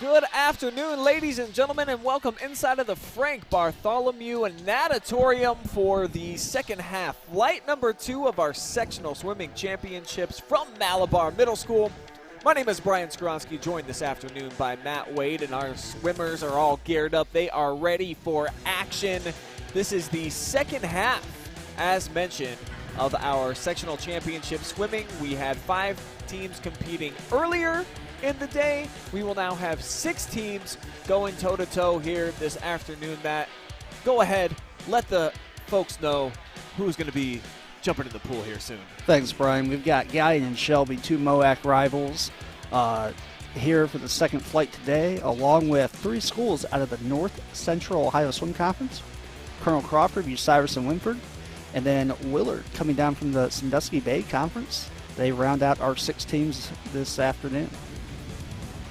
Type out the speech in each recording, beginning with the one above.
Good afternoon, ladies and gentlemen, and welcome inside of the Frank Bartholomew Natatorium for the second half. Flight number 2 of our sectional swimming championships from Malabar Middle School. My name is Brian Skowronski, joined this afternoon by Matt Wade, and our swimmers are all geared up. They are ready for action. This is the second half, as mentioned, of our sectional championship swimming. We had 5 teams competing earlier in the day. We will now have 6 teams going toe-to-toe here this afternoon. Matt, go ahead, let the folks know who's going to be jumping in the pool here soon. Thanks, Brian. We've got Galion and Shelby, 2 MOAC rivals, here for the second flight today, along with 3 schools out of the North Central Ohio Swim Conference: Colonel Crawford, Bucyrus, and Wynford, and then Willard coming down from the Sandusky Bay Conference. They round out our 6 teams this afternoon.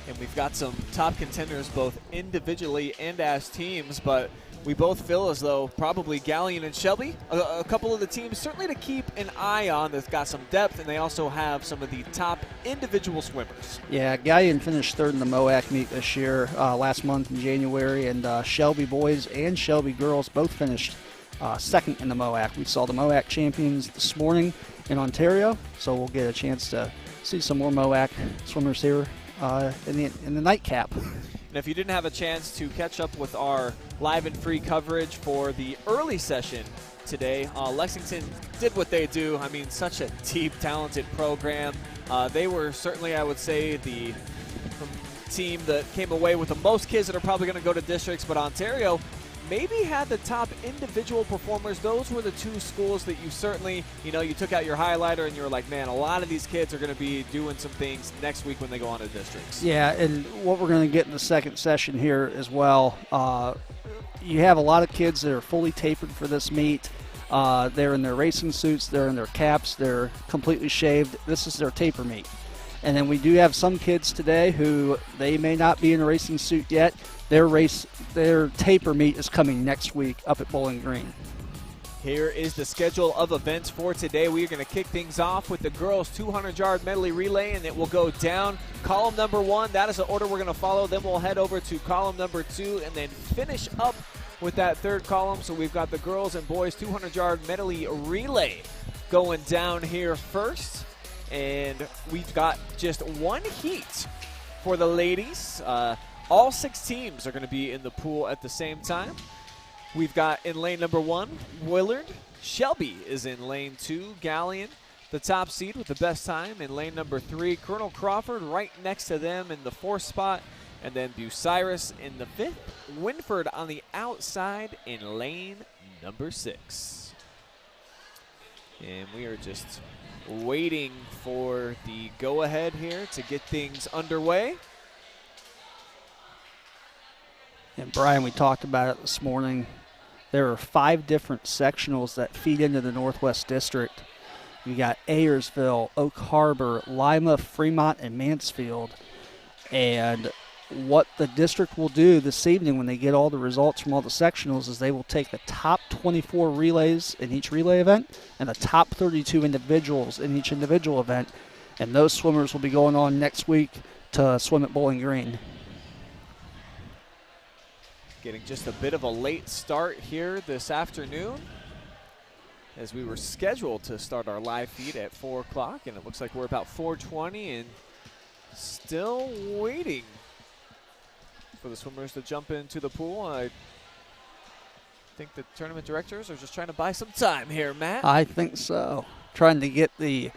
And we've got some top contenders both individually and as teams, but we both feel as though probably Galion and Shelby, a couple of the teams certainly to keep an eye on that's got some depth, and they also have some of the top individual swimmers. Yeah, Galion finished 3rd in the MOAC meet this year, last month in January, and Shelby boys and Shelby girls both finished 2nd in the MOAC. We saw the MOAC champions this morning in Ontario, so we'll get a chance to see some more MOAC swimmers here in the nightcap. And if you didn't have a chance to catch up with our live and free coverage for the early session today, Lexington did what they do. I mean, such a deep, talented program. They were certainly, I would say, the team that came away with the most kids that are probably going to go to districts, but Ontario maybe had the top individual performers. Those were the 2 schools that you certainly, you took out your highlighter and you were like, man, a lot of these kids are going to be doing some things next week when they go on to districts. Yeah, and what we're going to get in the second session here as well, you have a lot of kids that are fully tapered for this meet. They're in their racing suits, they're in their caps, they're completely shaved. This is their taper meet. And then we do have some kids today who they may not be in a racing suit yet. Their taper meet is coming next week up at Bowling Green. Here is the schedule of events for today. We are going to kick things off with the girls' 200-yard medley relay, and it will go down column number 1. That is the order we're going to follow. Then we'll head over to column number 2 and then finish up with that 3rd column. So we've got the girls and boys 200-yard medley relay going down here first. And we've got just 1 heat for the ladies. All 6 teams are going to be in the pool at the same time. We've got in lane number 1, Willard. Shelby is in lane 2. Galion, the top seed with the best time, in lane number 3. Colonel Crawford right next to them in the 4th spot. And then Bucyrus in the 5th. Wynford on the outside in lane number 6. And we are just waiting for the go-ahead here to get things underway. And Brian, we talked about it this morning. There are 5 different sectionals that feed into the Northwest District. You got Ayersville, Oak Harbor, Lima, Fremont, and Mansfield. And what the district will do this evening when they get all the results from all the sectionals is they will take the top 24 relays in each relay event and the top 32 individuals in each individual event. And those swimmers will be going on next week to swim at Bowling Green. Getting just a bit of a late start here this afternoon, as we were scheduled to start our live feed at 4 o'clock, and it looks like we're about 4:20 and still waiting for the swimmers to jump into the pool. I think the tournament directors are just trying to buy some time here, Matt. I think so. Trying to get the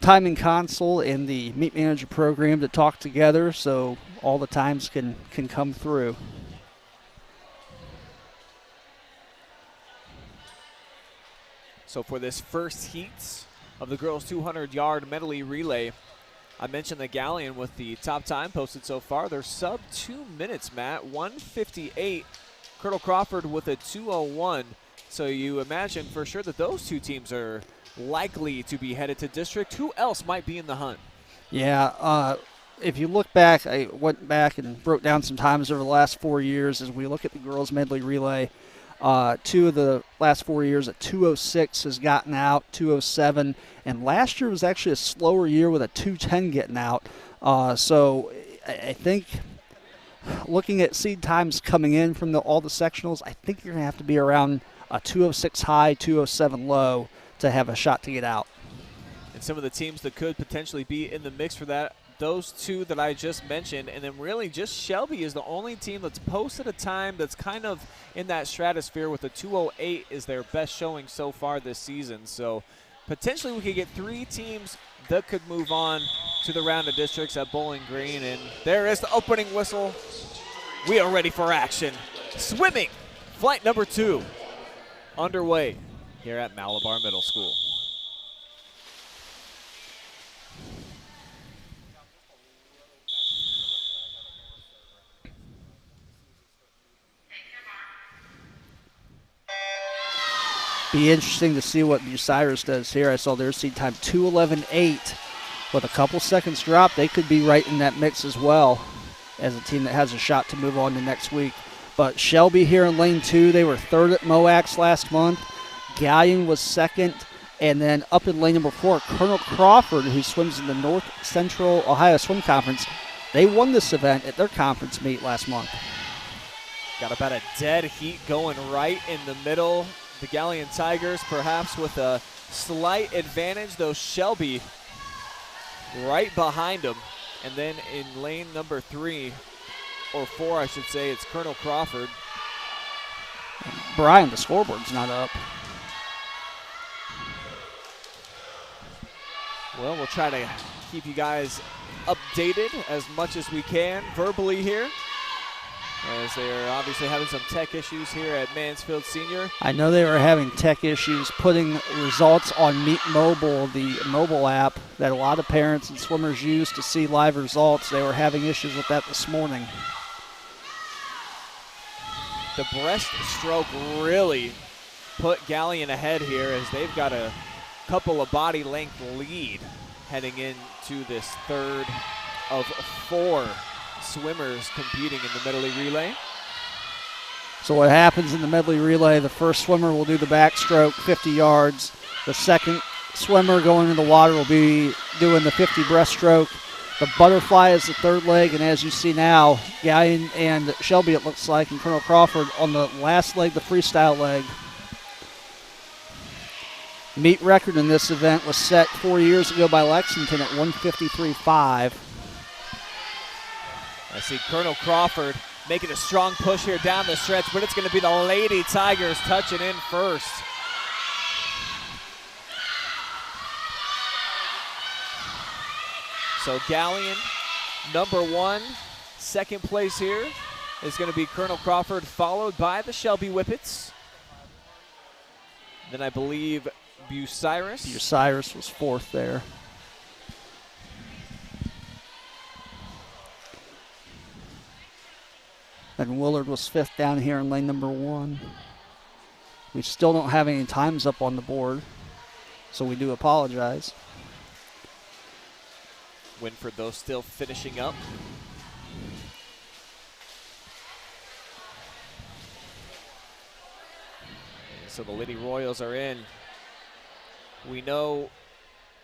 timing console and the meet manager program to talk together so all the times can come through. So for this first heat of the girls' 200-yard medley relay, I mentioned the Galion with the top time posted so far. They're sub 2 minutes, Matt, 1:58. Colonel Crawford with a 2:01. So you imagine for sure that those 2 teams are likely to be headed to district. Who else might be in the hunt? Yeah, if you look back, I went back and broke down some times over the last 4 years as we look at the girls' medley relay. 2 of the last 4 years, a 2:06 has gotten out, 2:07, and last year was actually a slower year with a 2:10 getting out. So I think looking at seed times coming in from all the sectionals, I think you're going to have to be around a 206 high, 207 low to have a shot to get out. And some of the teams that could potentially be in the mix for that, those two that I just mentioned, and then really just Shelby is the only team that's posted a time that's kind of in that stratosphere with a 208 is their best showing so far this season. So potentially we could get 3 teams that could move on to the round of districts at Bowling Green. And there is the opening whistle. We are ready for action. Swimming, flight number 2, underway here at Malabar Middle School. Be interesting to see what Bucyrus does here. I saw their seed time 2:11.8. With a couple seconds drop, they could be right in that mix as well as a team that has a shot to move on to next week. But Shelby here in lane 2, they were 3rd at MOAX last month. Galion was 2nd. And then up in lane number 4, Colonel Crawford, who swims in the North Central Ohio Swim Conference, they won this event at their conference meet last month. Got about a dead heat going right in the middle. The Galion Tigers perhaps with a slight advantage, though Shelby right behind them. And then in lane number 3, or 4 I should say, it's Colonel Crawford. Brian, the scoreboard's not up. Well, we'll try to keep you guys updated as much as we can verbally here, as they are obviously having some tech issues here at Mansfield Senior. I know they were having tech issues putting results on Meet Mobile, the mobile app that a lot of parents and swimmers use to see live results. They were having issues with that this morning. The breaststroke really put Galion ahead here, as they've got a couple of body length lead heading into this 3rd of 4 swimmers competing in the medley relay. So what happens in the medley relay, the first swimmer will do the backstroke 50 yards. The second swimmer going in the water will be doing the 50 breaststroke. The butterfly is the 3rd leg, and as you see now, Galion and Shelby, it looks like, and Colonel Crawford on the last leg, the freestyle leg. Meet record in this event was set 4 years ago by Lexington at 153.5. I see Colonel Crawford making a strong push here down the stretch, but it's going to be the Lady Tigers touching in first. So Galion, number 1, 2nd place here is going to be Colonel Crawford, followed by the Shelby Whippets. Then I believe Bucyrus. Bucyrus was 4th there. And Willard was 5th down here in lane number 1. We still don't have any times up on the board, so we do apologize. Wynford, though, still finishing up. So the Lady Royals are in. We know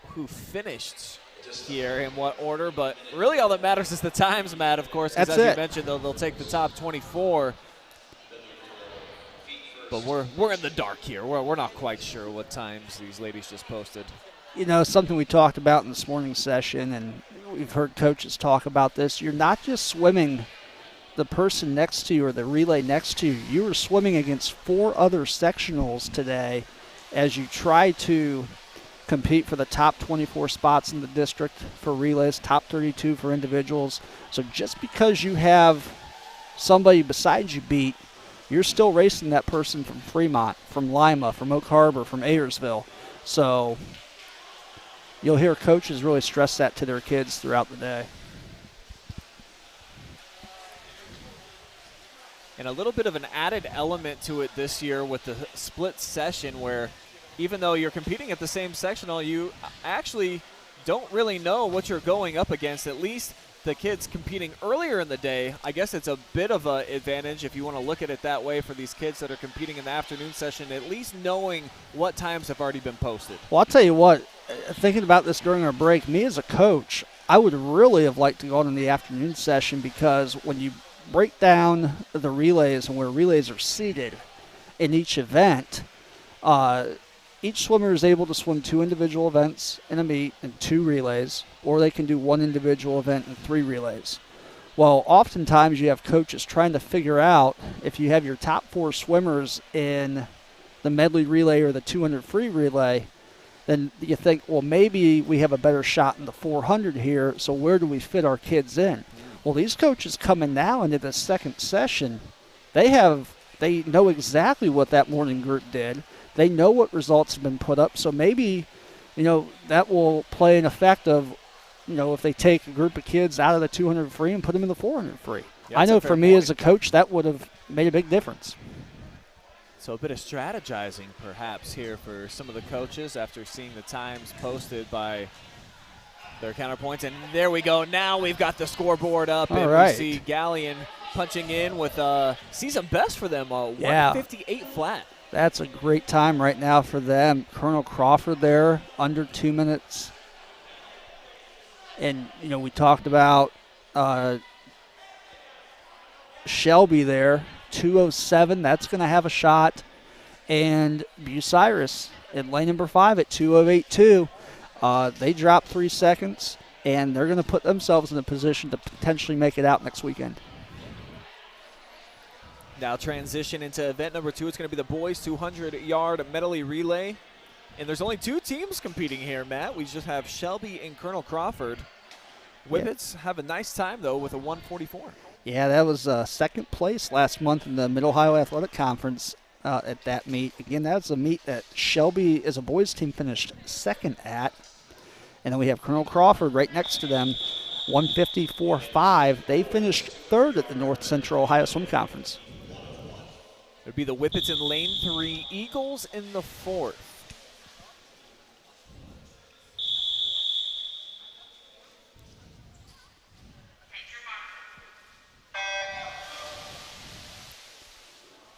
who finished here in what order, but really all that matters is the times, Matt, of course, because as you mentioned, they'll take the top 24. But we're in the dark here. We're not quite sure what times these ladies just posted. You know, something we talked about in this morning's session, and we've heard coaches talk about this, you're not just swimming the person next to you or the relay next to you. You were swimming against 4 other sectionals today as you try to compete for the top 24 spots in the district for relays, top 32 for individuals. So just because you have somebody beside you beat, you're still racing that person from Fremont, from Lima, from Oak Harbor, from Ayersville. So you'll hear coaches really stress that to their kids throughout the day. And a little bit of an added element to it this year with the split session, where even though you're competing at the same sectional, you actually don't really know what you're going up against. At least the kids competing earlier in the day, I guess it's a bit of an advantage if you want to look at it that way for these kids that are competing in the afternoon session, at least knowing what times have already been posted. Well, I'll tell you what, thinking about this during our break, me as a coach, I would really have liked to go on in the afternoon session, because when you break down the relays and where relays are seated in each event, each swimmer is able to swim 2 individual events in a meet and 2 relays, or they can do 1 individual event and 3 relays. Well, oftentimes you have coaches trying to figure out if you have your top 4 swimmers in the medley relay or the 200 free relay, then you think, well, maybe we have a better shot in the 400 here, so where do we fit our kids in? Well, these coaches coming now into the second session, they know exactly what that morning group did. They know what results have been put up, so maybe, that will play an effect of, if they take a group of kids out of the 200 free and put them in the 400 free. I know for me as a coach, that would have made a big difference. So a bit of strategizing perhaps here for some of the coaches after seeing the times posted by their counterpoints. And there we go. Now we've got the scoreboard up. All right. We see Galion punching in with season best for them, 158 flat. That's a great time right now for them. Colonel Crawford there, under 2 minutes. And, we talked about Shelby there, 2:07. That's going to have a shot. And Bucyrus in lane number 5 at 2:08.2. They dropped 3 seconds, and they're going to put themselves in a position to potentially make it out next weekend. Now transition into event number 2. It's going to be the boys 200-yard medley relay. And there's only 2 teams competing here, Matt. We just have Shelby and Colonel Crawford. Whippets have a nice time, though, with a 1:44. Yeah, that was second place last month in the Mid-Ohio Athletic Conference at that meet. Again, that's a meet that Shelby, as a boys team, finished second at. And then we have Colonel Crawford right next to them, 154.5. They finished third at the North Central Ohio Swim Conference. It would be the Whippets in lane 3, Eagles in the 4th.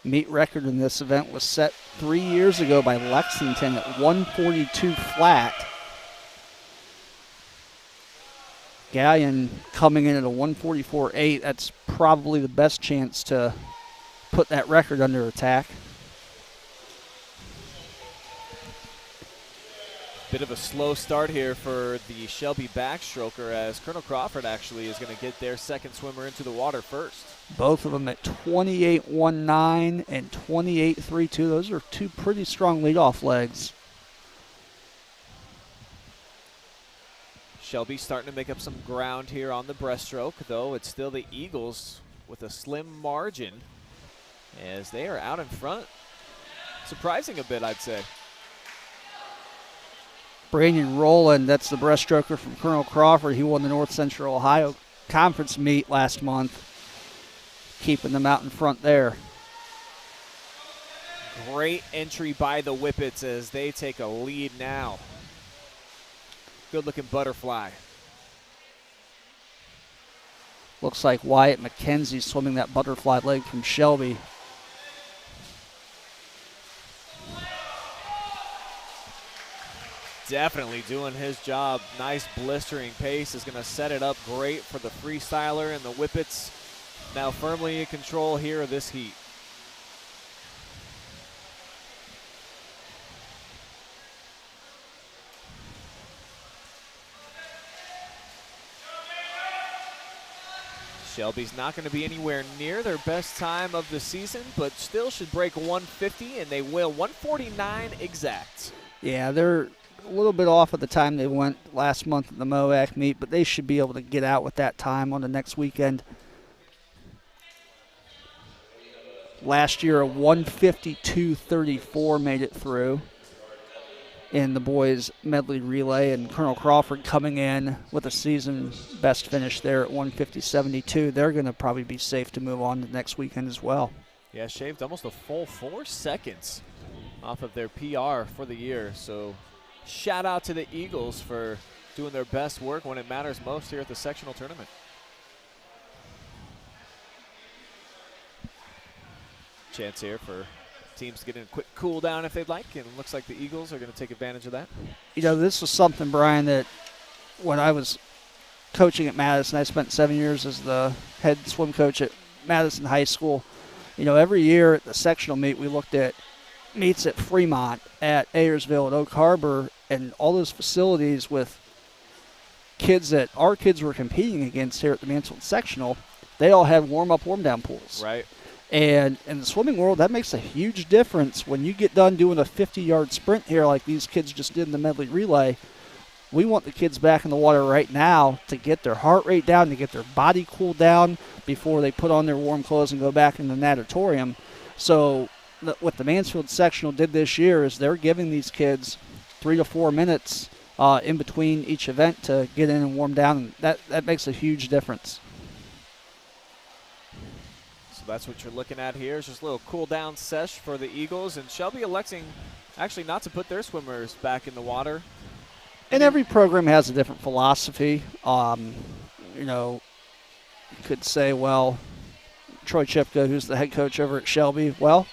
Meet record in this event was set 3 years ago by Lexington at 142 flat. Galion coming in at a 144.8. That's probably the best chance to put that record under attack. Bit of a slow start here for the Shelby backstroker, as Colonel Crawford actually is going to get their second swimmer into the water first. Both of them at 28.19 and 28.32. Those are 2 pretty strong leadoff legs. Shelby starting to make up some ground here on the breaststroke, though it's still the Eagles with a slim margin as they are out in front. Surprising a bit, I'd say. Brandon Rowland, that's the breaststroker from Colonel Crawford. He won the North Central Ohio Conference meet last month, keeping them out in front there. Great entry by the Whippets as they take a lead now. Good-looking butterfly. Looks like Wyatt McKenzie swimming that butterfly leg from Shelby. Definitely doing his job. Nice blistering pace is going to set it up great for the freestyler, and the Whippets now firmly in control here of this heat. Shelby's not going to be anywhere near their best time of the season, but still should break 150, and they will. 149 exact. Yeah, they're a little bit off at the time they went last month at the MOAC meet, but they should be able to get out with that time on the next weekend. Last year, a 152.34 made it through in the boys medley relay, and Colonel Crawford coming in with a season best finish there at 150.72. They're going to probably be safe to move on to next weekend as well. Yeah, shaved almost a full 4 seconds off of their PR for the year. So shout out to the Eagles for doing their best work when it matters most here at the sectional tournament. Chance here for teams to get in a quick cool down if they'd like, and it looks like the Eagles are going to take advantage of that. This was something, Brian, that when I was coaching at Madison, I spent 7 years as the head swim coach at Madison High School. Every year at the sectional meet, we looked at meets at Fremont, at Ayersville, at Oak Harbor, and all those facilities with kids that our kids were competing against here at the Mansfield sectional. They all had warm-up, warm-down pools. Right. And in the swimming world, that makes a huge difference. When you get done doing a 50-yard sprint here like these kids just did in the medley relay, we want the kids back in the water right now to get their heart rate down, to get their body cooled down before they put on their warm clothes and go back in the natatorium. So what the Mansfield sectional did this year is they're giving these kids 3 to 4 minutes in between each event to get in and warm down. And that makes a huge difference. So that's what you're looking at here. It's just a little cool down sesh for the Eagles, and Shelby electing actually not to put their swimmers back in the water. And every program has a different philosophy. You could say, well, Troy Chipka, who's the head coach over at Shelby, well,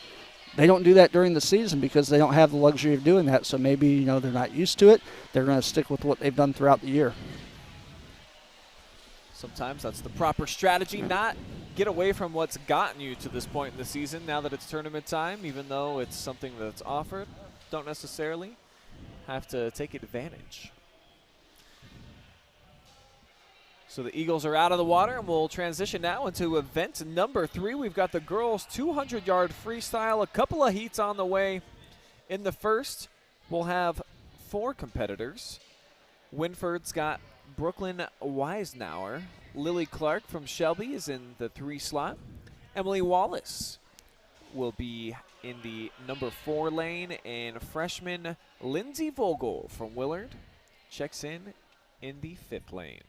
they don't do that during the season because they don't have the luxury of doing that. So maybe, they're not used to it. They're going to stick with what they've done throughout the year. Sometimes that's the proper strategy, not get away from what's gotten you to this point in the season now that it's tournament time, even though it's something that's offered. Don't necessarily have to take advantage. So the Eagles are out of the water, and we'll transition now into event number 3. We've got the girls' 200-yard freestyle, a couple of heats on the way. In the first, we'll have 4 competitors. Wynford's got Brooklyn Weisenauer. Lily Clark from Shelby is in the 3 slot. Emily Wallace will be in the number 4 lane, and freshman Lindsay Vogel from Willard checks in the 5th lane.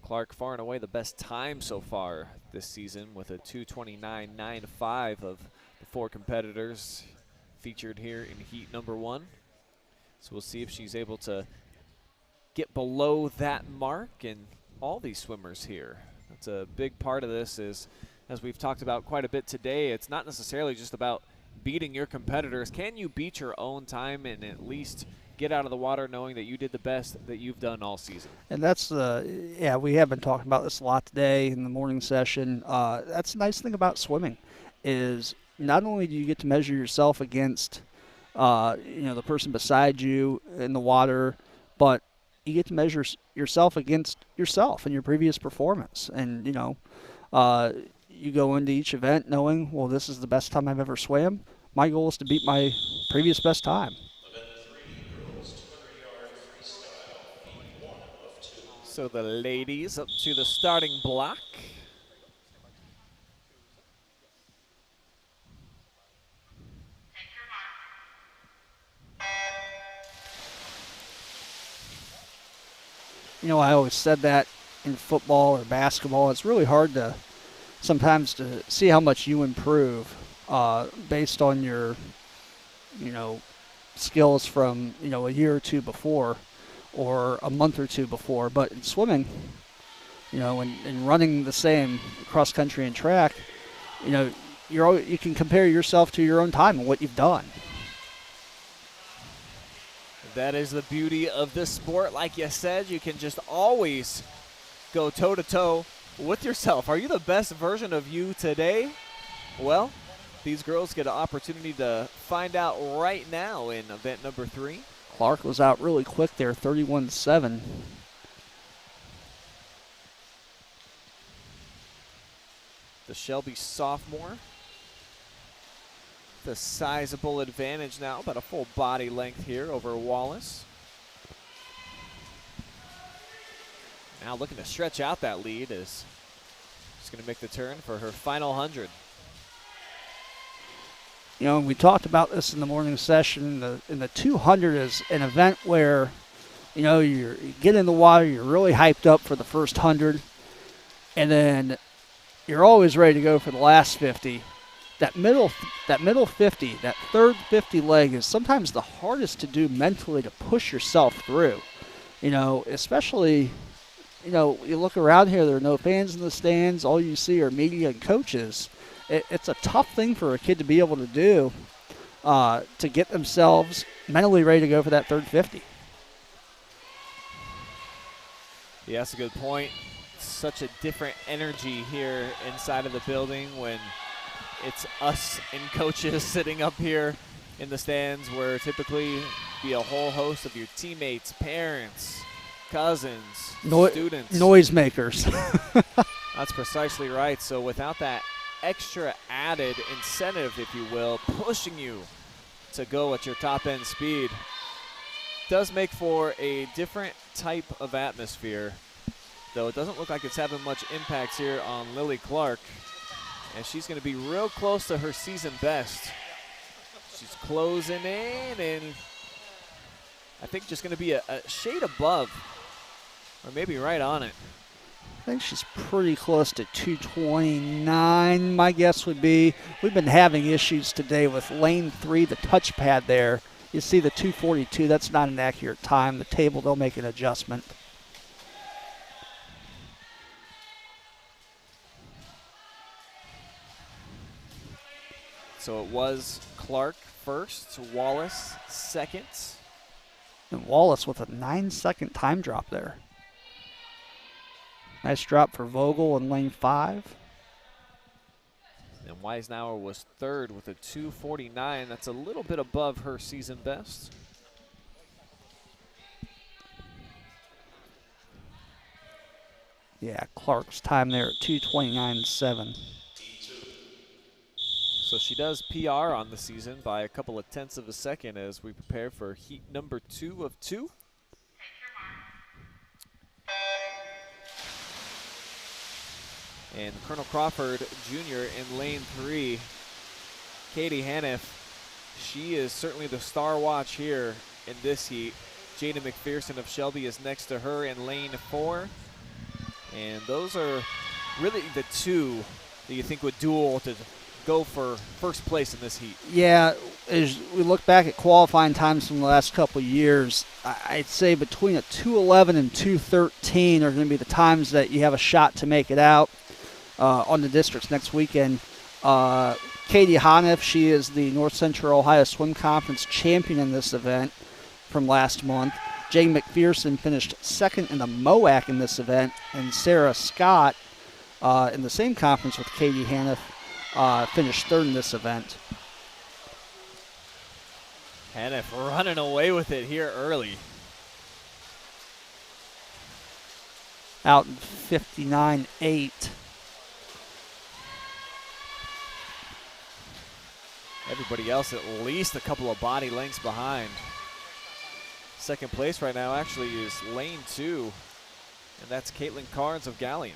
Clark far and away the best time so far this season with a 2:29.95 of the 4 competitors featured here in heat number 1. So we'll see if she's able to get below that mark, and all these swimmers here. That's a big part of this is, as we've talked about quite a bit today, it's not necessarily just about beating your competitors. Can you beat your own time and at least get out of the water knowing that you did the best that you've done all season? And that's, we have been talking about this a lot today in the morning session. That's the nice thing about swimming is not only do you get to measure yourself against, the person beside you in the water, but you get to measure yourself against yourself and your previous performance. And, you go into each event knowing, well, this is the best time I've ever swam. My goal is to beat my previous best time. So the ladies up to the starting block. I always said that in football or basketball, it's really hard to sometimes to see how much you improve based on your, skills from, a year or two before or a month or two before. But in swimming, and running the same cross country and track, you can compare yourself to your own time and what you've done. That is the beauty of this sport. Like you said, you can just always go toe-to-toe with yourself. Are you the best version of you today? Well, these girls get an opportunity to find out right now in event number 3. Clark was out really quick there, 31-7. The Shelby sophomore. The sizable advantage now, about a full body length here over Wallace. Now looking to stretch out that lead is just going to make the turn for her final 100. We talked about this in the morning session. In the 200 is an event where, you get in the water, you're really hyped up for the first 100, and you're always ready to go for the last 50. That middle 50, that third 50 leg is sometimes the hardest to do mentally to push yourself through. Especially, you look around here, there are no fans in the stands. All you see are media and coaches. It's a tough thing for a kid to be able to do to get themselves mentally ready to go for that third 50. Yeah, that's a good point. Such a different energy here inside of the building when it's us and coaches sitting up here in the stands, where typically be a whole host of your teammates, parents, cousins, students. Noisemakers. That's precisely right. So without that extra added incentive, if you will, pushing you to go at your top end speed, does make for a different type of atmosphere, though it doesn't look like it's having much impact here on Lily Clark, and she's going to be real close to her season best. She's closing in, and I think just going to be a shade above, or maybe right on it. I think she's pretty close to 229, my guess would be. We've been having issues today with lane 3, the touchpad there. You see the 242, that's not an accurate time. The table, they'll make an adjustment. So it was Clark first, Wallace second. And Wallace with a 9-second time drop there. Nice drop for Vogel in lane 5. And Weisenauer was third with a 249. That's a little bit above her season best. Yeah, Clark's time there at 2:29.7. So she does PR on the season by a couple of tenths of a second as we prepare for heat number 2 of 2. And Colonel Crawford Jr. in lane 3, Katie Haniff, she is certainly the star watch here in this heat. Jada McPherson of Shelby is next to her in lane 4. And those are really the two that you think would duel to go for first place in this heat. Yeah, as we look back at qualifying times from the last couple of years, I'd say between a 2:11 and 2:13 are going to be the times that you have a shot to make it out on the districts next weekend. Katie Haniff, she is the North Central Ohio Swim Conference champion in this event from last month. Jay McPherson finished second in the MOAC in this event, and Sarah Scott in the same conference with Katie Haniff finished third in this event. Haniff running away with it here early. Out in 59.8. Everybody else at least a couple of body lengths behind. Second place right now actually is lane 2, and that's Caitlin Carnes of Galion.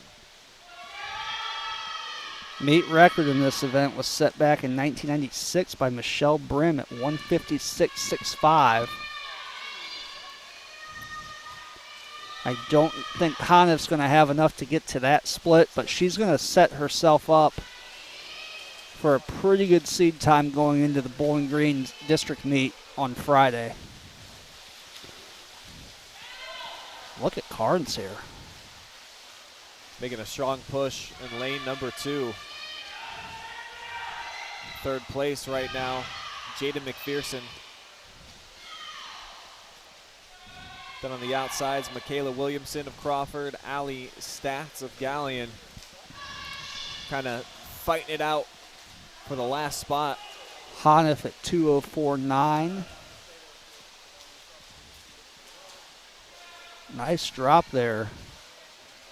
Meet record in this event was set back in 1996 by Michelle Brim at 156.65. I don't think Haniff's going to have enough to get to that split, but she's going to set herself up for a pretty good seed time going into the Bowling Green district meet on Friday. Look at Carnes here. Making a strong push in lane number 2. Third place right now, Jada McPherson. Then on the outsides, Michaela Williamson of Crawford, Allie Stats of Galion. Kind of fighting it out for the last spot. Haniff at 2:04.9. Nice drop there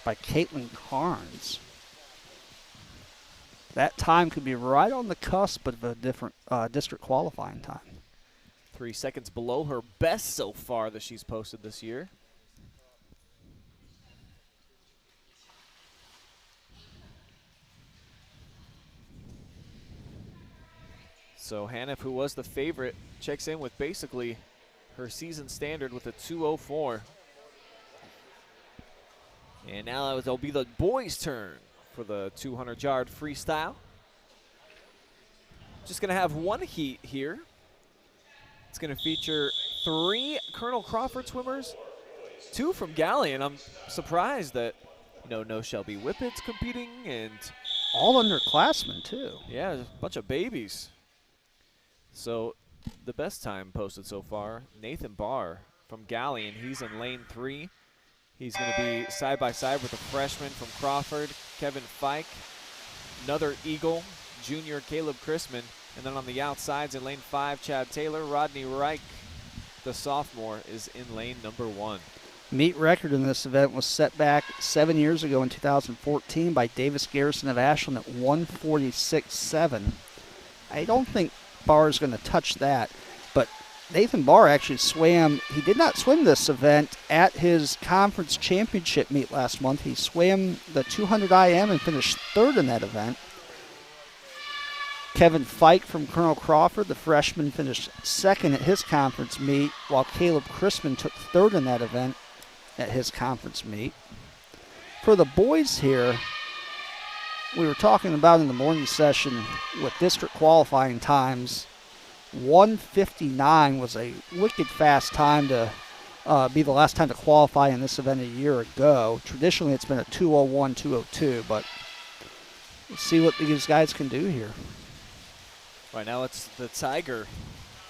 by Caitlin Carnes. That time could be right on the cusp of a different district qualifying time. 3 seconds below her best so far that she's posted this year. So Haniff, who was the favorite, checks in with basically her season standard with a 2:04. And now it'll be the boys' turn for the 200-yard freestyle. Just going to have one heat here. It's going to feature 3 Colonel Crawford swimmers, 2 from Galion. I'm surprised that, no Shelby Whippets competing, and all underclassmen too. Yeah, a bunch of babies. So the best time posted so far, Nathan Barr from Galion. He's in lane 3. He's going to be side by side with a freshman from Crawford, Kevin Fike, another Eagle, junior Caleb Chrisman, and then on the outsides in lane 5, Chad Taylor. Rodney Reich, the sophomore, is in lane number 1. Meet record in this event was set back 7 years ago in 2014 by Davis Garrison of Ashland at 146.7. I don't think Barr is going to touch that, but Nathan Barr actually swam. He did not swim this event at his conference championship meet last month. He swam the 200 IM and finished 3rd in that event. Kevin Fike from Colonel Crawford, the freshman, finished 2nd at his conference meet, while Caleb Chrisman took 3rd in that event at his conference meet. For the boys here, we were talking about in the morning session with district qualifying times, 1:59 was a wicked fast time to be the last time to qualify in this event a year ago. Traditionally, it's been a 2:01, 2:02, but let's see what these guys can do here. Right now it's the Tiger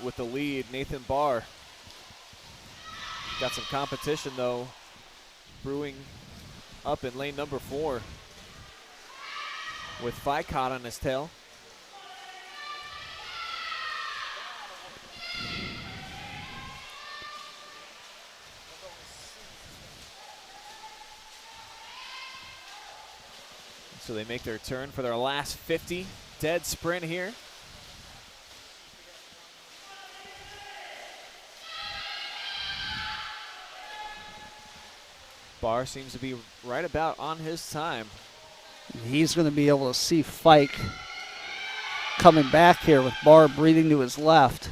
with the lead, Nathan Barr. Got some competition, though, brewing up in lane number 4 with Fike hot on his tail. So they make their turn for their last 50. Dead sprint here. Barr seems to be right about on his time. He's going to be able to see Fike coming back here with Barr breathing to his left.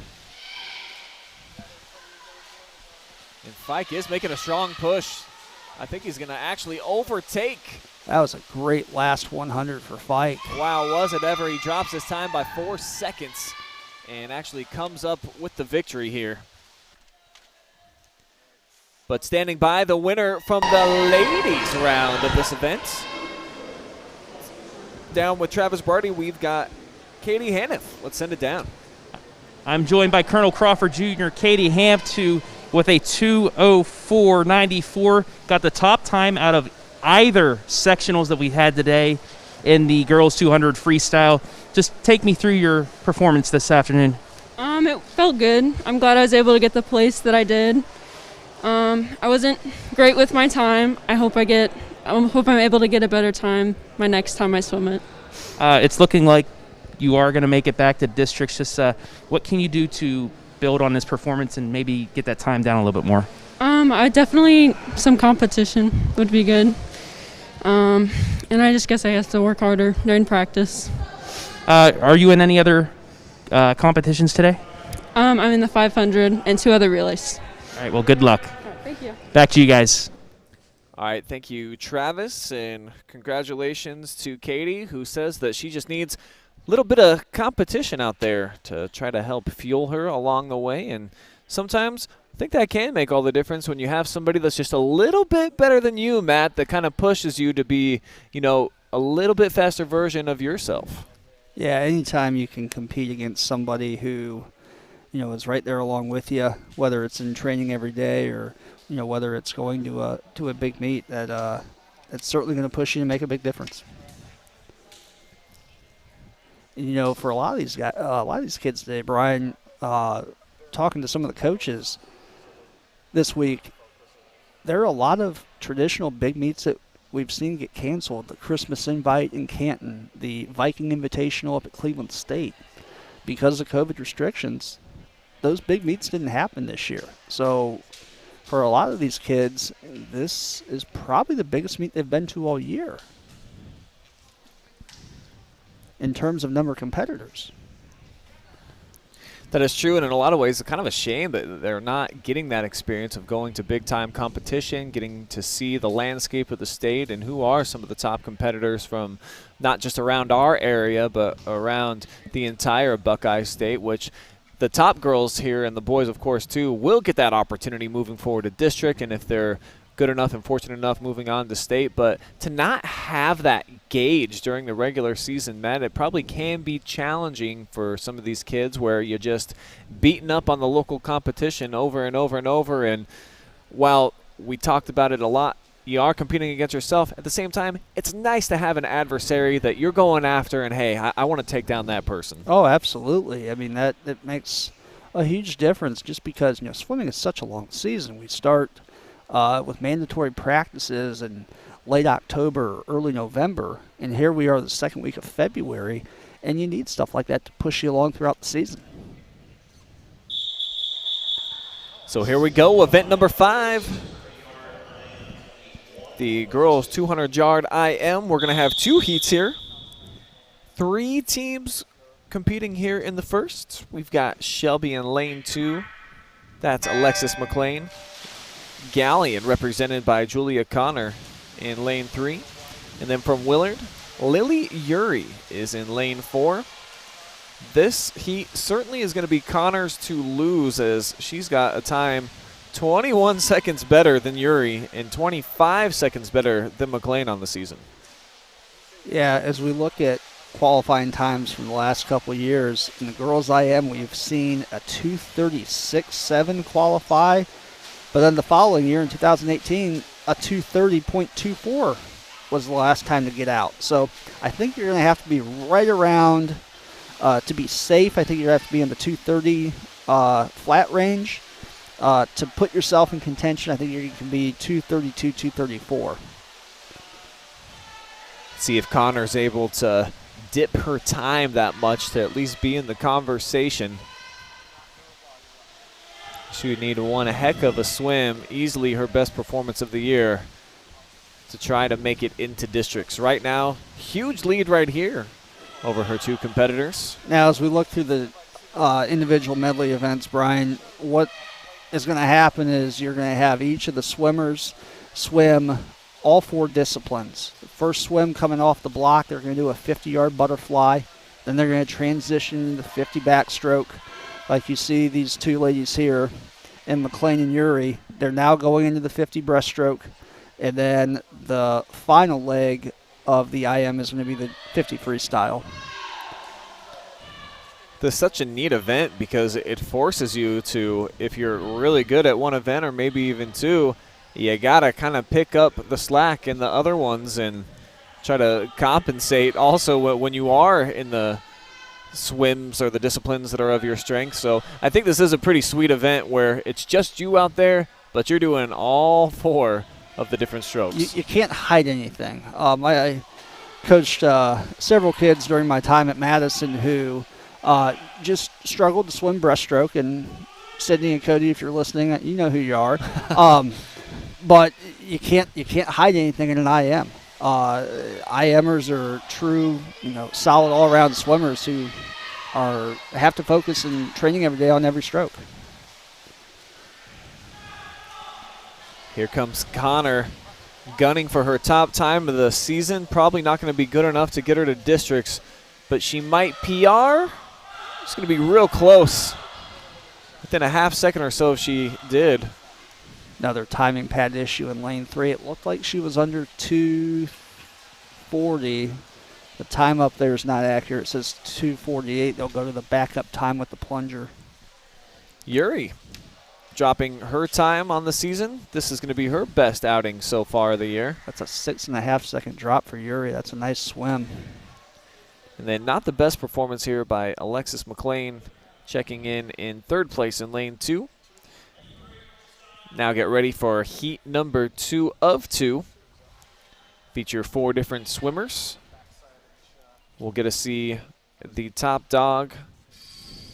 And Fike is making a strong push. I think he's going to actually overtake. That was a great last 100 for Fike. Wow, was it ever. He drops his time by 4 seconds and actually comes up with the victory here. But standing by, the winner from the ladies round of this event. Down with Travis Berardi, we've got Katie Haniff. Let's send it down. I'm joined by Colonel Crawford Jr. Katie Haniff with a 2:04.94. Got the top time out of either sectionals that we had today in the girls 200 freestyle. Just take me through your performance this afternoon. It felt good. I'm glad I was able to get the place that I did. I wasn't great with my time. I hope I'm able to get a better time my next time I swim it. It's looking like you are going to make it back to districts. Just what can you do to build on this performance and maybe get that time down a little bit more? Some competition would be good. And I just guess I have to work harder during practice. Are you in any other competitions today? I'm in the 500 and 2 other relays. All right, well, good luck. Thank you. Back to you guys. All right, thank you, Travis, and congratulations to Katie, who says that she just needs a little bit of competition out there to try to help fuel her along the way. And sometimes I think that can make all the difference when you have somebody that's just a little bit better than you, Matt, that kind of pushes you to be, a little bit faster version of yourself. Yeah, anytime you can compete against somebody who, is right there along with you, whether it's in training every day or, whether it's going to a big meet, that it's certainly going to push you to make a big difference. And, for a lot of these guys, a lot of these kids today, Brian, talking to some of the coaches this week, there are a lot of traditional big meets that we've seen get canceled. The Christmas Invite in Canton, the Viking Invitational up at Cleveland State. Because of COVID restrictions, those big meets didn't happen this year. So for a lot of these kids, this is probably the biggest meet they've been to all year in terms of number of competitors. That is true, and in a lot of ways, it's kind of a shame that they're not getting that experience of going to big-time competition, getting to see the landscape of the state and who are some of the top competitors from not just around our area, but around the entire Buckeye State, which the top girls here and the boys, of course, too, will get that opportunity moving forward to district, and if they're good enough and fortunate enough moving on to state. But to not have that gauge during the regular season, Matt, it probably can be challenging for some of these kids where you're just beating up on the local competition over and over and over. And while we talked about it a lot You are competing against yourself. At the same time, it's nice to have an adversary that you're going after and, hey, I want to take down that person. Oh, absolutely. I mean, that makes a huge difference just because, swimming is such a long season. We start with mandatory practices in late October, early November, and here we are the second week of February, and you need stuff like that to push you along throughout the season. So here we go, event number 5. The girls 200-yard IM. We're going to have 2 heats here. 3 teams competing here in the first. We've got Shelby in lane 2. That's Alexis McLean. Galion, represented by Julia Connor, in lane 3. And then from Willard, Lily Uri is in lane 4. This heat certainly is going to be Connor's to lose, as she's got a time 21 seconds better than Uri and 25 seconds better than McLean on the season. Yeah, as we look at qualifying times from the last couple of years, in the girls IM, we've seen a 2:36.7 qualify, but then the following year in 2018, a 2:30.24 was the last time to get out. So I think you're going to have to be right around, to be safe, I think you're going to have to be in the 2:30 flat range. To put yourself in contention, I think you can be 2:32, 2:34. See if Connor's able to dip her time that much to at least be in the conversation. She would need one heck of a swim, easily her best performance of the year, to try to make it into districts. Right now, huge lead right here over her 2 competitors. Now, as we look through the individual medley events, Brian, what is going to happen is you're going to have each of the swimmers swim all 4 disciplines. The first swim coming off the block, they're going to do a 50-yard butterfly. Then they're going to transition into 50 backstroke. Like you see these 2 ladies here, and McLean and Uri, they're now going into the 50 breaststroke. And then the final leg of the IM is going to be the 50 freestyle. This is such a neat event because it forces you to, if you're really good at one event or maybe even 2, you got to kind of pick up the slack in the other ones and try to compensate also when you are in the swims or the disciplines that are of your strength. So I think this is a pretty sweet event where it's just you out there, but you're doing all 4 of the different strokes. You can't hide anything. I coached several kids during my time at Madison who just struggled to swim breaststroke, and Sydney and Cody, if you're listening, you know who you are. But you can't hide anything in an IM. IMers are true, solid all-around swimmers who have to focus and training every day on every stroke. Here comes Connor, gunning for her top time of the season. Probably not going to be good enough to get her to districts, but she might PR. It's going to be real close. Within a half second or so, if she did. Another timing pad issue in lane 3. It looked like she was under 2:40. The time up there is not accurate. It says 2:48. They'll go to the backup time with the plunger. Uri dropping her time on the season. This is going to be her best outing so far of the year. That's a 6.5 second drop for Uri. That's a nice swim. And then not the best performance here by Alexis McLean, checking in 3rd place in lane 2. Now get ready for heat number 2 of 2. Feature 4 different swimmers. We'll get to see the top dog,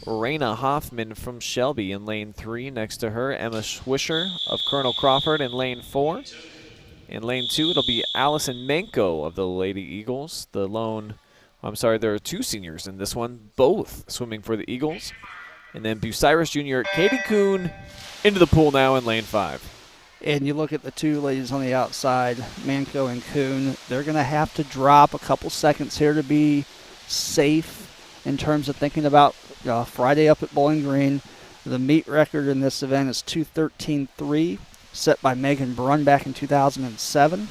Raina Hoffman from Shelby in lane 3. Next to her, Emma Swisher of Colonel Crawford in lane 4. In lane 2, it'll be Allison Menko of the Lady Eagles. There are 2 seniors in this one, both swimming for the Eagles. And then Bucyrus Jr. Katie Kuhn into the pool now in lane 5. And you look at the 2 ladies on the outside, Manco and Kuhn, they're going to have to drop a couple seconds here to be safe in terms of thinking about Friday up at Bowling Green. The meet record in this event is 2:13.3, set by Megan Brunn back in 2007.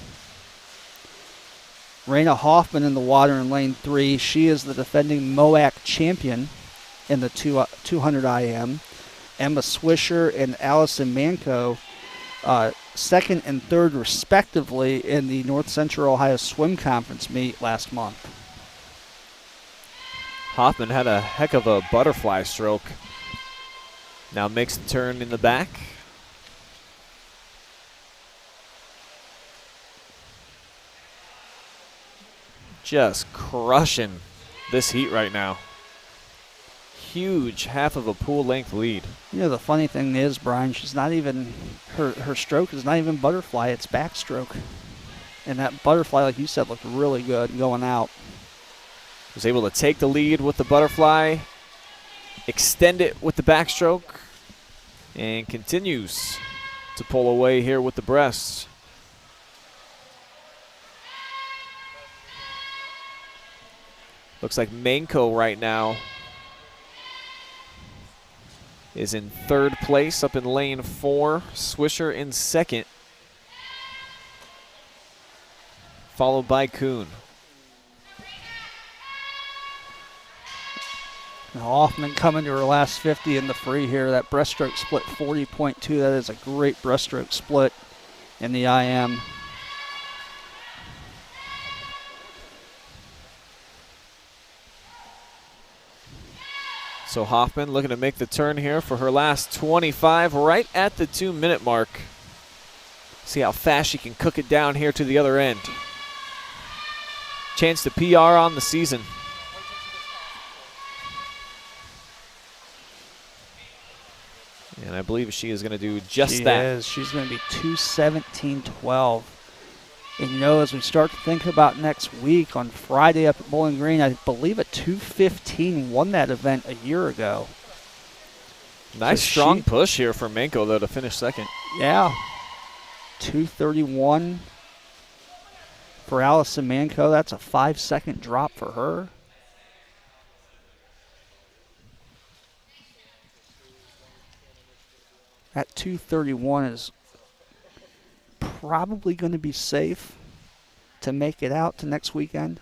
Raina Hoffman in the water in lane 3. She is the defending MOAC champion in the 200 IM. Emma Swisher and Allison Manco second and third respectively in the North Central Ohio Swim Conference meet last month. Hoffman had a heck of a butterfly stroke. Now makes the turn in the back. Just crushing this heat right now. Huge half of a pool length lead. You know, the funny thing is, Brian, she's not even, her stroke is not even butterfly, it's backstroke. And that butterfly, like you said, looked really good going out. Was able to take the lead with the butterfly, extend it with the backstroke, and continues to pull away here with the breasts. Looks like Manco right now is in third place up in lane 4. Swisher in second, followed by Kuhn. Hoffman coming to her last 50 in the free here. That breaststroke split 40.2. That is a great breaststroke split in the IM. So Hoffman looking to make the turn here for her last 25, right at the 2-minute mark. See how fast she can cook it down here to the other end. Chance to PR on the season. And I believe she is going to do just that. She's going to be 2:17.12. And you know, as we start to think about next week, on Friday up at Bowling Green, I believe a 2:15 won that event a year ago. Nice strong push here for Manco, though, to finish second. Yeah. 2:31 for Allison Manco. That's a 5-second drop for her. That 2:31 is probably going to be safe to make it out to next weekend.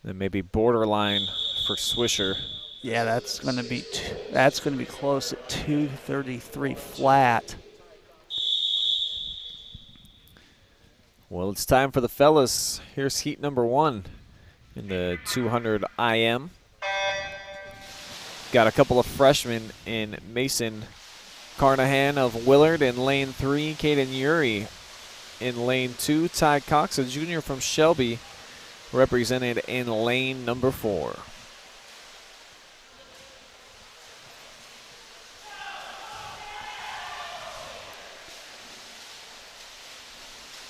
Then maybe borderline for Swisher. Yeah, that's going to be close at 2:33 flat. Well, it's time for the fellas. Here's heat number 1 in the 200 IM. Got a couple of freshmen in Mason Carnahan of Willard in lane 3, Caden Uri in lane 2, Ty Cox, a junior from Shelby, represented in lane number 4.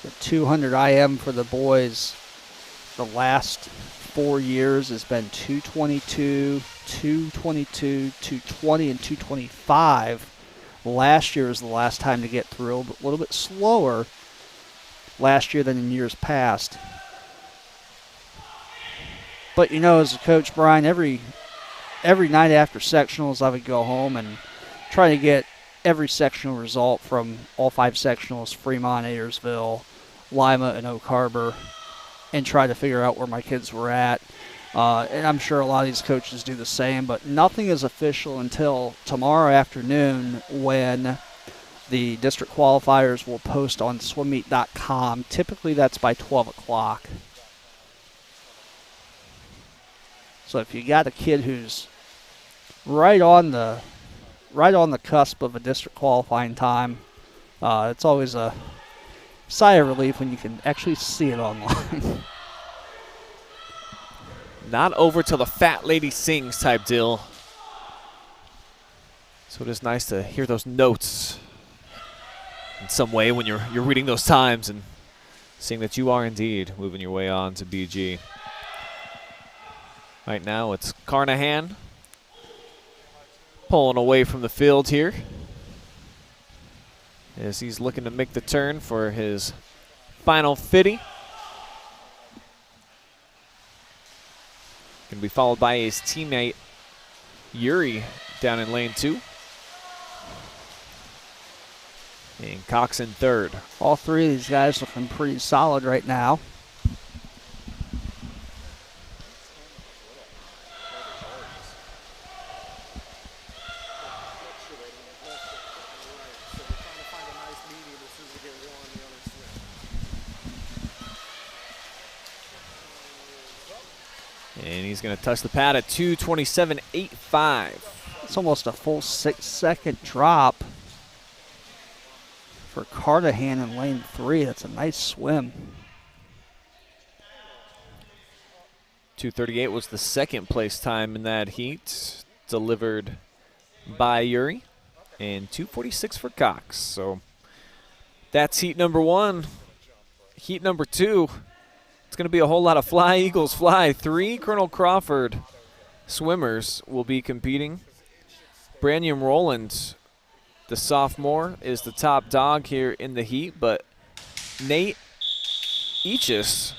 The 200 IM for the boys, the last 4 years has been 222, 222, 220, and 225. Last year was the last time to get through, but a little bit slower last year than in years past. But you know, as a coach, Brian, every night after sectionals, I would go home and try to get every sectional result from all 5 sectionals, Fremont, Ayersville, Lima, and Oak Harbor, and try to figure out where my kids were at. And I'm sure a lot of these coaches do the same, but nothing is official until tomorrow afternoon, when the district qualifiers will post on swimmeet.com. Typically that's by 12 o'clock. So if you got a kid who's right on the cusp of a district qualifying time, it's always a sigh of relief when you can actually see it online. Not over till the fat lady sings type deal. So it is nice to hear those notes in some way when you're reading those times and seeing that you are indeed moving your way on to BG. Right now it's Carnahan pulling away from the field here as he's looking to make the turn for his final 50. Going to be followed by his teammate Uri down in lane 2. And Cox in third. All 3 of these guys looking pretty solid right now. And he's going to touch the pad at 2:27.85. It's almost a full 6-second drop for Carnahan in lane 3. That's a nice swim. 2:38 was the second place time in that heat, delivered by Yuri, and 2:46 for Cox. So that's heat number 1. Heat number 2, it's going to be a whole lot of fly, Eagles fly. 3 Colonel Crawford swimmers will be competing. Brandon Rowland, the sophomore, is the top dog here in the heat, but Nate Eachus,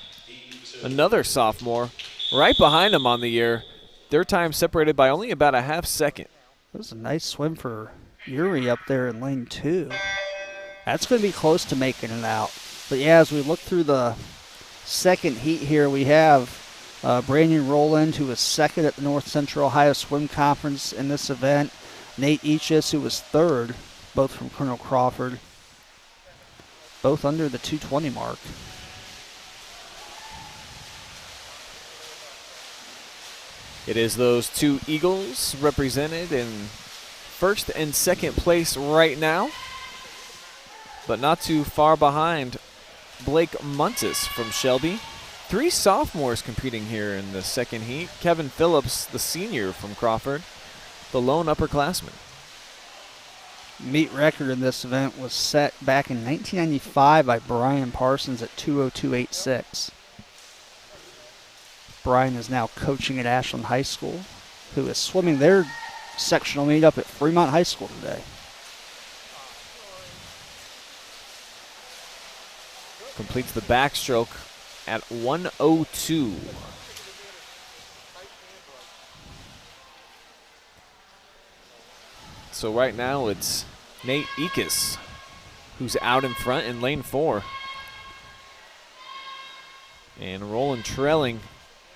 another sophomore, right behind him on the year. Their time separated by only about a half second. That was a nice swim for Yuri up there in lane 2. That's going to be close to making it out. But yeah, as we look through the second heat here, we have Brandon Rowland, who was second at the North Central Ohio Swim Conference in this event. Nate Eachus, who was third, both from Colonel Crawford, both under the 2:20 mark. It is those 2 Eagles represented in first and second place right now, but not too far behind Blake Muntis from Shelby. 3 sophomores competing here in the second heat. Kevin Phillips, the senior from Crawford, the lone upperclassman. Meet record in this event was set back in 1995 by Brian Parsons at 2:02.86. Brian is now coaching at Ashland High School, who is swimming their sectional meet up at Fremont High School today. Completes the backstroke at 1:02. So right now it's Nate Eachus who's out in front in lane 4. And Rowland trailing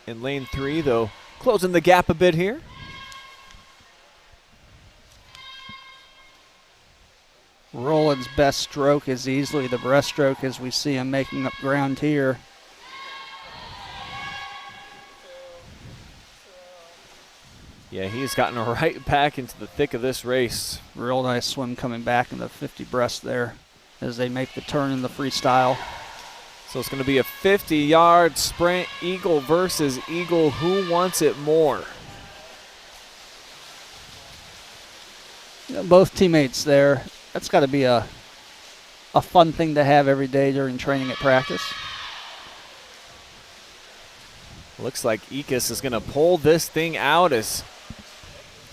in lane 3, though closing the gap a bit here. Rowland's best stroke is easily the breaststroke, as we see him making up ground here. Yeah, he's gotten right back into the thick of this race. Real nice swim coming back in the 50 breast there as they make the turn in the freestyle. So it's going to be a 50-yard sprint, Eagle versus Eagle. Who wants it more? Both teammates there. That's got to be a fun thing to have every day during training at practice. Looks like Eachus is going to pull this thing out as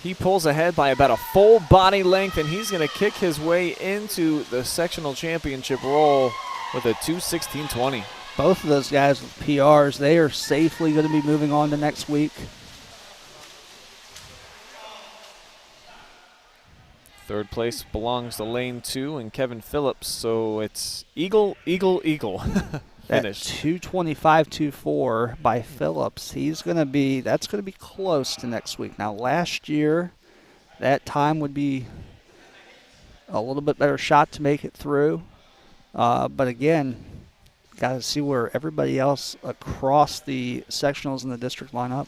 he pulls ahead by about a full body length, and he's going to kick his way into the sectional championship roll with a 2:16.20. Both of those guys with PRs, they are safely going to be moving on to next week. Third place belongs to lane 2 and Kevin Phillips, so it's Eagle, Eagle, Eagle. Finished. 2:25.24 by Phillips. That's going to be close to next week. Now, last year, that time would be a little bit better shot to make it through. But again, got to see where everybody else across the sectionals in the district line up.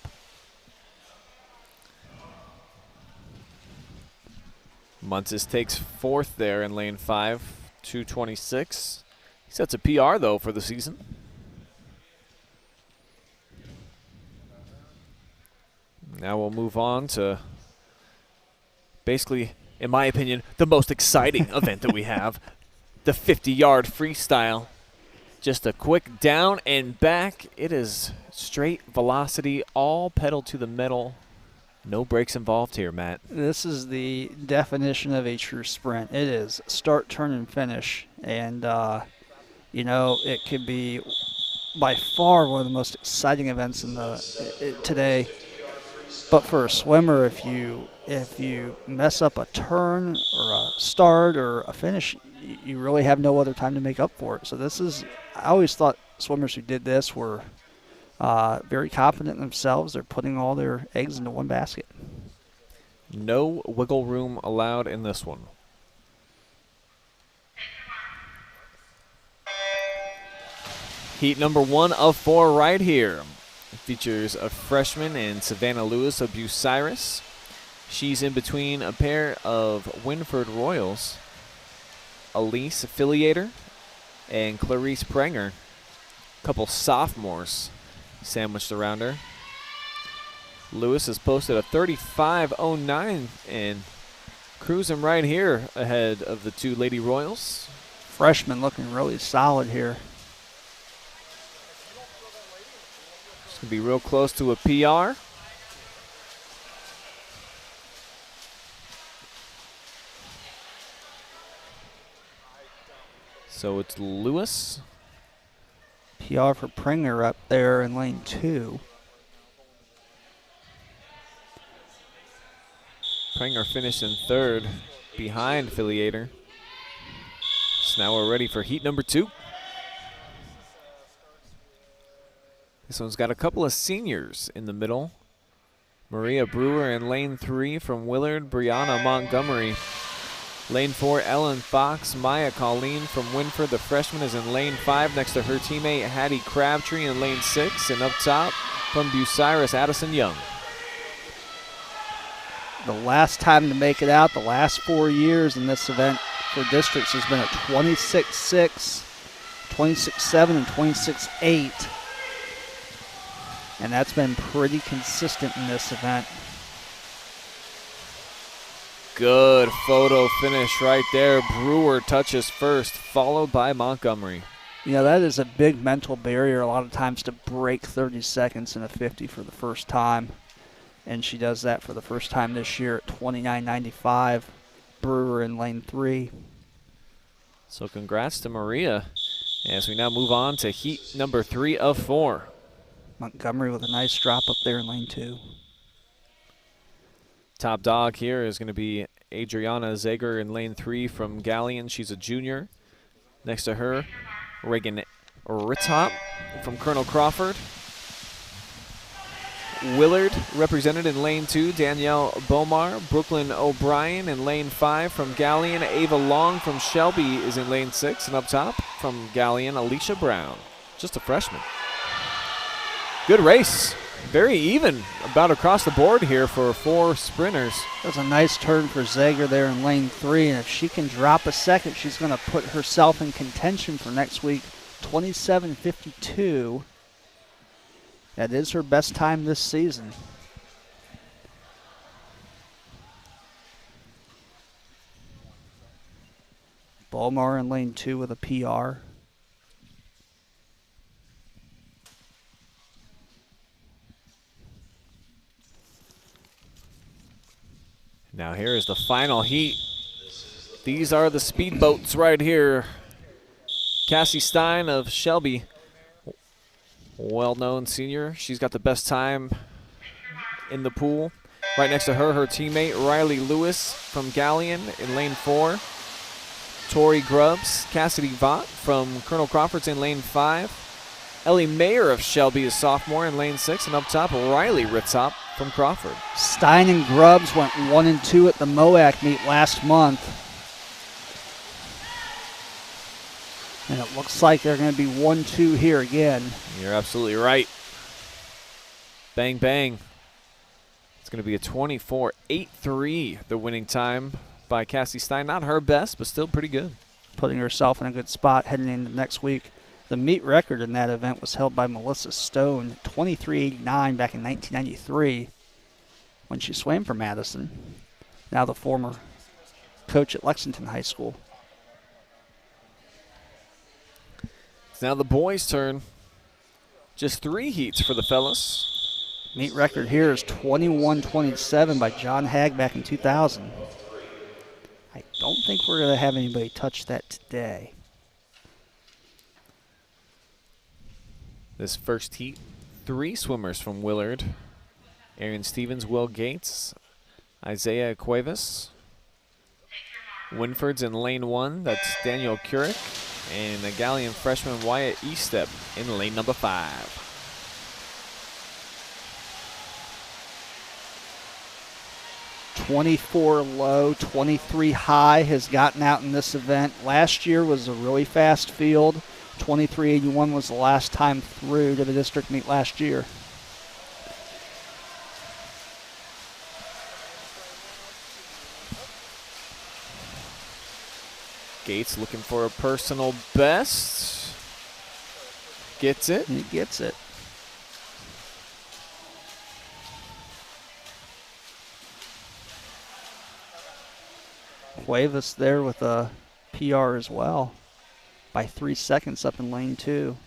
Muntis takes fourth there in lane 5, 2:26. He sets a PR, though, for the season. Now we'll move on to basically, in my opinion, the most exciting event that we have, the 50-yard freestyle. Just a quick down and back. It is straight velocity, all pedal to the metal. No brakes involved here, Matt. This is the definition of a true sprint. It is start, turn, and finish. And, it could be by far one of the most exciting events in today. But for a swimmer, if you mess up a turn or a start or a finish, you really have no other time to make up for it. So I always thought swimmers who did this were very confident in themselves. They're putting all their eggs into one basket. No wiggle room allowed in this one. Heat number 1 of 4 right here. It features a freshman in Savannah Lewis of Bucyrus. She's in between a pair of Wynford Royals, Elise Affiliator and Clarice Prenger. A couple sophomores sandwiched around her. Lewis has posted a 35.09 and cruising right here ahead of the two Lady Royals. Freshman looking really solid here. It's going to be real close to a PR. So it's Lewis. PR for Prenger up there in lane 2. Prenger finished in 3rd behind Affiliator. So now we're ready for heat number 2. This one's got a couple of seniors in the middle. Maria Brewer in lane 3 from Willard, Brianna Montgomery. Lane 4, Ellen Fox. Maya Colleen from Wynford, the freshman, is in lane 5 next to her teammate Hattie Crabtree in lane 6. And up top from Bucyrus, Addison Young. The last time to make it out, the last 4 years in this event for districts has been a 26-6, 26-7, and 26-8. And that's been pretty consistent in this event. Good photo finish right there. Brewer touches first, followed by Montgomery. You know, that is a big mental barrier a lot of times to break 30 seconds in a 50 for the first time. And she does that for the first time this year at 29.95. Brewer in lane 3. So congrats to Maria as we now move on to heat number 3 of 4. Montgomery with a nice drop up there in lane 2. Top dog here is going to be Adriana Zager in lane 3 from Galion. She's a junior. Next to her, Reagan Ritzhop from Colonel Crawford. Willard represented in lane 2, Danielle Bomar. Brooklyn O'Brien in lane 5 from Galion. Ava Long from Shelby is in lane 6. And up top from Galion, Alicia Brown, just a freshman. Good race. Very even about across the board here for 4 sprinters. That was a nice turn for Zager there in lane 3. And if she can drop a second, she's going to put herself in contention for next week. 27.52. That is her best time this season. Balmar in lane 2 with a PR. Now here is the final heat. These are the speedboats right here. Cassie Stein of Shelby, well-known senior. She's got the best time in the pool. Right next to her, her teammate Riley Lewis from Galion in lane 4. Tori Grubbs, Cassidy Vaught from Colonel Crawford's in lane 5. Ellie Mayer of Shelby is sophomore in lane 6. And up top, Riley Ritzhop from Crawford. Stein and Grubbs went 1 and 2 at the MOAC meet last month. And it looks like they're going to be 1-2 here again. You're absolutely right. Bang, bang. It's going to be a 24.83, the winning time by Cassie Stein. Not her best, but still pretty good. Putting herself in a good spot heading into next week. The meet record in that event was held by Melissa Stone, 23.89 back in 1993 when she swam for Madison. Now the former coach at Lexington High School. It's now the boys' turn. Just 3 heats for the fellas. Meet record here is 21.27 by John Hagg back in 2000. I don't think we're going to have anybody touch that today. This first heat, 3 swimmers from Willard. Aaron Stevens, Will Gates, Isaiah Cuevas. Wynford's in lane 1, that's Daniel Curick. And a Galion freshman, Wyatt Eastep, in lane number 5. .24 low, 23 high has gotten out in this event. Last year was a really fast field. 23.81 was the last time through to the district meet last year. Gates looking for a personal best. Gets it. He gets it. Cuevas there with a PR as well by 3 seconds up in lane 2.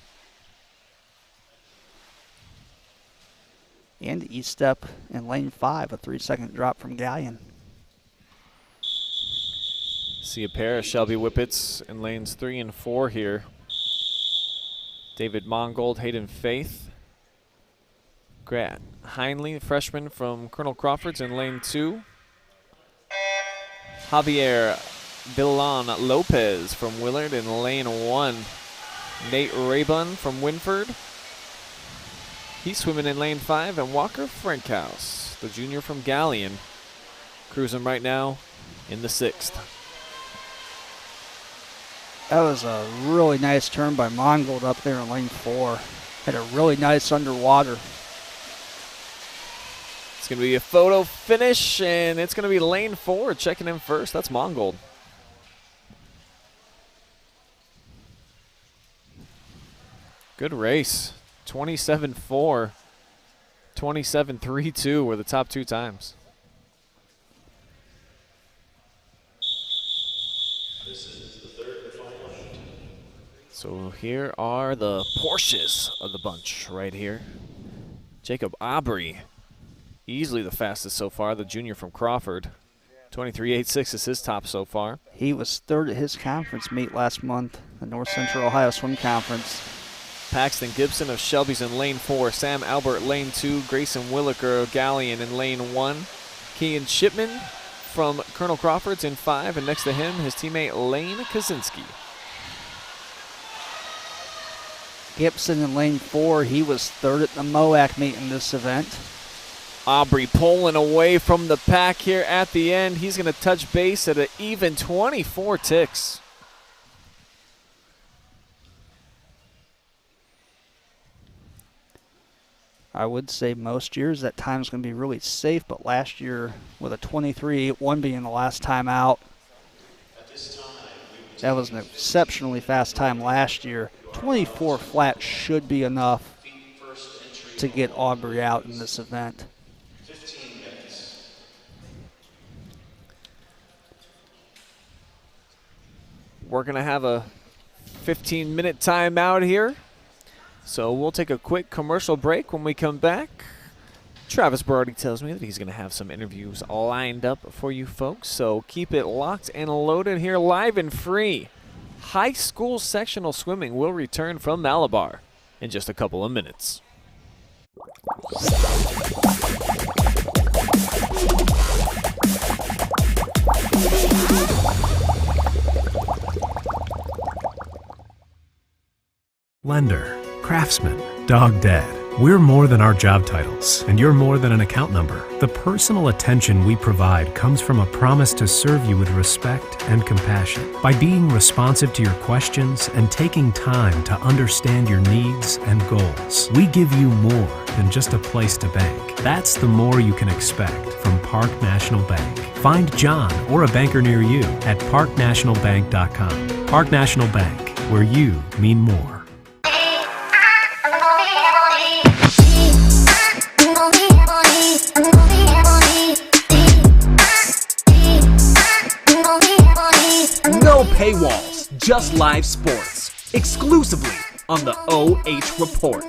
And E-step in lane 5, a 3-second drop from Galion. See a pair of Shelby Whippets in lanes 3 and 4 here. David Mongold, Hayden Faith. Grant Heinley, freshman from Colonel Crawford's in lane 2. Javier Villan Lopez from Willard in lane 1. Nate Raybun from Wynford. He's swimming in lane 5. And Walker Frankhouse, the junior from Galion, cruising right now in the 6th. That was a really nice turn by Mongold up there in lane 4. Had a really nice underwater. It's going to be a photo finish, and it's going to be lane 4 checking in first. That's Mongold. Good race. 27-4, 27-3-2 were the top 2 times. So here are the Porsches of the bunch right here. Jacob Aubrey, easily the fastest so far, the junior from Crawford. 23.86 is his top so far. He was 3rd at his conference meet last month, the North Central Ohio Swim Conference. Paxton Gibson of Shelby's in lane 4. Sam Albert lane 2. Grayson Williker of Galion in lane 1. Kean Shipman from Colonel Crawford's in 5. And next to him, his teammate Lane Kaczynski. Gibson in lane 4. He was 3rd at the MOAC meet in this event. Aubrey pulling away from the pack here at the end. He's going to touch base at an even 24 ticks. I would say most years that time's going to be really safe, but last year with a 23.81 being the last time out, that was an exceptionally fast time last year. 24 flat should be enough to get Aubrey out in this event. We're going to have a 15-minute timeout here. So we'll take a quick commercial break. When we come back, Travis Berardi tells me that he's going to have some interviews lined up for you folks. So keep it locked and loaded here live and free. High school sectional swimming will return from Malabar in just a couple of minutes. Lender, craftsman, dog dead. We're more than our job titles, and you're more than an account number. The personal attention we provide comes from a promise to serve you with respect and compassion. By being responsive to your questions and taking time to understand your needs and goals, we give you more than just a place to bank. That's the more you can expect from Park National Bank. Find John or a banker near you at parknationalbank.com. Park National Bank, where you mean more. No paywalls, just live sports, exclusively on the OH.Report.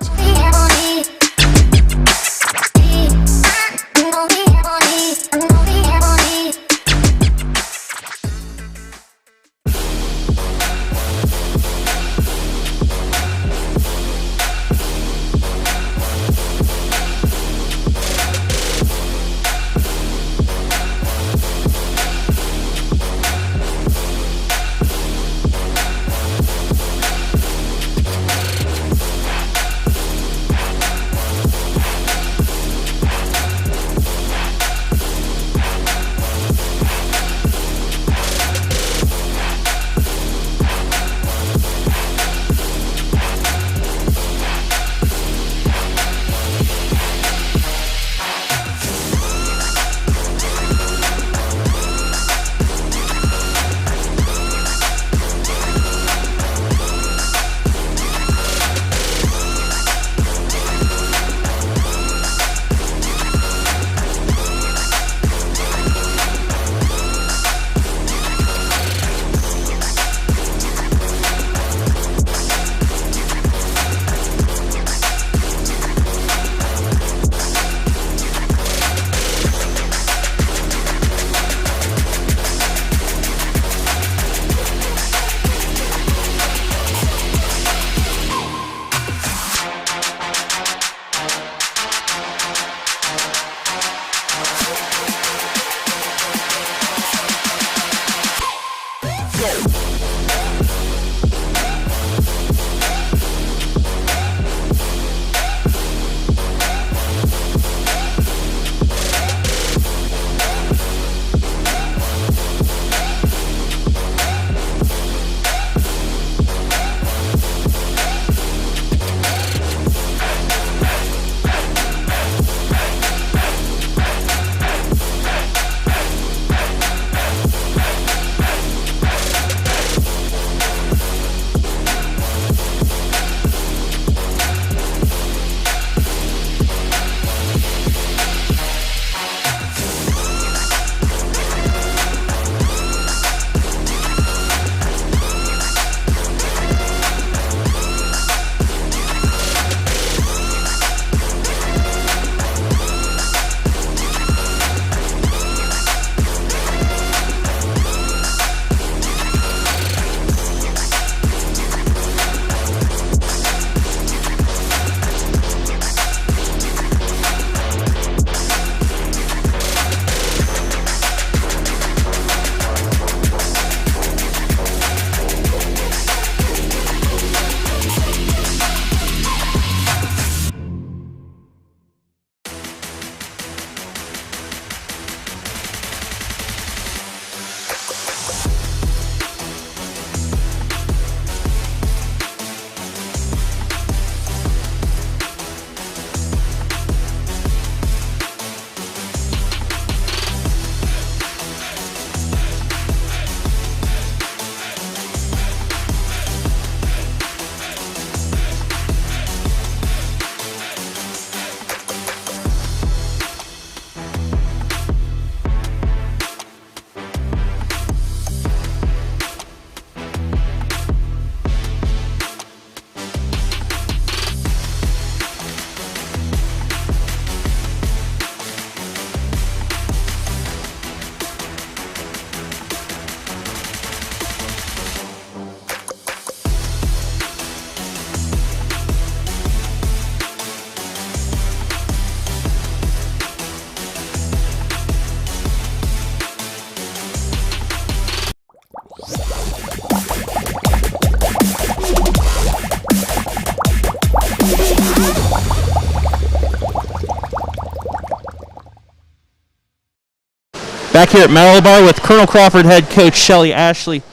Back here at Malabar with Colonel Crawford head coach Shelby Ashley.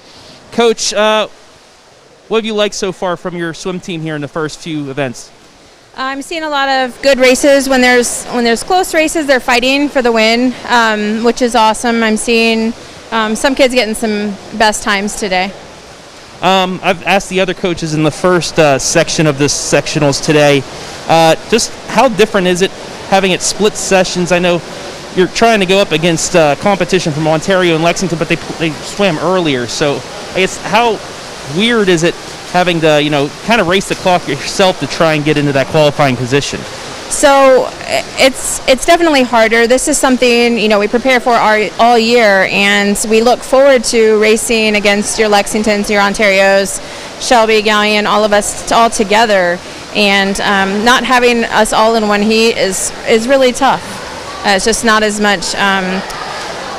Coach, what have you liked so far from your swim team here in the first few events? I'm seeing a lot of good races. When there's close races, they're fighting for the win, which is awesome. I'm seeing some kids getting some best times today. I've asked the other coaches in the first section of this sectionals today, just how different is it having it split sessions? I know you're trying to go up against competition from Ontario and Lexington, but they swam earlier. So I guess how weird is it having to, kind of race the clock yourself to try and get into that qualifying position? So it's definitely harder. This is something, we prepare for all year, and we look forward to racing against your Lexingtons, your Ontarios, Shelby, Galion, all of us all together. And not having us all in one heat is really tough. It's just not as much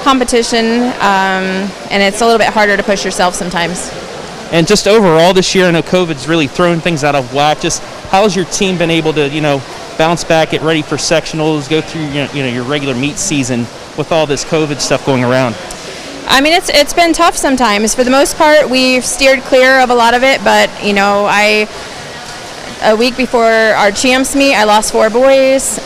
competition, and it's a little bit harder to push yourself sometimes. And just overall this year, I know COVID's really thrown things out of whack. Just how has your team been able to, bounce back, get ready for sectionals, go through your regular meet season with all this COVID stuff going around? I mean, it's been tough sometimes. For the most part, we've steered clear of a lot of it, but a week before our champs meet, I lost 4 boys.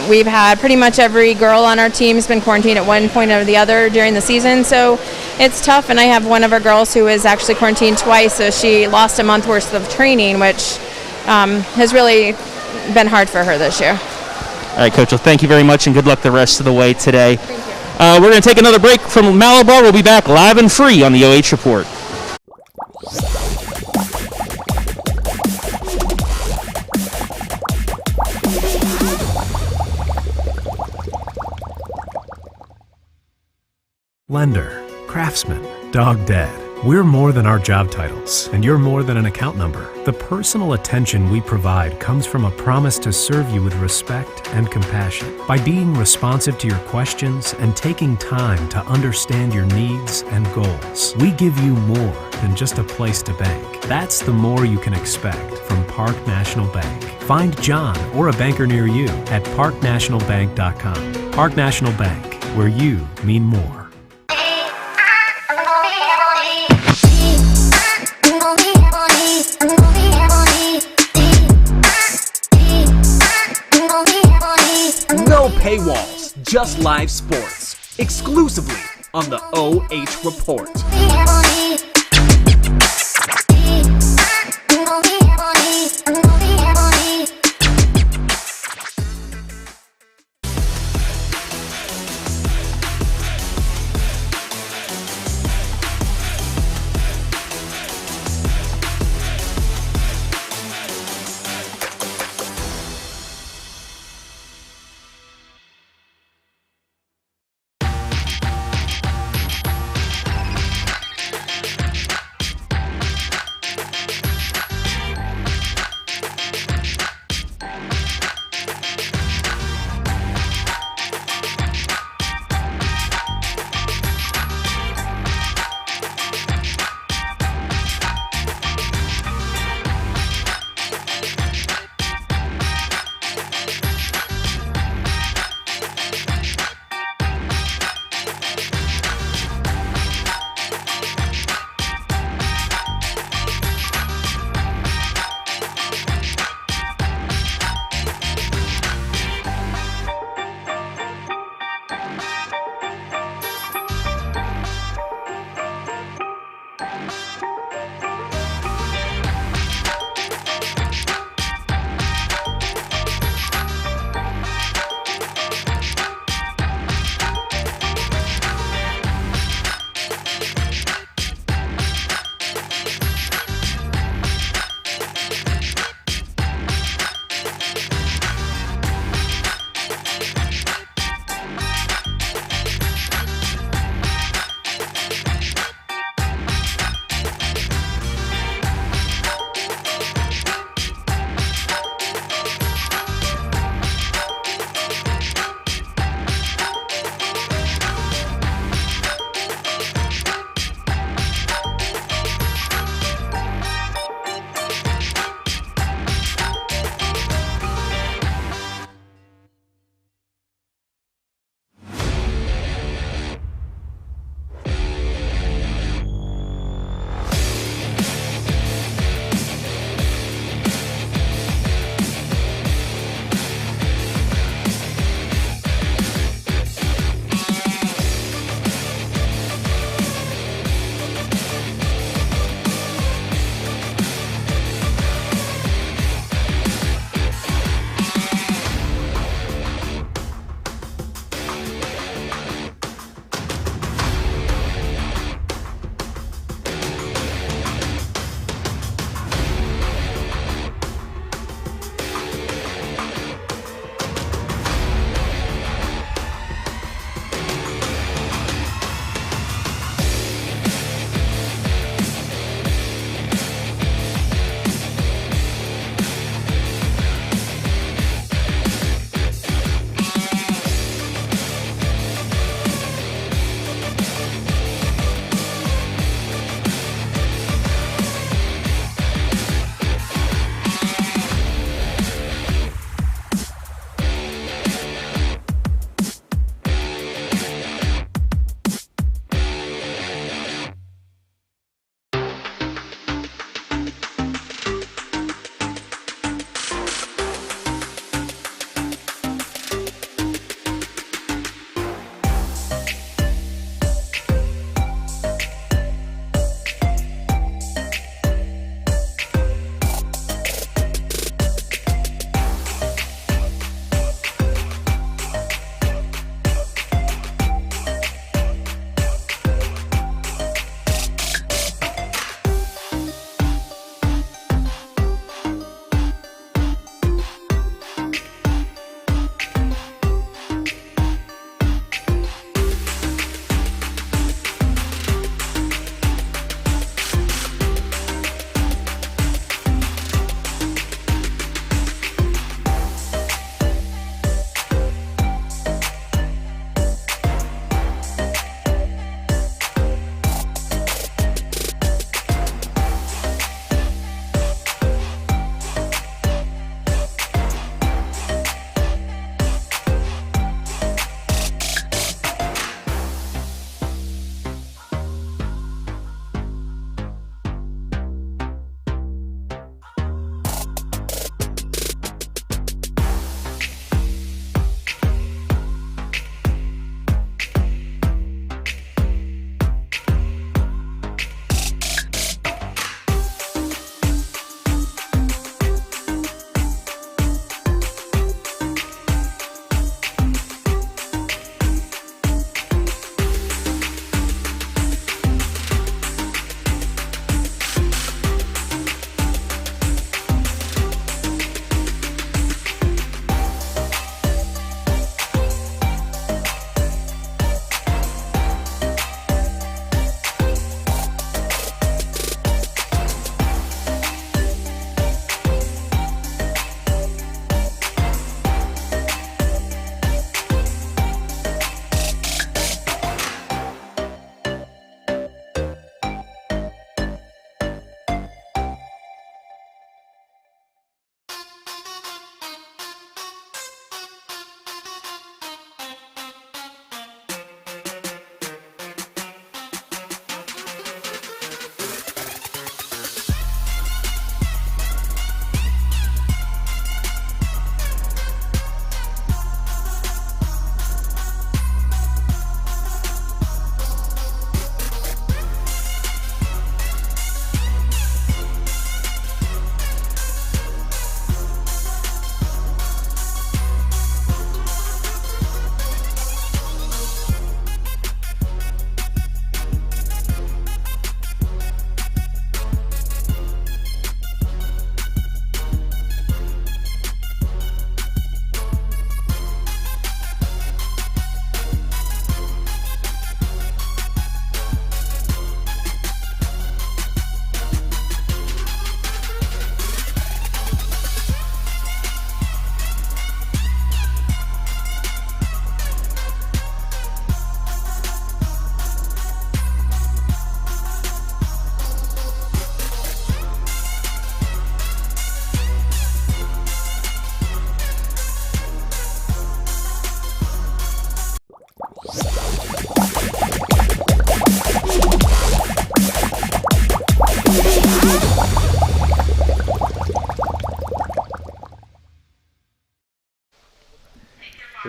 We've had pretty much every girl on our team has been quarantined at one point or the other during the season, so it's tough. And I have one of our girls who is actually quarantined twice, so she lost a month worth of training, which has really been hard for her this year. All right, Coach, well, thank you very much, and good luck the rest of the way today. Thank you. We're going to take another break from Malabar. We'll be back live and free on the OH Report. Lender, craftsman, dog dead. We're more than our job titles, and you're more than an account number. The personal attention we provide comes from a promise to serve you with respect and compassion. By being responsive to your questions and taking time to understand your needs and goals, we give you more than just a place to bank. That's the more you can expect from Park National Bank. Find John or a banker near you at parknationalbank.com. Park National Bank, where you mean more. No paywalls, just live sports. Exclusively on the OH Report.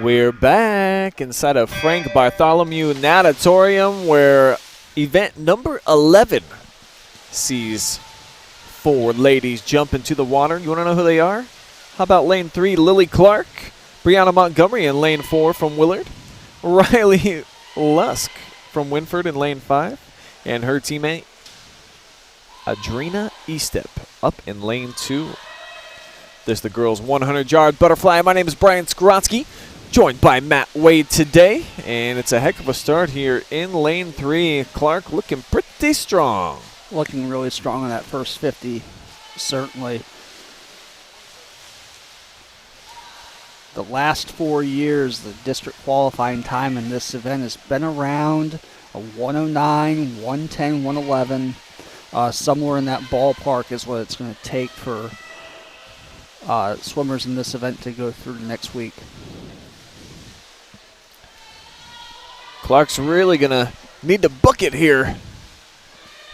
We're back inside of Frank Bartholomew Natatorium, where event number 11 sees 4 ladies jump into the water. You want to know who they are? How about lane 3, Lily Clark, Brianna Montgomery in lane 4 from Willard, Riley Lusk from Wynford in lane 5, and her teammate Adrina Estep up in lane 2. This is the girls' 100-yard butterfly. My name is Brian Skowronski, joined by Matt Wade today, and it's a heck of a start here in lane 3. Clark looking pretty strong. Looking really strong in that first 50, certainly. The last 4 years, the district qualifying time in this event has been around a 109, 110, 111. Somewhere in that ballpark is what it's going to take for swimmers in this event to go through next week. Clark's really going to need to book it here.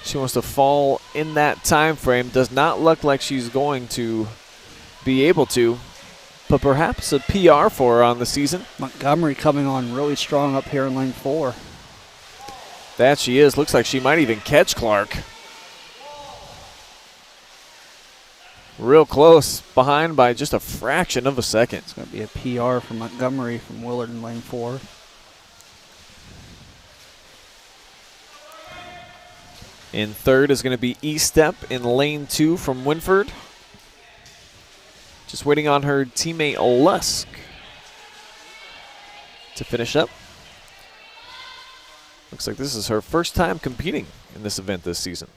She wants to fall in that time frame. Does not look like she's going to be able to, but perhaps a PR for her on the season. Montgomery coming on really strong up here in lane 4. That she is. Looks like she might even catch Clark. Real close, behind by just a fraction of a second. It's going to be a PR for Montgomery from Willard in lane 4. In third is going to be Estep in lane 2 from Wynford. Just waiting on her teammate Lusk to finish up. Looks like this is her first time competing in this event this season.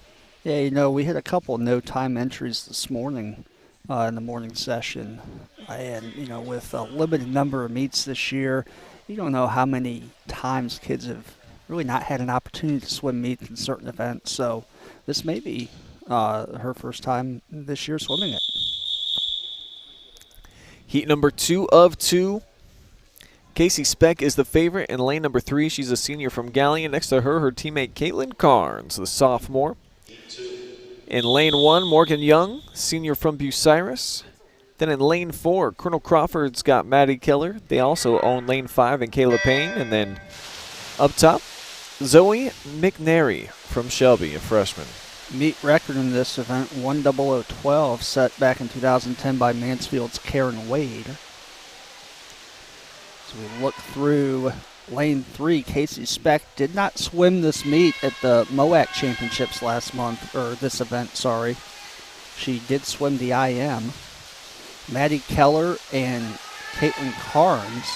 Yeah, you know, we had a couple no-time entries this morning in the morning session. And, you know, with a limited number of meets this year, you don't know how many times kids have really not had an opportunity to swim meets in certain events. So this may be her first time this year swimming it. Heat number 2 of 2. Casey Speck is the favorite in lane number 3. She's a senior from Galion. Next to her, her teammate Caitlin Carnes, the sophomore. In lane 1, Morgan Young, senior from Bucyrus. Then in lane 4, Colonel Crawford's got Maddie Keller. They also own lane 5 and Kayla Payne. And then up top, Zoe McNary from Shelby, a freshman. Meet record in this event, 1:00:12, set back in 2010 by Mansfield's Karen Wade. So we look through lane 3. Casey Speck did not swim this meet at the MOAC Championships last month, or this event, sorry. She did swim the IM. Maddie Keller and Caitlin Carnes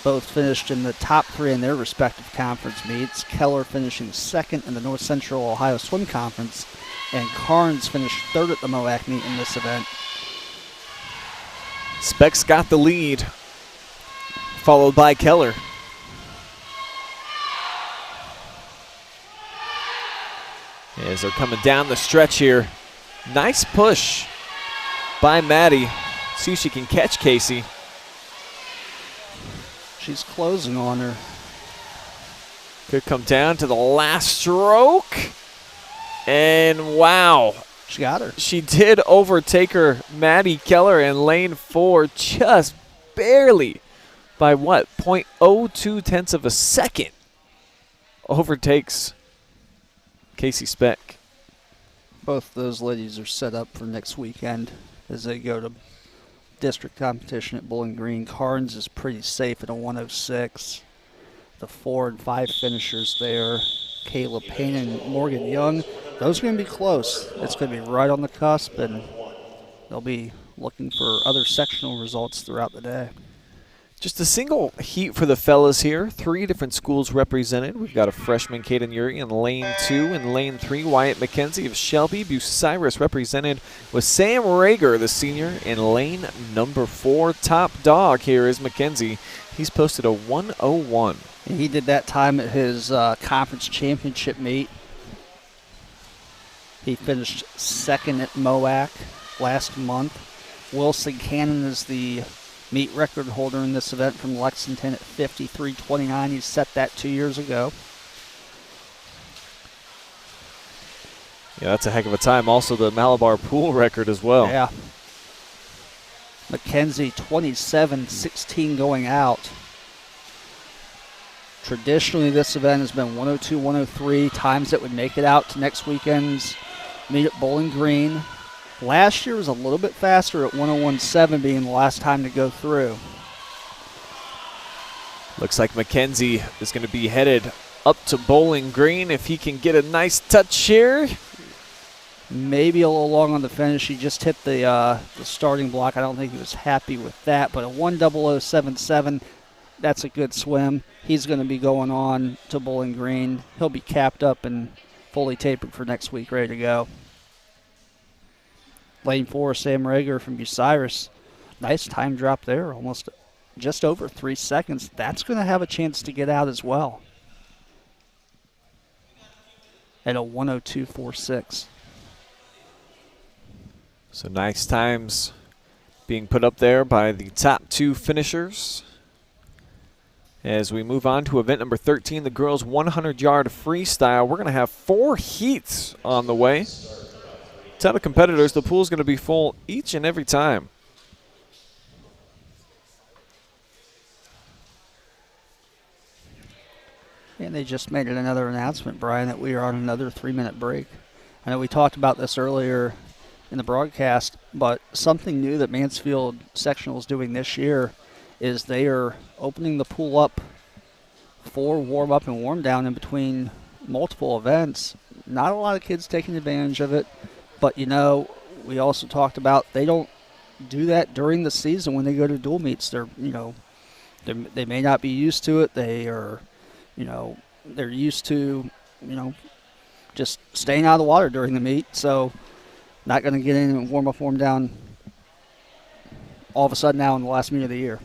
both finished in the top 3 in their respective conference meets. Keller finishing 2nd in the North Central Ohio Swim Conference, and Carnes finished 3rd at the MOAC meet in this event. Speck's got the lead, followed by Keller. As they're coming down the stretch here. Nice push by Maddie. See if she can catch Casey. She's closing on her. Could come down to the last stroke. And wow. She got her. She did overtake her, Maddie Keller, in lane 4, just barely by what? 0.02 tenths of a second. Overtakes Casey Speck. Both those ladies are set up for next weekend as they go to district competition at Bowling Green. Carnes is pretty safe at a 1:06. The 4 and 5 finishers there, Kayla Payne and Morgan Young, those are going to be close. It's going to be right on the cusp, and they'll be looking for other sectional results throughout the day. Just a single heat for the fellas here. 3 different schools represented. We've got a freshman, Kaden Urey, in lane 2. In lane 3, Wyatt McKenzie of Shelby. Bucyrus represented with Sam Rager, the senior, in lane number 4. Top dog here is McKenzie. He's posted a 1:01. He did that time at his conference championship meet. He finished 2nd at MOAC last month. Wilson Cannon is the meet record holder in this event from Lexington at 53:29. He set that 2 years ago. Yeah, that's a heck of a time. Also the Malabar pool record as well. Yeah. Mackenzie 27-16 going out. Traditionally, this event has been 102, 103 times that would make it out to next weekend's meet at Bowling Green. Last year was a little bit faster at 101.7 being the last time to go through. Looks like Mackenzie is going to be headed up to Bowling Green if he can get a nice touch here. Maybe a little long on the finish. He just hit the starting block. I don't think he was happy with that, but a 1:00.77, that's a good swim. He's going to be going on to Bowling Green. He'll be capped up and fully tapered for next week, ready to go. Lane 4, Sam Rager from Bucyrus. Nice time drop there, almost just over 3 seconds. That's going to have a chance to get out as well at a 1:02.46. So nice times being put up there by the top 2 finishers. As we move on to event number 13, the girls 100-yard freestyle. We're going to have 4 heats on the way. Ton of competitors. The pool's going to be full each and every time. And they just made another announcement, Brian, that we are on another 3-minute break. I know we talked about this earlier in the broadcast, but something new that Mansfield Sectional is doing this year is they are opening the pool up for warm-up and warm-down in between multiple events. Not a lot of kids taking advantage of it, but, you know, we also talked about they don't do that during the season when they go to dual meets. They're, you know, they may not be used to it. They are, you know, they're used to, you know, just staying out of the water during the meet, so not going to get in and warm up, warm down all of a sudden now in the last meet of the year.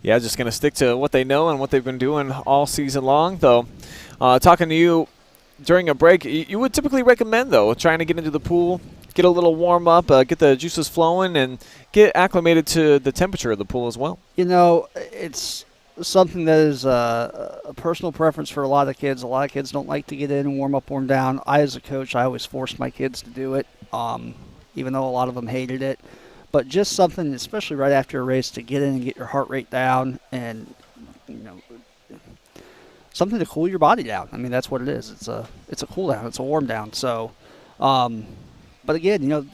Yeah, just going to stick to what they know and what they've been doing all season long, though. Talking to you during a break, you would typically recommend, though, trying to get into the pool, get a little warm up, get the juices flowing, and get acclimated to the temperature of the pool as well. You know, it's something that is a personal preference for a lot of kids. A lot of kids don't like to get in and warm up, warm down. I, as a coach, I always forced my kids to do it, even though a lot of them hated it. But just something, especially right after a race, to get in and get your heart rate down and, you know, something to cool your body down. I mean, that's what it is. It's a cool down. It's a warm down. So, but again, you know,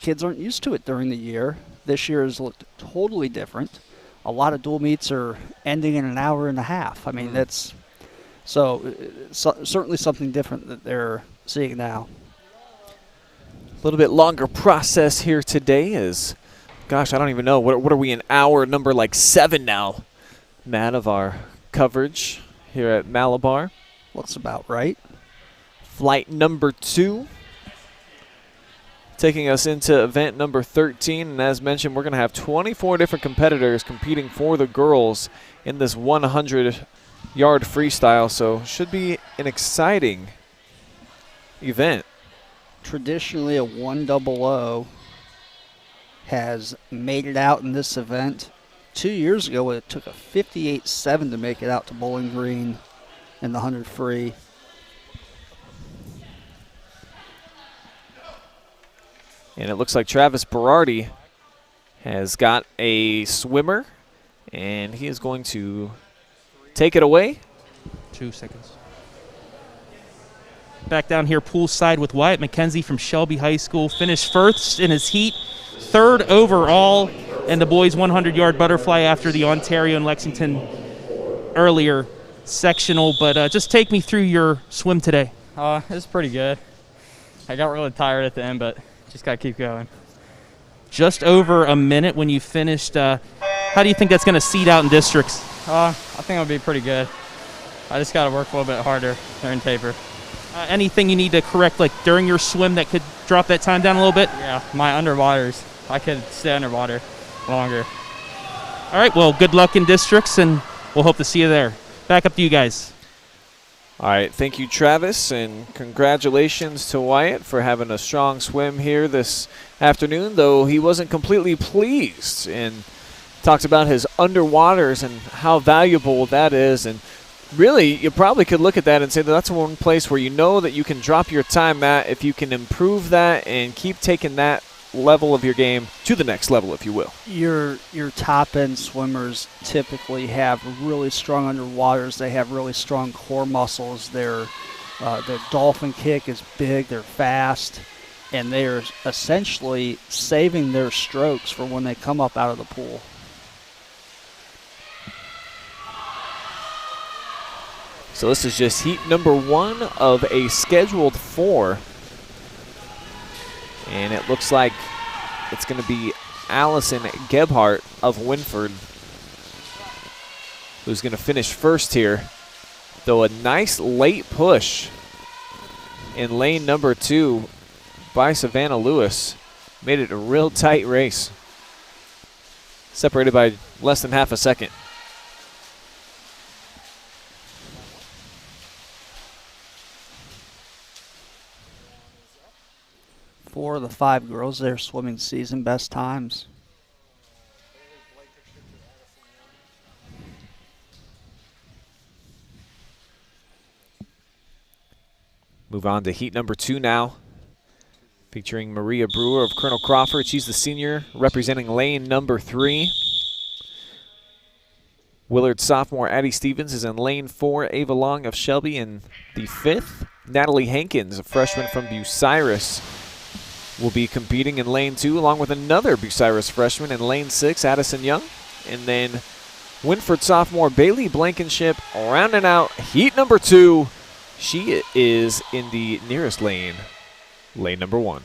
kids aren't used to it during the year. This year has looked totally different. A lot of dual meets are ending in an hour and a half. I mean, that's certainly something different that they're seeing now. A little bit longer process here today is, gosh, I don't even know. What are we in hour number like 7 now, Matt, of our coverage here at Malabar? Looks about right. Flight number 2. Taking us into event number 13. And as mentioned, we're going to have 24 different competitors competing for the girls in this 100-yard freestyle. So should be an exciting event. Traditionally, a 1:00 has made it out in this event. 2 years ago, it took a 58.7 to make it out to Bowling Green in the 100 free. And it looks like Travis Berardi has got a swimmer, and he is going to take it away. 2 seconds. Back down here poolside with Wyatt McKenzie from Shelby High School. Finished first in his heat, 3rd overall in the boys 100-yard butterfly after the Ontario and Lexington earlier sectional. But just take me through your swim today. It was pretty good. I got really tired at the end, but just got to keep going. Just over a minute when you finished. How do you think that's going to seed out in districts? I think it'll be pretty good. I just got to work a little bit harder during taper. Anything you need to correct, like during your swim, that could drop that time down a little bit? Yeah, my underwaters. I could stay underwater longer. All right, well, good luck in districts, and we'll hope to see you there. Back up to you guys. All right, thank you, Travis, and congratulations to Wyatt for having a strong swim here this afternoon, though he wasn't completely pleased and talked about his underwaters and how valuable that is. And really, you probably could look at that and say that that's one place where you know that you can drop your time at if you can improve that and keep taking that level of your game to the next level, if you will. Your top end swimmers typically have really strong underwaters. They have really strong core muscles. Their dolphin kick is big. They're fast, and they are essentially saving their strokes for when they come up out of the pool. So this is just heat number 1 of a scheduled 4. And it looks like it's going to be Allison Gebhardt of Wynford who's going to finish first here. Though a nice late push in lane number 2 by Savannah Lewis made it a real tight race. Separated by less than half a second. Four of the 5 girls there swimming season best times. Move on to heat number 2 now, featuring Maria Brewer of Colonel Crawford. She's the senior representing lane number 3. Willard sophomore Addie Stevens is in lane 4. Ava Long of Shelby in the 5th. Natalie Hankins, a freshman from Bucyrus, will be competing in lane 2, along with another Bucyrus freshman in lane 6, Addison Young. And then Wynford sophomore Bailey Blankenship rounding out heat number 2. She is in the nearest lane, lane number 1.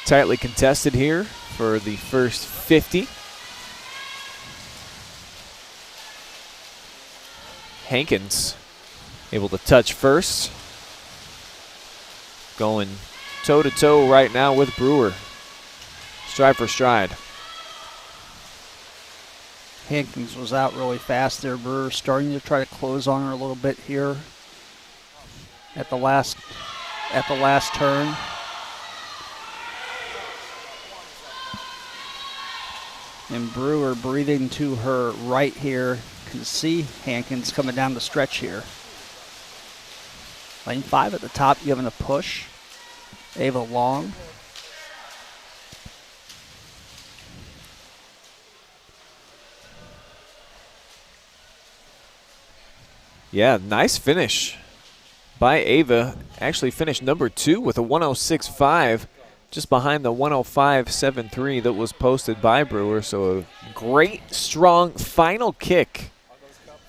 Tightly contested here for the first 50. Hankins able to touch first. Going toe-to-toe right now with Brewer. Stride for stride. Hankins was out really fast there. Brewer starting to try to close on her a little bit here at the last turn. And Brewer breathing to her right here. Can see Hankins coming down the stretch here. Lane 5 at the top, giving a push. Ava Long. Yeah, nice finish by Ava. Actually finished number 2 with a 106.5, just behind the 105.73 that was posted by Brewer. So a great, strong final kick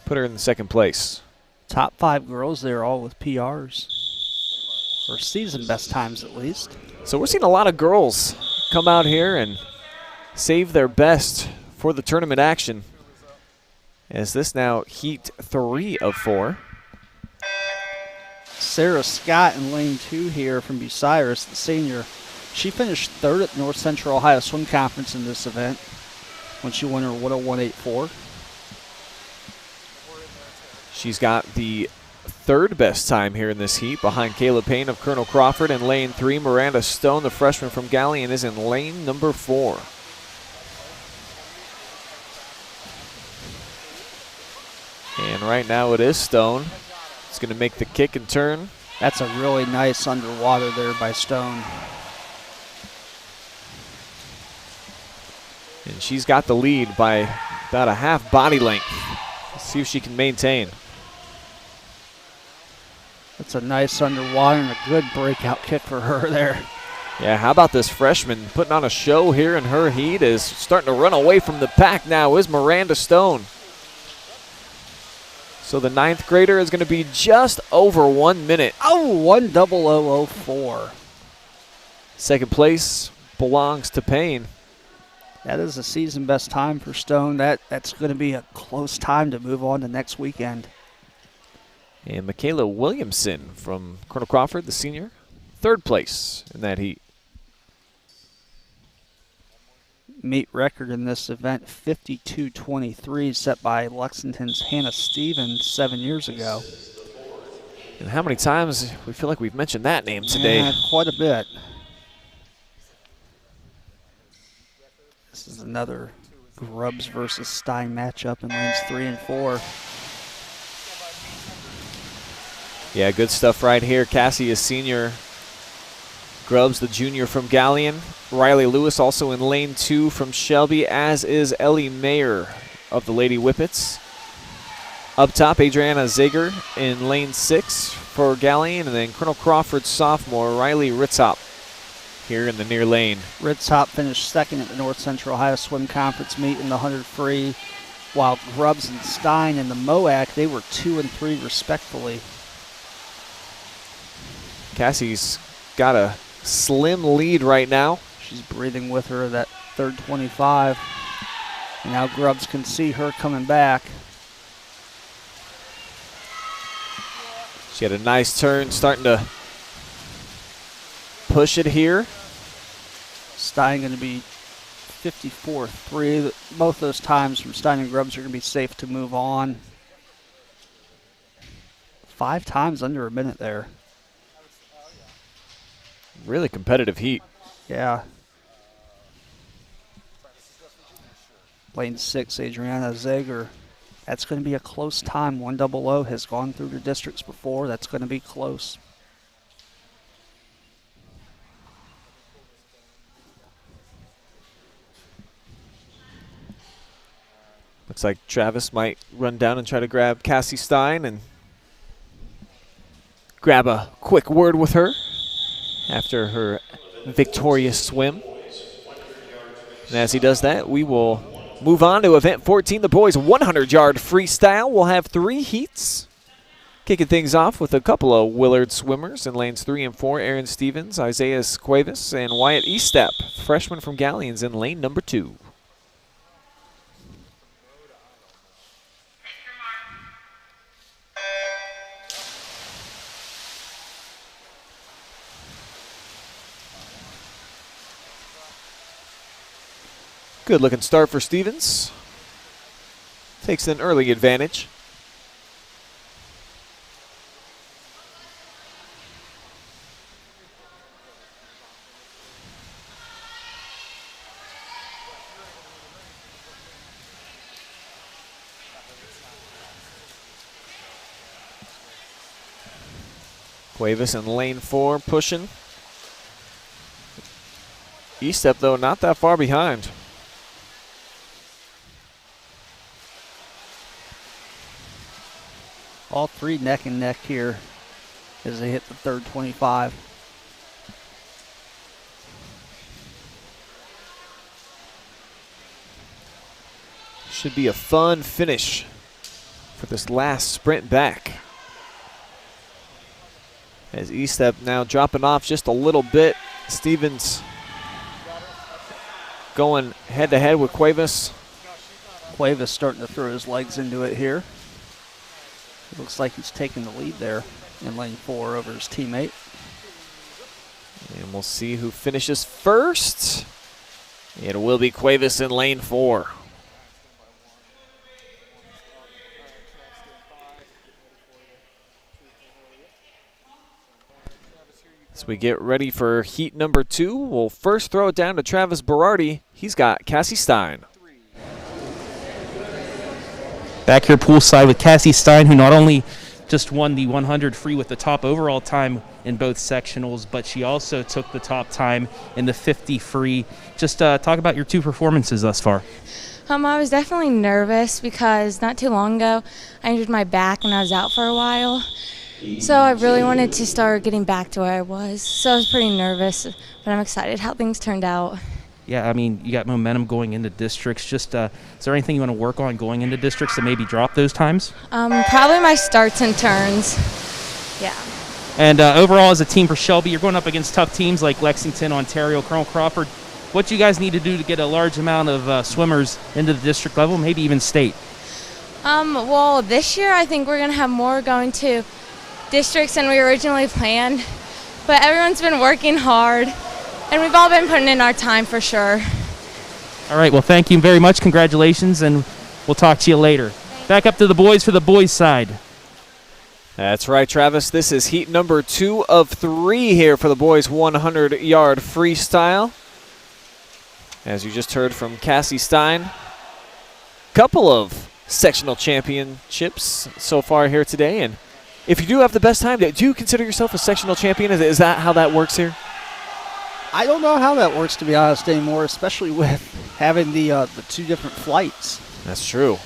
put her in the second place. Top 5 girls there, all with PRs. Or season best times at least. So we're seeing a lot of girls come out here and save their best for the tournament action. As this now heat 3 of 4. Sarah Scott in lane 2 here from Bucyrus, the senior. She finished 3rd at North Central Ohio Swim Conference in this event when she won her 101.84. She's got the 3rd best time here in this heat behind Kayla Payne of Colonel Crawford in lane 3. Miranda Stone, the freshman from Galion, is in lane number 4. And right now it is Stone. It's going to make the kick and turn. That's a really nice underwater there by Stone. And she's got the lead by about a half body length. Let's see if she can maintain. That's a nice underwater and a good breakout kick for her there. Yeah, how about this freshman putting on a show here in her heat? Is starting to run away from the pack now is Miranda Stone. So the 9th grader is going to be just over 1 minute. Oh, 1:00.04. Second place belongs to Payne. That is a season best time for Stone. That's going to be a close time to move on to next weekend. And Michaela Williamson from Colonel Crawford, the senior, 3rd place in that heat. Meet record in this event, 52:23, set by Lexington's Hannah Stevens 7 years ago. And how many times we feel like we've mentioned that name today? Yeah, quite a bit. This is another Grubbs versus Stein matchup in lanes 3 and 4. Yeah, good stuff right here. Cassie is senior. Grubbs, the junior from Galion. Riley Lewis also in lane 2 from Shelby, as is Ellie Mayer of the Lady Whippets. Up top, Adriana Zager in lane 6 for Galion, and then Colonel Crawford sophomore, Riley Ritzhop here in the near lane. Ritzhop finished second at the North Central Ohio Swim Conference meet in the 100 free, while Grubbs and Stein in the MOAC, they were 2 and 3 respectfully. Cassie's got a slim lead right now. She's breathing with her that third 25. And now Grubbs can see her coming back. She had a nice turn, starting to push it here. Stein going to be 54-3. Both those times from Stein and Grubbs are going to be safe to move on. 5 times under a minute there. Really competitive heat. Yeah. Lane 6, Adriana Zager. That's going to be a close time. 100 has gone through the districts before. That's going to be close. Looks like Travis might run down and try to grab Cassie Stein and grab a quick word with her after her victorious swim. And as he does that, we will move on to event 14, the boys 100-yard freestyle. We'll have 3 heats. Kicking things off with a couple of Willard swimmers in lanes 3 and 4, Aaron Stevens, Isaiah Cuevas, and Wyatt Eastep, freshman from Galions, in lane number 2. Good looking start for Stevens. Takes an early advantage. Cuevas in lane 4 pushing. Eastep though not that far behind. All 3 neck and neck here as they hit the third 25. Should be a fun finish for this last sprint back. As Eastep now dropping off just a little bit. Stevens going head to head with Cuevas. Cuevas starting to throw his legs into it here. It looks like he's taking the lead there in lane 4 over his teammate. And we'll see who finishes first. It will be Cuevas in lane 4. As we get ready for heat number 2, we'll first throw it down to Travis Berardi. He's got Cassie Stein. Back here poolside with Cassie Stein, who not only just won the 100 free with the top overall time in both sectionals, but she also took the top time in the 50 free. Just talk about your 2 performances thus far. I was definitely nervous because not too long ago I injured my back and I was out for a while. So I really wanted to start getting back to where I was. So I was pretty nervous, but I'm excited how things turned out. Yeah, I mean, you got momentum going into districts. Just, is there anything you want to work on going into districts to maybe drop those times? Probably my starts and turns. Yeah. And overall, as a team for Shelby, you're going up against tough teams like Lexington, Ontario, Colonel Crawford. What do you guys need to do to get a large amount of swimmers into the district level, maybe even state? Well, this year I think we're going to have more going to districts than we originally planned. But everyone's been working hard. And we've all been putting in our time for sure. All right, well, thank you very much. Congratulations, and we'll talk to you later. Back up to the boys for the boys' side. That's right, Travis. This is heat number 2 of 3 here for the boys 100-yard freestyle. As you just heard from Cassie Stein, couple of sectional championships so far here today, and if you do have the best time, do you consider yourself a sectional champion? Is that how that works here? I don't know how that works, to be honest, anymore, especially with having the 2 different flights. That's true.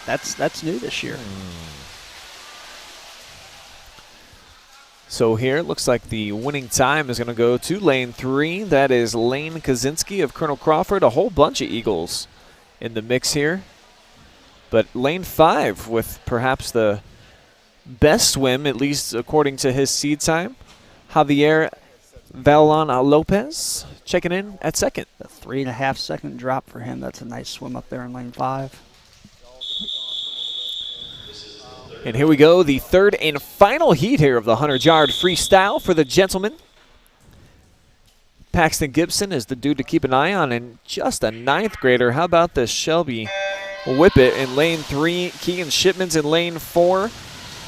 That's new this year. So here, it looks like the winning time is going to go to lane 3. That is Lane Kaczynski of Colonel Crawford. A whole bunch of Eagles in the mix here. But lane 5 with perhaps the best swim, at least according to his seed time. Javier Valon Lopez checking in at second. A 3.5 second drop for him. That's a nice swim up there in lane 5. And here we go, the third and final heat here of the 100-yard freestyle for the gentlemen. Paxton Gibson is the dude to keep an eye on, and just a 9th grader. How about this Shelby Whippet in lane 3, Keegan Shipman's in lane 4,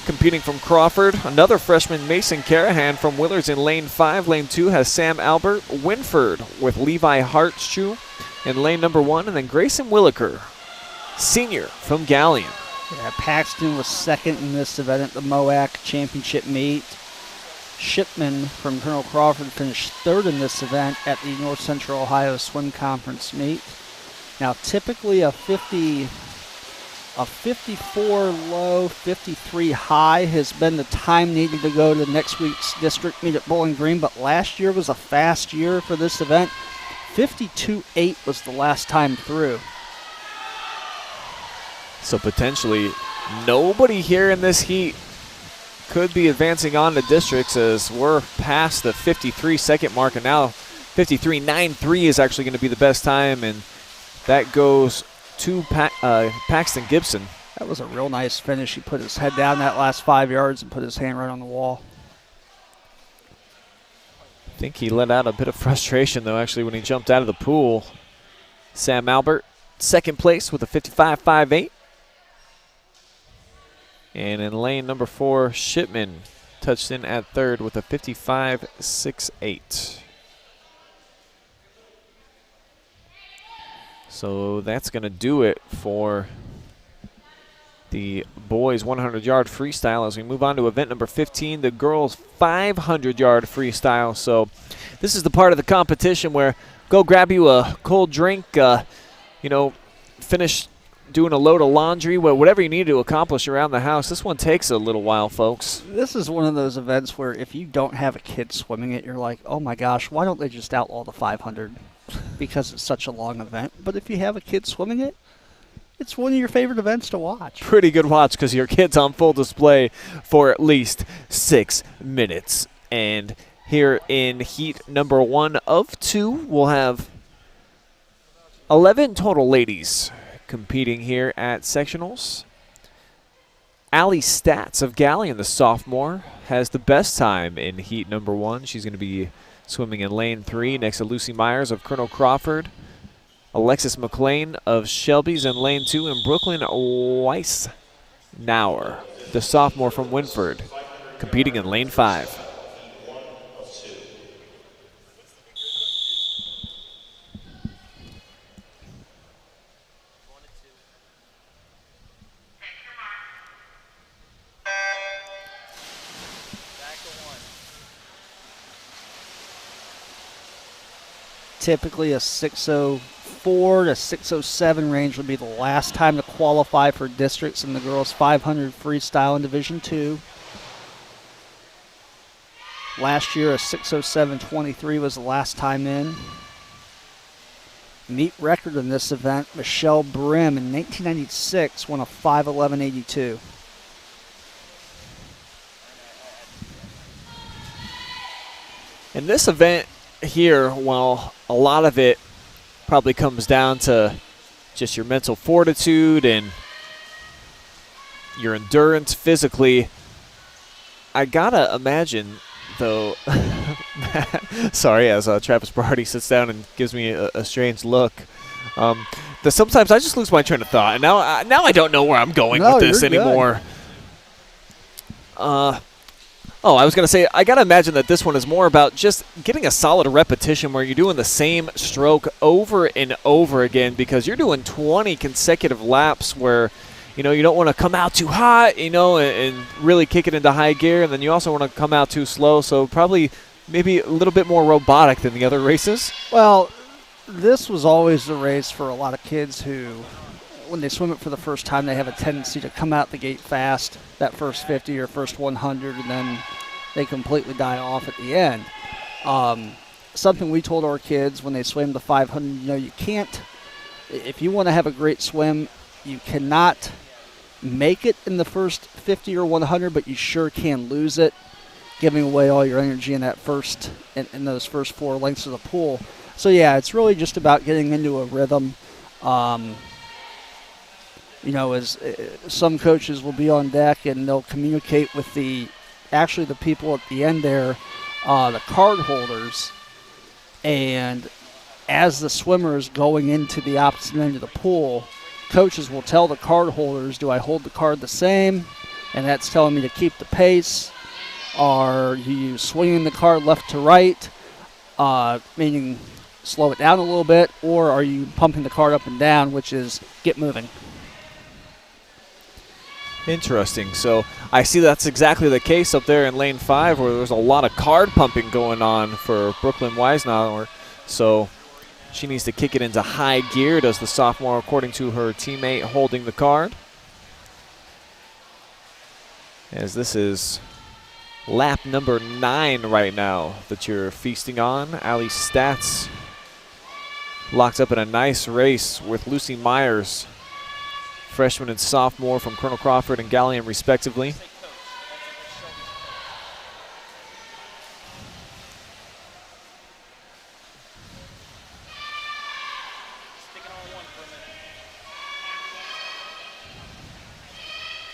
competing from Crawford. Another freshman, Mason Carahan from Willard's in lane 5. Lane 2 has Sam Albert, Wynford with Levi Hartschuh in lane number 1, and then Grayson Williker, senior from Galion. Yeah, Paxton was second in this event at the MOAC Championship meet. Shipman from Colonel Crawford finished third in this event at the North Central Ohio Swim Conference meet. Now, typically a 54 low, 53 high has been the time needed to go to next week's district meet at Bowling Green, but last year was a fast year for this event. 52.8 was the last time through. So potentially nobody here in this heat could be advancing on to districts, as we're past the 53-second mark, and now 53.93 is actually going to be the best time, and that goes to Paxton Gibson. That was a real nice finish. He put his head down that last 5 yards and put his hand right on the wall. I think he let out a bit of frustration, though, actually, when he jumped out of the pool. Sam Albert, second place with a 55.58. And in lane number 4, Shipman touched in at third with a 55.68. So that's going to do it for the boys' 100-yard freestyle as we move on to event number 15, the girls' 500-yard freestyle. So this is the part of the competition where go grab you a cold drink, finish doing a load of laundry, whatever you need to accomplish around the house. This one takes a little while, folks. This is one of those events where if you don't have a kid swimming it, you're like, oh my gosh, why don't they just outlaw the 500? Because it's such a long event. But if you have a kid swimming it, it's one of your favorite events to watch. Pretty good watch because your kid's on full display for at least 6 minutes. And here in heat number 1 of 2, we'll have 11 total ladies competing here at sectionals. Allie Stats of Galion, the sophomore, has the best time in heat number 1. She's going to be swimming in lane 3 next to Lucy Myers of Colonel Crawford. Alexis McLean of Shelby's in lane 2, and Brooklyn Weissnauer, the sophomore from Wynford, competing in lane 5. Typically a 604 to 607 range would be the last time to qualify for districts in the girls 500 freestyle in Division II. Last year a 607.23 was the last time in. Meet record in this event, Michelle Brim in 1996 won a 5:11.82. In this event here, well, a lot of it probably comes down to just your mental fortitude and your endurance physically. I gotta imagine, though, sorry, as Travis Berardi sits down and gives me a strange look, that sometimes I just lose my train of thought, and now I don't know where I'm going with this anymore. I was going to say, I got to imagine that this one is more about just getting a solid repetition where you're doing the same stroke over and over again, because you're doing 20 consecutive laps where, you don't want to come out too hot, and really kick it into high gear, and then you also want to come out too slow. So probably maybe a little bit more robotic than the other races. Well, this was always the race for a lot of kids who, when they swim it for the first time, they have a tendency to come out the gate fast, that first 50 or first 100, and then they completely die off at the end. Something we told our kids when they swam the 500, you can't, if you want to have a great swim, you cannot make it in the first 50 or 100, but you sure can lose it, giving away all your energy in those first 4 lengths of the pool. So yeah, it's really just about getting into a rhythm. As some coaches will be on deck and they'll communicate with the people at the end there, the card holders, and as the swimmer is going into the opposite end of the pool, coaches will tell the card holders, do I hold the card the same? And that's telling me to keep the pace. Are you swinging the card left to right, meaning slow it down a little bit, or are you pumping the card up and down, which is get moving? Interesting. So I see that's exactly the case up there in lane 5, where there's a lot of card pumping going on for Brooklyn Weisnauer. So she needs to kick it into high gear, does the sophomore, according to her teammate holding the card. As this is lap number 9 right now that you're feasting on. Allie Stats locked up in a nice race with Lucy Myers, freshman and sophomore from Colonel Crawford and Galion respectively.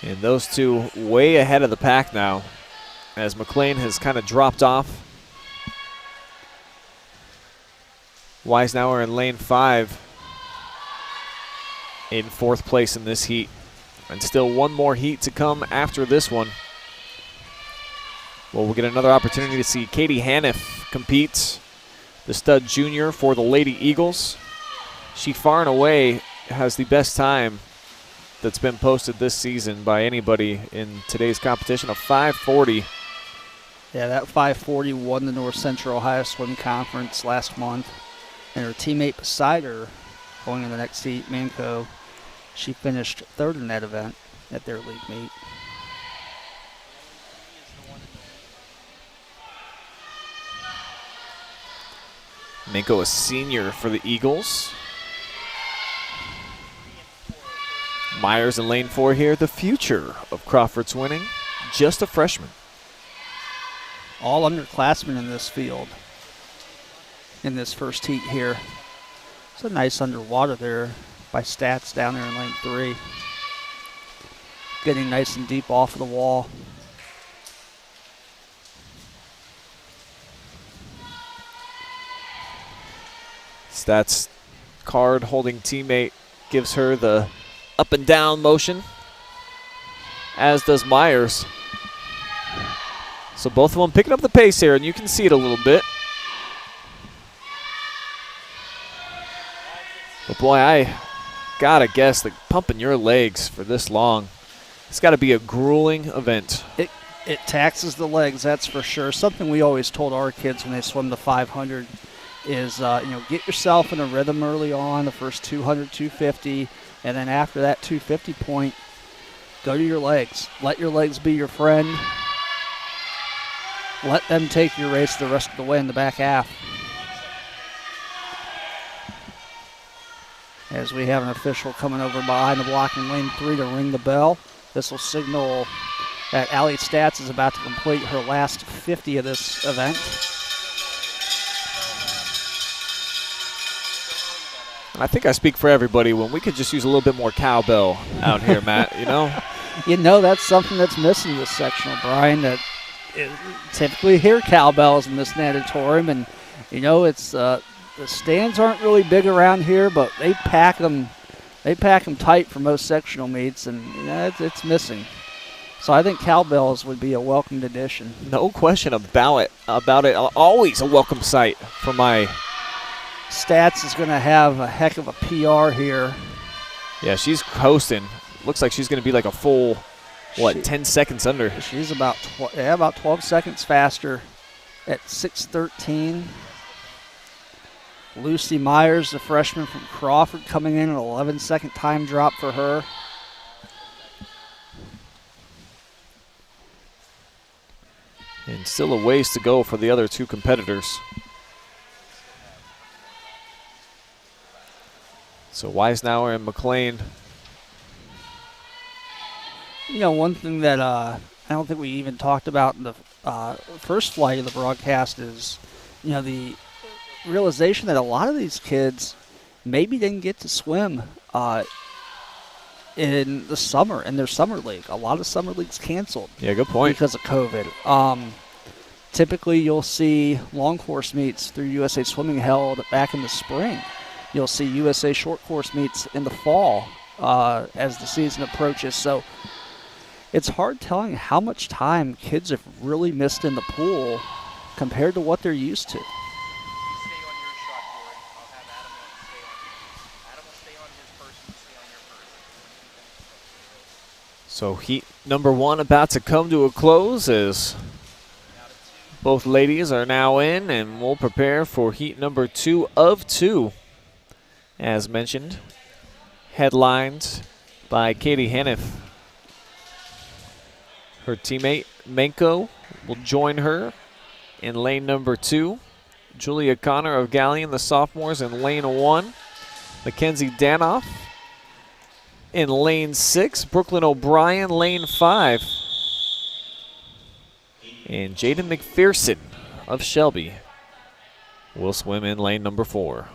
And those two way ahead of the pack now, as McLean has kind of dropped off. Weisnauer in lane 5 in 4th place in this heat. And still one more heat to come after this one. Well, we'll get another opportunity to see Katie Haniff compete, the stud junior for the Lady Eagles. She far and away has the best time that's been posted this season by anybody in today's competition, of 5:40. Yeah, that 5:40 won the North Central Ohio Swim Conference last month. And her teammate beside her, going in the next heat, Manco, she finished 3rd in that event at their league meet. Manco, a senior for the Eagles. Myers in lane 4 here, the future of Crawford's winning, just a freshman. All underclassmen in this field in this first heat here. It's a nice underwater there by Stats down there in lane 3. Getting nice and deep off of the wall. Stats card holding teammate gives her the up and down motion, as does Myers. So both of them picking up the pace here, and you can see it a little bit. But boy, I gotta guess that pumping your legs for this long, it's gotta be a grueling event. It taxes the legs, that's for sure. Something we always told our kids when they swim the 500 is, get yourself in a rhythm early on, the first 200, 250, and then after that 250 point, go to your legs. Let your legs be your friend. Let them take your race the rest of the way in the back half. As we have an official coming over behind the block in lane 3 to ring the bell. This will signal that Allie Stats is about to complete her last 50 of this event. I think I speak for everybody when we could just use a little bit more cowbell out here, Matt, That's something that's missing this sectional, Brian, that typically hear cowbells in this natatorium, and, it's the stands aren't really big around here, but they pack them tight for most sectional meets, and it's missing. So I think cowbells would be a welcomed addition. No question about it. Always a welcome sight for my Stats is going to have a heck of a PR here. Yeah, she's coasting. looks like she's going to be like a full, 10 seconds under. She's about 12 seconds faster at 6:13. Lucy Myers, the freshman from Crawford, coming in an 11-second time drop for her. And still a ways to go for the other two competitors. So Weisenauer and McLean. You know, one thing that I don't think we even talked about in the first flight of the broadcast is, you know, the realization that a lot of these kids maybe didn't get to swim in the summer, in their summer league. A lot of summer leagues canceled. Yeah, good point. Because of COVID. Typically, you'll see long course meets through USA Swimming held back in the spring. You'll see USA short course meets in the fall as the season approaches. So it's hard telling how much time kids have really missed in the pool compared to what they're used to. So heat number 1 about to come to a close as both ladies are now in, and we'll prepare for heat number 2 of 2. As mentioned, headlined by Katie Haniff. Her teammate Menko will join her in lane number 2. Julia Connor of Galion, the sophomores, in lane 1. Mackenzie Danoff in lane 6. Brooklyn O'Brien, lane 5. And Jaden McPherson of Shelby will swim in lane number 4.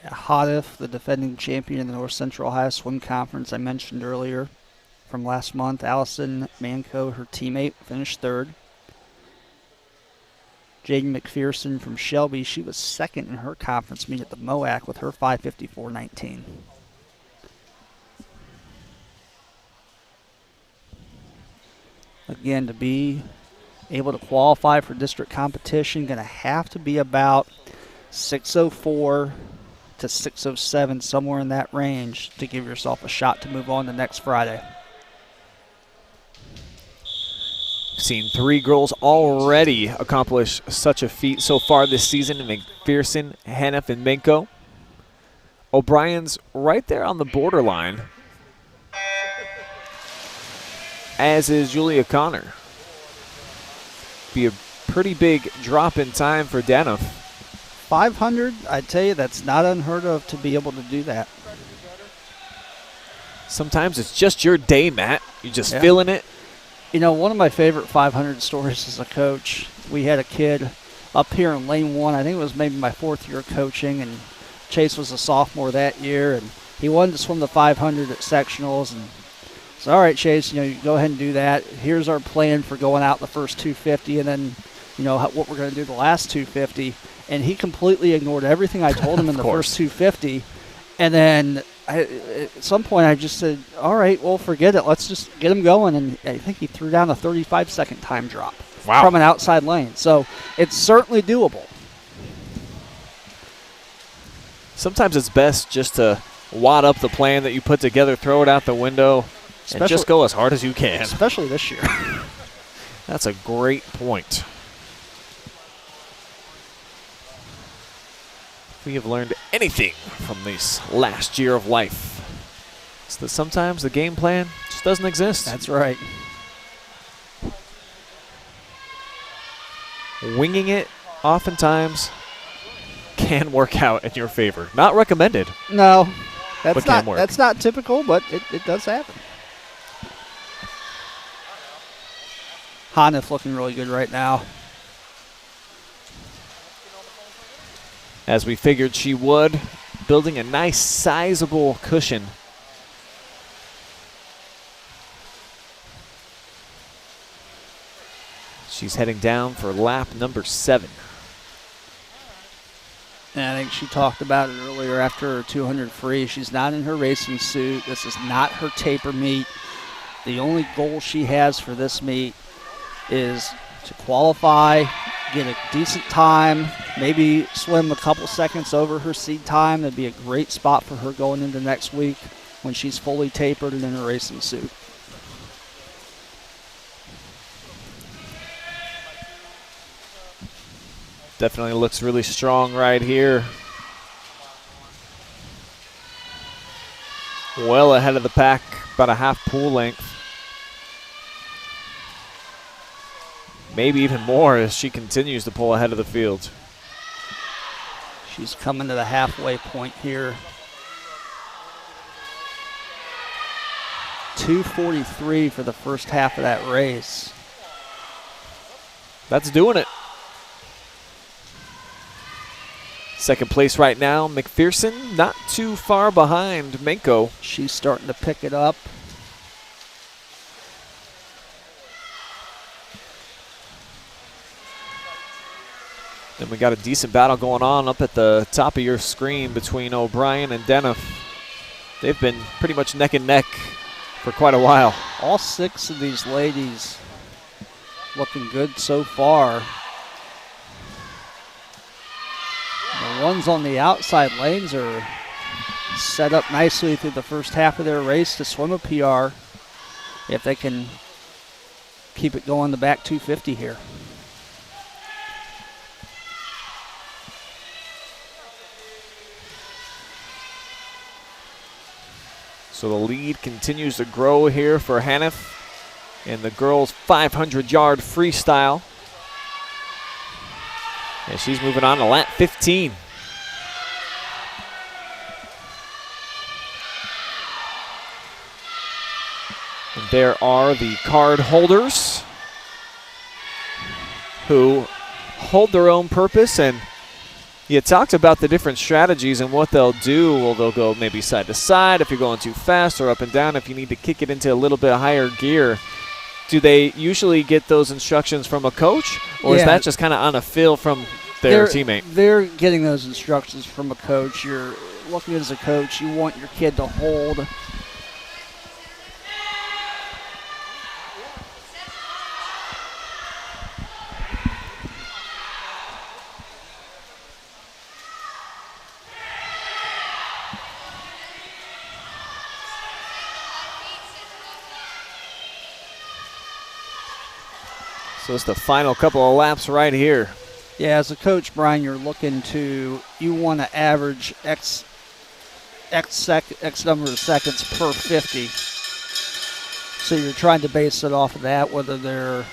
Haniff, the defending champion in the North Central Ohio Swim Conference I mentioned earlier from last month. Allison Manco, her teammate, finished 3rd. Jaden McPherson from Shelby, she was 2nd in her conference meet at the MOAC with her 5:54.19. Again, to be able to qualify for district competition, going to have to be about 6:04 to 6:07, somewhere in that range, to give yourself a shot to move on to next Friday. Seen 3 girls already accomplish such a feat so far this season: McPherson, Haniff, and Menko. O'Brien's right there on the borderline, as is Julia Connor. Be a pretty big drop in time for Danoff. 500, I tell you, that's not unheard of to be able to do that. Sometimes it's just your day, Matt. You're just feeling it. You know, one of my favorite 500 stories as a coach, we had a kid up here in lane 1. I think it was maybe my 4th year coaching, and Chase was a sophomore that year, and he wanted to swim the 500 at sectionals. And so, all right, Chase, you go ahead and do that. Here's our plan for going out the first 250, and then, what we're going to do the last 250. And he completely ignored everything I told him in the first 250. And then at some point I just said, all right, well, forget it. Let's just get him going. And I think he threw down a 35-second time drop from an outside lane. So it's certainly doable. Sometimes it's best just to wad up the plan that you put together, throw it out the window, and just go as hard as you can. Especially this year. That's a great point. We have learned anything from this last year of life, it's that sometimes the game plan just doesn't exist. That's right. Winging it oftentimes can work out in your favor. Not recommended. No, but can work. That's not typical, but it does happen. Haniff looking really good right now. As we figured she would, building a nice sizable cushion. She's heading down for lap number 7. And I think she talked about it earlier after her 200 free. She's not in her racing suit. This is not her taper meet. The only goal she has for this meet is to qualify, get a decent time, maybe swim a couple seconds over her seed time. That'd be a great spot for her going into next week when she's fully tapered and in a racing suit. Definitely looks really strong right here. Well ahead of the pack, about a half pool length. Maybe even more as she continues to pull ahead of the field. She's coming to the halfway point here. 2:43 for the first half of that race. That's doing it. Second place right now, McPherson, not too far behind Menko. She's starting to pick it up. Then we got a decent battle going on up at the top of your screen between O'Brien and Denif. They've been pretty much neck and neck for quite a while. All 6 of these ladies looking good so far. The ones on the outside lanes are set up nicely through the first half of their race to swim a PR if they can keep it going the back 250 here. So the lead continues to grow here for Hannif in the girls' 500-yard freestyle. And she's moving on to lap 15. And there are the card holders who hold their own purpose. And you talked about the different strategies and what they'll do. Well, they'll go maybe side to side if you're going too fast, or up and down if you need to kick it into a little bit higher gear. Do they usually get those instructions from a coach, or is that just kind of on a feel from their teammate? They're getting those instructions from a coach. You're looking as a coach, you want your kid to hold. So it's the final couple of laps right here. Yeah, as a coach, Brian, you're looking to, you want to average X number of seconds per 50. So you're trying to base it off of that, whether they're,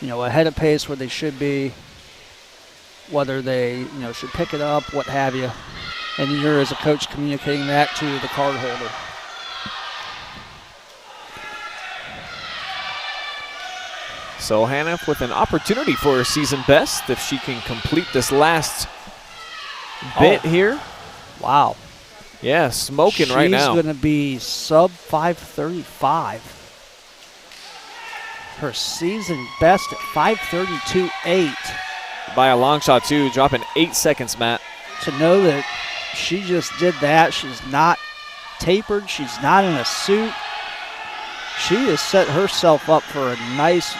ahead of pace where they should be, whether they, should pick it up, what have you. And you're, as a coach, communicating that to the card holder. So Hannif with an opportunity for her season best if she can complete this last bit here. Wow. Yeah, smoking right now. She's going to be sub 5:35. Her season best at 5:32.8. By a long shot, too, dropping 8 seconds, Matt. To know that she just did that, she's not tapered, she's not in a suit. She has set herself up for a nice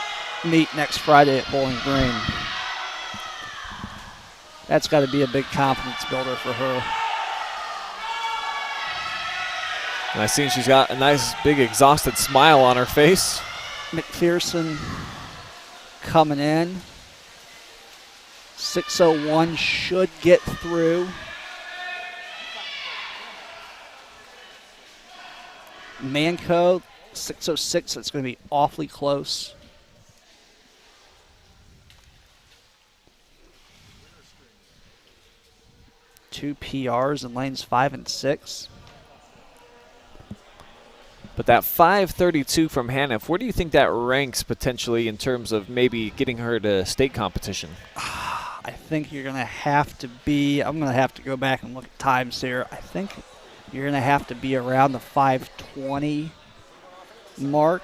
meet next Friday at Bowling Green. That's got to be a big confidence builder for her. And I see she's got a nice big exhausted smile on her face. McPherson coming in. 6:01 should get through. Manco, 6:06, that's going to be awfully close. Two PRs in lanes 5 and 6. But that 5:32 from Hannif, where do you think that ranks potentially in terms of maybe getting her to state competition? I think you're going to have to be, I'm going to have to go back and look at times here. I think you're going to have to be around the 5:20 mark.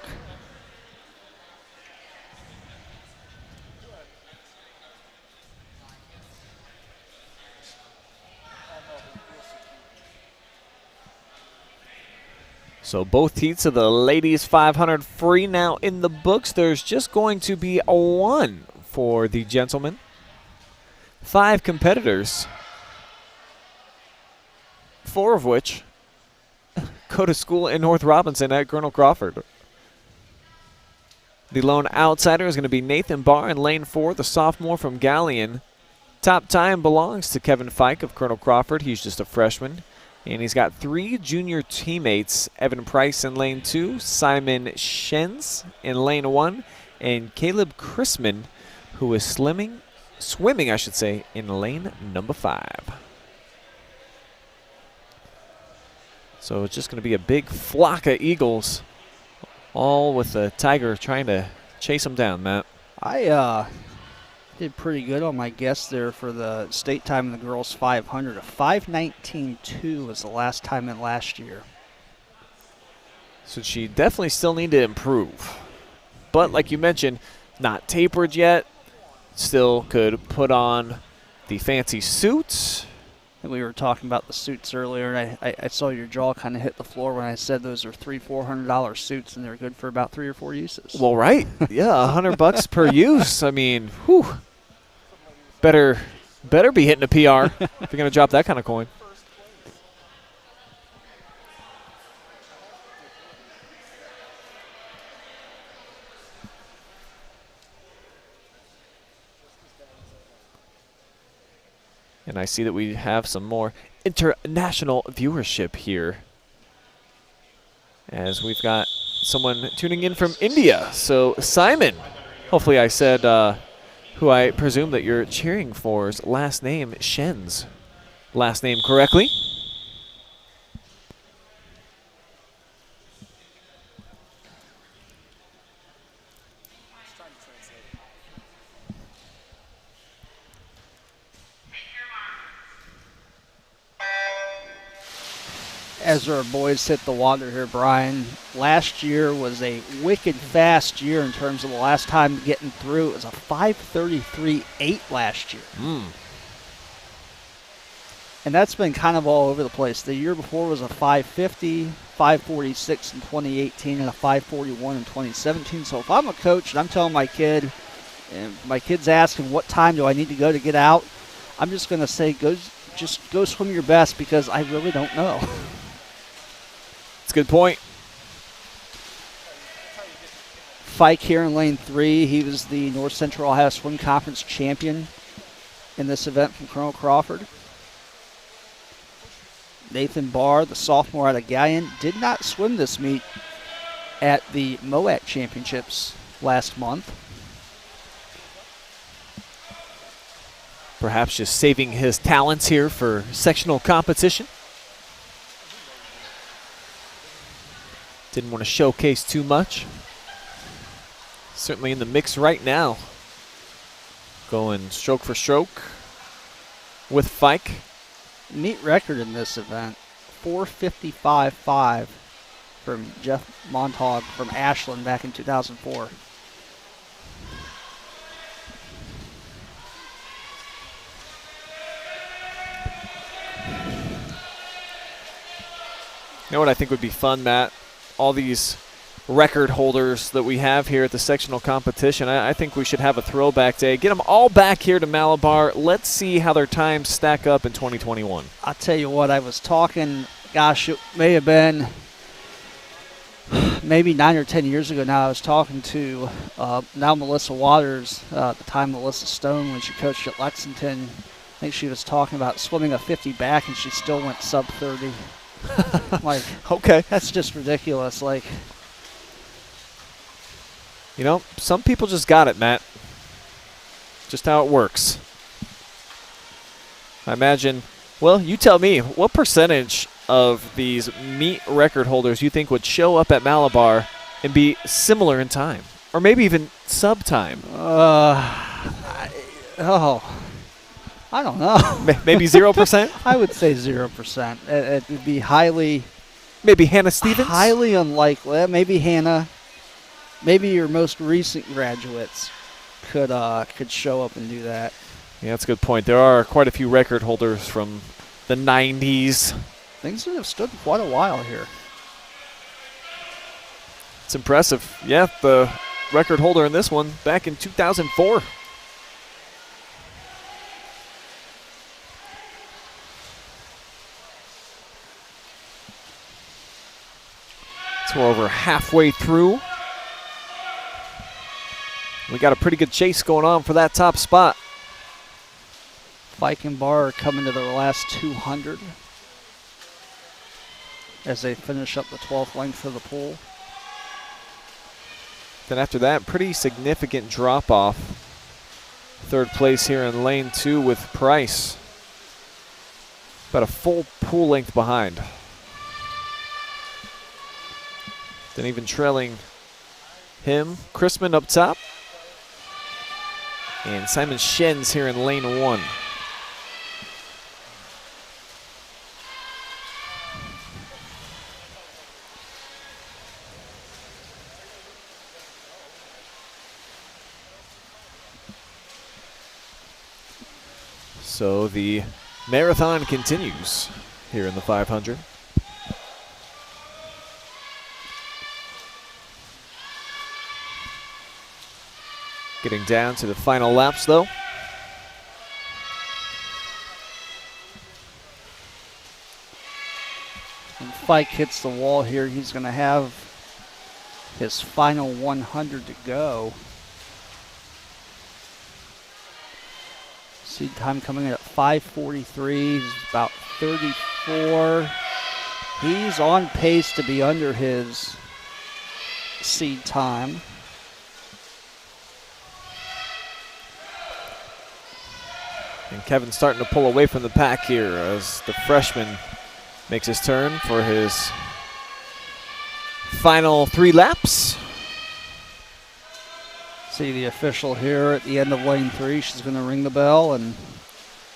So both heats of the ladies 500 free now in the books. There's just going to be a 1 for the gentlemen. 5 competitors, 4 of which go to school in North Robinson at Colonel Crawford. The lone outsider is going to be Nathan Barr in lane 4, the sophomore from Galion. Top time belongs to Kevin Fike of Colonel Crawford. He's just a freshman. And he's got 3 junior teammates, Evan Price in lane 2, Simon Schenz in lane 1, and Caleb Chrisman, who is swimming, in lane number 5. So it's just going to be a big flock of eagles, all with the Tiger trying to chase them down, Matt. I did pretty good on my guess there for the state time in the girls 500. A 5:19.2 was the last time in last year. So she definitely still need to improve. But like you mentioned, not tapered yet. Still could put on the fancy suits. And we were talking about the suits earlier, and I saw your jaw kind of hit the floor when I said those are $300-400 suits, and they're good for about 3 or 4 uses. Well, right. Yeah, $100 per use. I mean, whew. Better be hitting a PR if you're going to drop that kind of coin. And I see that we have some more international viewership here, as we've got someone tuning in from India. So Simon, hopefully I said who I presume that you're cheering for's last name, Shen's last name correctly. As our boys hit the water here, Brian, last year was a wicked fast year in terms of the last time getting through. It was a 5:33.8 last year. And that's been kind of all over the place. The year before was a 5:50, 5:46 in 2018, and a 5:41 in 2017. So if I'm a coach and I'm telling my kid, and my kid's asking what time do I need to go to get out, I'm just going to say, just go swim your best, because I really don't know. That's a good point. Fike here in lane 3. He was the North Central Ohio Swim Conference champion in this event from Colonel Crawford. Nathan Barr, the sophomore out of Galion, did not swim this meet at the MOAC Championships last month. Perhaps just saving his talents here for sectional competition. Didn't want to showcase too much. Certainly in the mix right now. Going stroke for stroke with Fike. Neat record in this event. 4:55.5 from Jeff Montauk from Ashland back in 2004. You know what I think would be fun, Matt? All these record holders that we have here at the sectional competition, I think we should have a throwback day. Get them all back here to Malabar. Let's see how their times stack up in 2021. I'll tell you what, I was talking, gosh, it may have been maybe 9 or 10 years ago now. I was talking to now Melissa Waters, at the time Melissa Stone, when she coached at Lexington. I think she was talking about swimming a 50 back, and she still went sub 30. Like, okay, that's just ridiculous. Like, you know, some people just got it, Matt. Just how it works. I imagine, well, you tell me, what percentage of these meet record holders you think would show up at Malabar and be similar in time, or maybe even sub time? I don't know. Maybe 0%? I would say 0%. It would be highly... Maybe Hannah Stevens? Highly unlikely. Maybe Hannah. Maybe your most recent graduates could show up and do that. Yeah, that's a good point. There are quite a few record holders from the 90s. Things that have stood quite a while here. It's impressive. Yeah, the record holder in this one back in 2004. So we're over halfway through. We got a pretty good chase going on for that top spot. Fike and Barr are coming to their last 200 as they finish up the 12th length of the pool. Then after that, pretty significant drop off. Third place here in lane 2 with Price. About a full pool length behind. Then even trailing him, Chrisman up top. And Simon Shen's here in lane 1. So the marathon continues here in the 500. Getting down to the final laps, though. When Fike hits the wall here, he's going to have his final 100 to go. Seed time coming in at 5:43. He's about 34. He's on pace to be under his seed time. And Kevin's starting to pull away from the pack here as the freshman makes his turn for his final 3 laps. See the official here at the end of lane 3. She's going to ring the bell and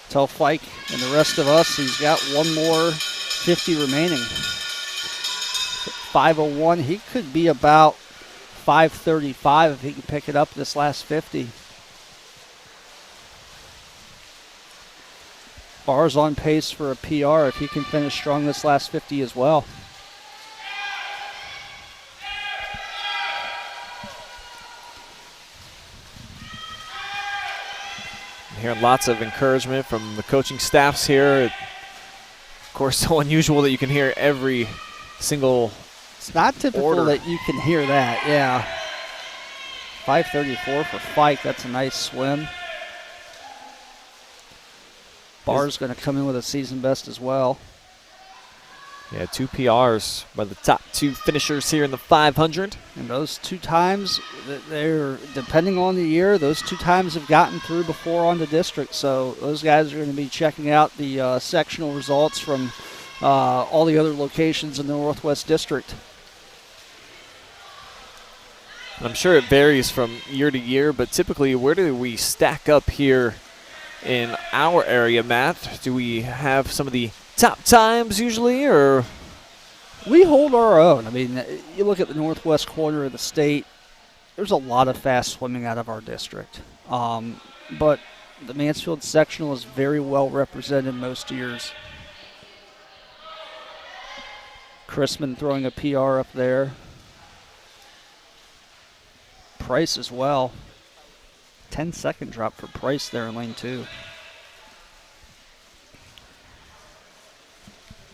tell Fike and the rest of us he's got one more 50 remaining. 5:01. He could be about 5:35 if he can pick it up this last 50. Barr's on pace for a PR if he can finish strong this last 50 as well. Hearing lots of encouragement from the coaching staffs here. Of course, so unusual that you can hear every single It's not typical order. that you can hear that, yeah. 5:34 for Fike. That's a nice swim. Barr's going to come in with a season best as well. Yeah, 2 PRs by the top 2 finishers here in the 500. And those 2 times, they're depending on the year, those 2 times have gotten through before on the district. So those guys are going to be checking out the sectional results from all the other locations in the Northwest District. I'm sure it varies from year to year, but typically, where do we stack up here in our area, Matt? Do we have some of the top times usually, or? We hold our own. I mean, you look at the northwest corner of the state, there's a lot of fast swimming out of our district. But the Mansfield sectional is very well represented most years. Chrisman throwing a PR up there. Price as well. 10-second drop for Price there in lane 2.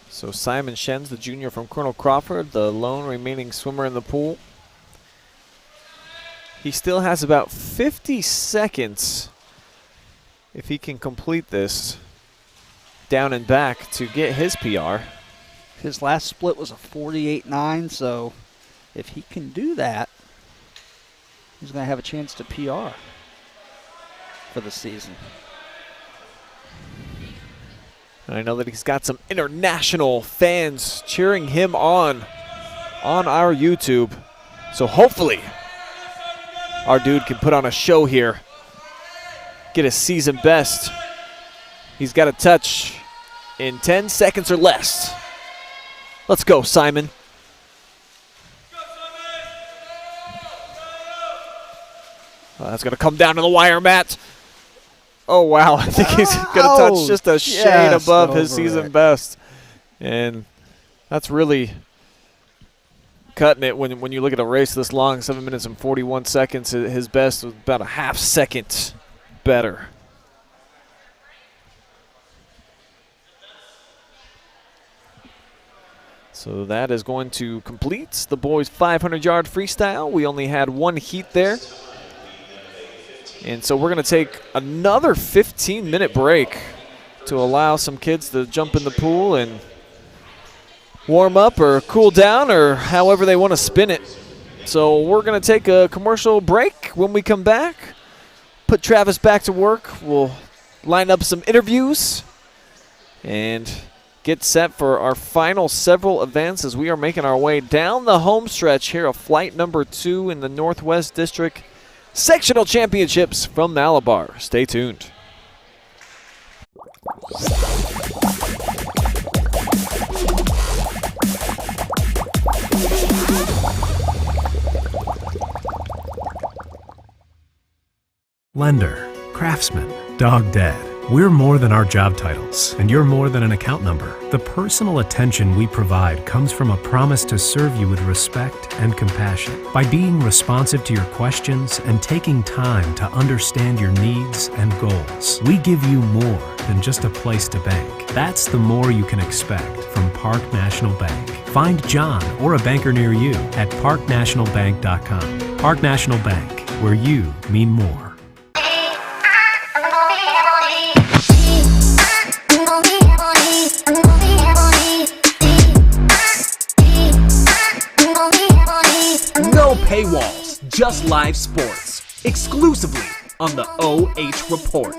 So Simon Shen's the junior from Colonel Crawford, the lone remaining swimmer in the pool. He still has about 50 seconds if he can complete this down and back to get his PR. His last split was a 48.9, so if he can do that, he's going to have a chance to PR for the season. And I know that he's got some international fans cheering him on our YouTube. So hopefully our dude can put on a show here, get a season best. He's got a touch in 10 seconds or less. Let's go, Simon. That's going to come down to the wire, Matt. Oh, wow. I think he's going to touch just a shade above his season best. And that's really cutting it when you look at a race this long, 7 minutes and 41 seconds. His best was about a half second better. So that is going to complete the boys' 500-yard freestyle. We only had one heat there. And so we're going to take another 15-minute break to allow some kids to jump in the pool and warm up or cool down or however they want to spin it. So we're going to take a commercial break. When we come back, put Travis back to work. We'll line up some interviews and get set for our final several events as we are making our way down the home stretch here of flight number 2 in the Northwest District Sectional Championships from Malabar. Stay tuned. Lender, craftsman, dog dead. We're more than our job titles, and you're more than an account number. The personal attention we provide comes from a promise to serve you with respect and compassion. By being responsive to your questions and taking time to understand your needs and goals, we give you more than just a place to bank. That's the more you can expect from Park National Bank. Find John or a banker near you at parknationalbank.com. Park National Bank, where you mean more. No paywalls, just live sports. Exclusively on the OH.Report.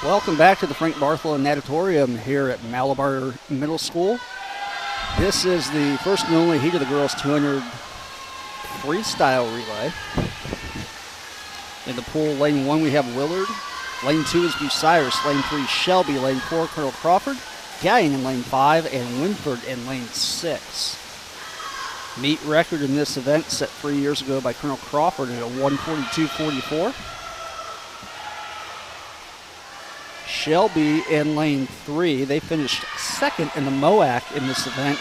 Welcome back to the Frank Barthel Natatorium here at Malabar Middle School. This is the first and only heat of the girls' 200 freestyle relay. In the pool, lane 1 we have Willard. Lane 2 is Bucyrus. Lane 3, Shelby. Lane 4, Colonel Crawford. Galion in lane 5 and Wynford in lane 6. Meet record in this event set 3 years ago by Colonel Crawford at a 142.44. Shelby in lane 3. They finished second in the MOAC in this event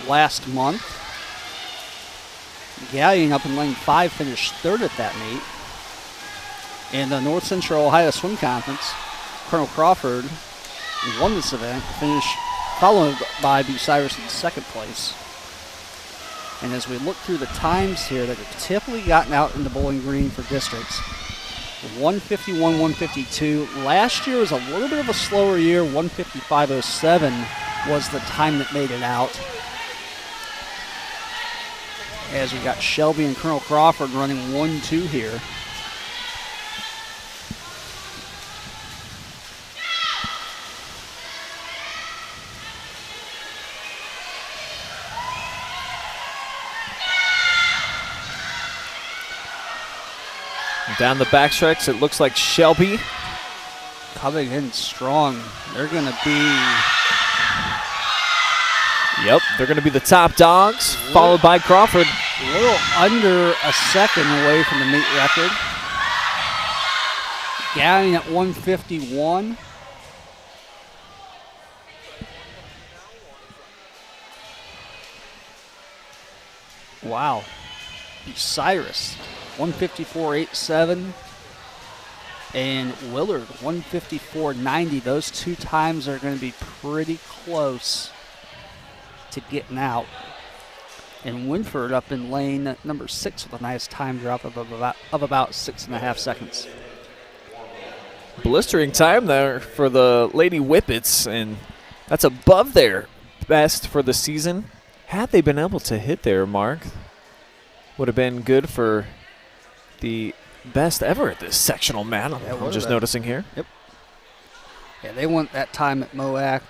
last month. Galion up in lane 5 finished third at that meet. In the North Central Ohio Swim Conference, Colonel Crawford won this event, finished followed by Bucyrus in second place. And as we look through the times here that have typically gotten out in the Bowling Green for districts, 151, 152. Last year was a little bit of a slower year. 155.07 was the time that made it out. As we got Shelby and Colonel Crawford running 1-2 here. Down the backstrokes, it looks like Shelby coming in strong. They're going to be... Yep, they're going to be the top dogs, followed by Crawford. A little under a second away from the meet record. Galion at 151. Wow. Bucyrus, 154.87. And Willard, 154.90. Those two times are going to be pretty close to getting out. And Wynford up in lane number 6 with a nice time drop of about 6.5 seconds. Blistering time there for the Lady Whippets, and that's above their best for the season. Had they been able to hit their mark, would have been good for the best ever at this sectional, man. I'm just noticing here. Yep. Yeah, they won that time at MOAC,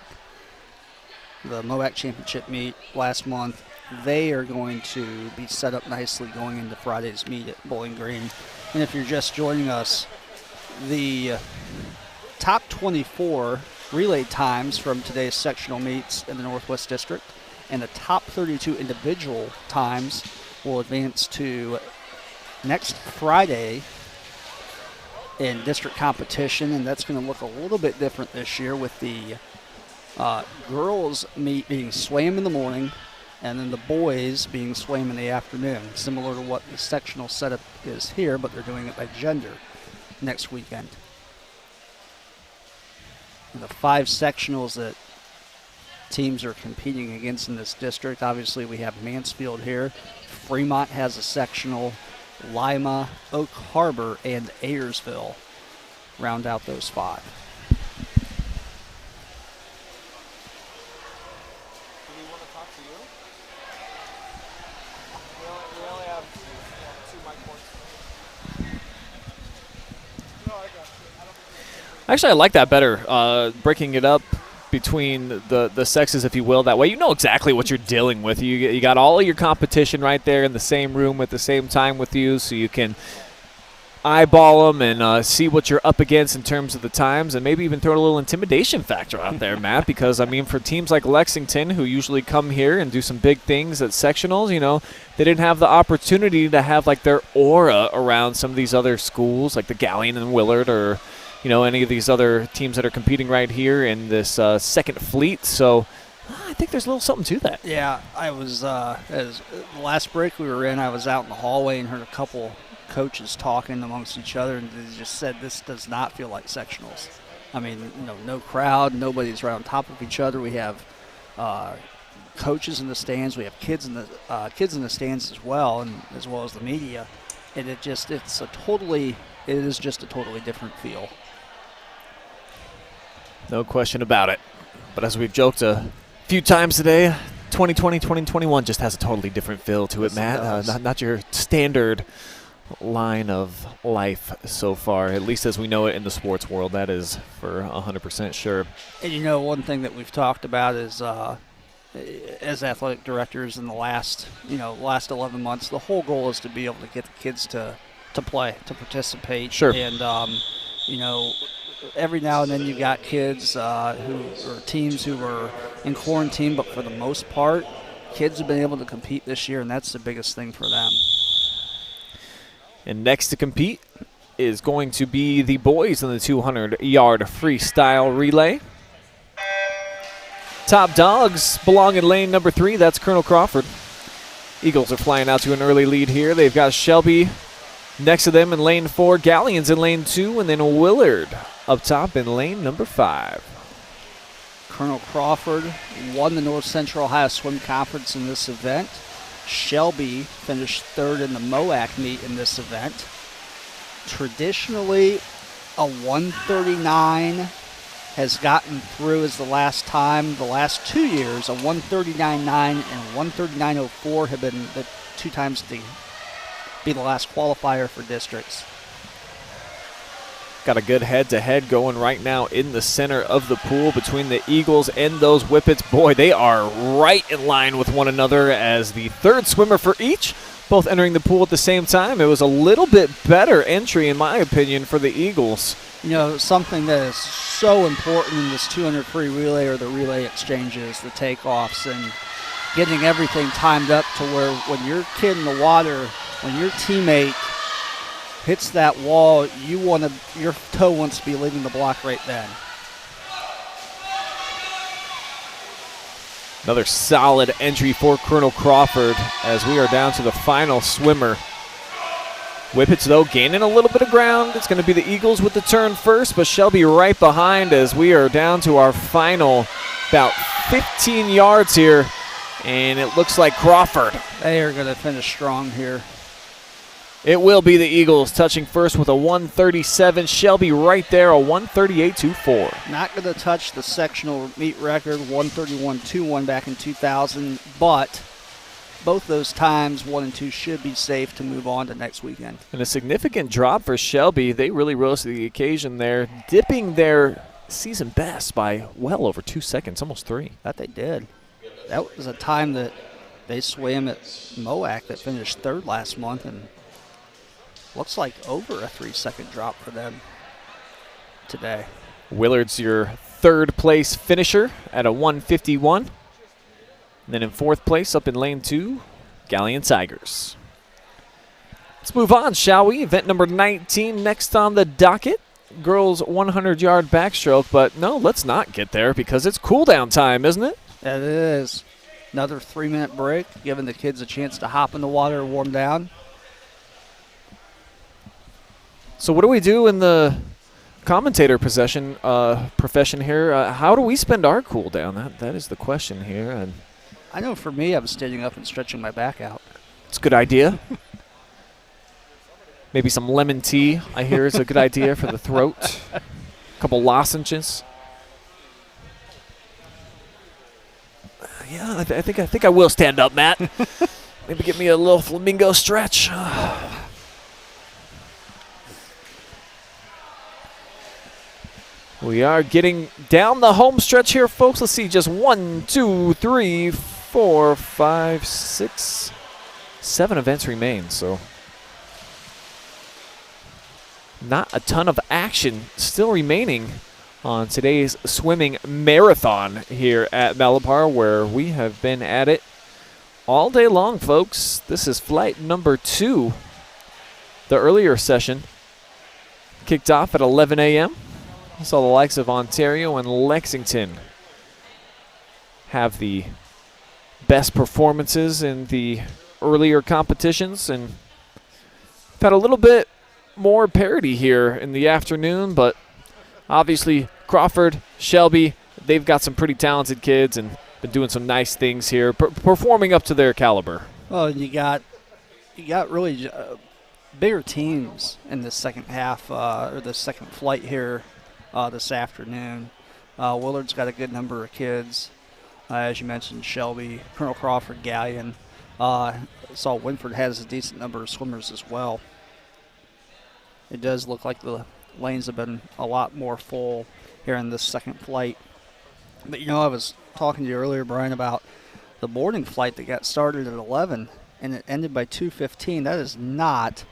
the MOAC championship meet last month. They are going to be set up nicely going into Friday's meet at Bowling Green. And if you're just joining us, the top 24 relay times from today's sectional meets in the Northwest District and the top 32 individual times will advance to next Friday in district competition, and that's going to look a little bit different this year with the girls meet being swam in the morning and then the boys being swam in the afternoon, similar to what the sectional setup is here, but they're doing it by gender next weekend. And the 5 sectionals that teams are competing against in this district, obviously we have Mansfield here. Fremont has a sectional. Lima, Oak Harbor, and Ayersville round out those 5. Actually, I like that better, breaking it up between the sexes, if you will. That way you know exactly what you're dealing with. You got all of your competition right there in the same room at the same time with you, so you can eyeball them and see what you're up against in terms of the times, and maybe even throw a little intimidation factor out there, Matt, because, I mean, for teams like Lexington who usually come here and do some big things at sectionals, you know, they didn't have the opportunity to have, like, their aura around some of these other schools, like the Galion and Willard, or you know, any of these other teams that are competing right here in this second fleet. So I think there's a little something to that. Yeah, I was, as the last break we were in, I was out in the hallway and heard a couple coaches talking amongst each other, and they just said this does not feel like sectionals. I mean, you know, no crowd, nobody's right on top of each other. We have coaches in the stands, we have kids in the stands as well, and as well as the media, and it is just a totally different feel. No question about it. But as we've joked a few times today, 2020, 2021 just has a totally different feel to it, Matt. Not your standard line of life so far, at least as we know it in the sports world. That is for 100% sure. And one thing that we've talked about is as athletic directors in the last 11 months, the whole goal is to be able to get the kids to play, to participate. Sure. And every now and then you got kids teams who are in quarantine, but for the most part, kids have been able to compete this year, and that's the biggest thing for them. And next to compete is going to be the boys in the 200-yard freestyle relay. Top dogs belong in lane number 3. That's Colonel Crawford. Eagles are flying out to an early lead here. They've got Shelby next to them in lane 4. Galion's in lane 2, and then Willard up top in lane number 5. Colonel Crawford won the North Central Ohio Swim Conference in this event. Shelby finished 3rd in the MOAC meet in this event. Traditionally, a 139 has gotten through as the last 2 years. A 139.9 and 139.04 have been the 2 times to be the last qualifier for districts. Got a good head-to-head going right now in the center of the pool between the Eagles and those Whippets. Boy, they are right in line with one another as the 3rd swimmer for each, both entering the pool at the same time. It was a little bit better entry, in my opinion, for the Eagles. Something that is so important in this 200 free relay or the relay exchanges, the takeoffs, and getting everything timed up to where when your kid in the water, when your teammate hits that wall, your toe wants to be leaving the block right then. Another solid entry for Colonel Crawford as we are down to the final swimmer. Whippets, though, gaining a little bit of ground. It's going to be the Eagles with the turn first, but Shelby right behind as we are down to our final about 15 yards here, and it looks like Crawford. They are going to finish strong here. It will be the Eagles touching first with a 137. Shelby right there, a 138.24. Not going to touch the sectional meet record, 131.21 back in 2000, but both those times, 1 and 2, should be safe to move on to next weekend. And a significant drop for Shelby. They really rose to the occasion there, dipping their season best by well over 2 seconds, almost 3. That they did. That was a time that they swam at MOAC that finished 3rd last month, and looks like over a 3-second drop for them today. Willard's your 3rd place finisher at a 151. And then in 4th place up in lane 2, Galion Tigers. Let's move on, shall we? Event number 19 next on the docket. Girls 100-yard backstroke, but no, let's not get there because it's cool down time, isn't it? That is. Another 3-minute break, giving the kids a chance to hop in the water and warm down. So what do we do in the commentator profession here? How do we spend our cool down? That is the question here. And I know for me, I'm standing up and stretching my back out. It's a good idea. Maybe some lemon tea, I hear, is a good idea for the throat. A couple lozenges. Yeah, I think I will stand up, Matt. Maybe give me a little flamingo stretch. We are getting down the home stretch here, folks. Let's see, just 1, 2, 3, 4, 5, 6, 7 events remain. So not a ton of action still remaining on today's swimming marathon here at Malabar, where we have been at it all day long, folks. This is flight number 2. The earlier session kicked off at 11 a.m. Saw the likes of Ontario and Lexington have the best performances in the earlier competitions, and we've had a little bit more parity here in the afternoon, but obviously Crawford, Shelby, they've got some pretty talented kids and been doing some nice things here, performing up to their caliber. Well, you got really bigger teams in the second half, or the second flight here this afternoon. Willard's got a good number of kids. As you mentioned, Shelby, Colonel Crawford, Galion. Saw Wynford has a decent number of swimmers as well. it does look like the lanes have been a lot more full here in this second flight. But, I was talking to you earlier, Brian, about the morning flight that got started at 11 and it ended by 2:15. That is not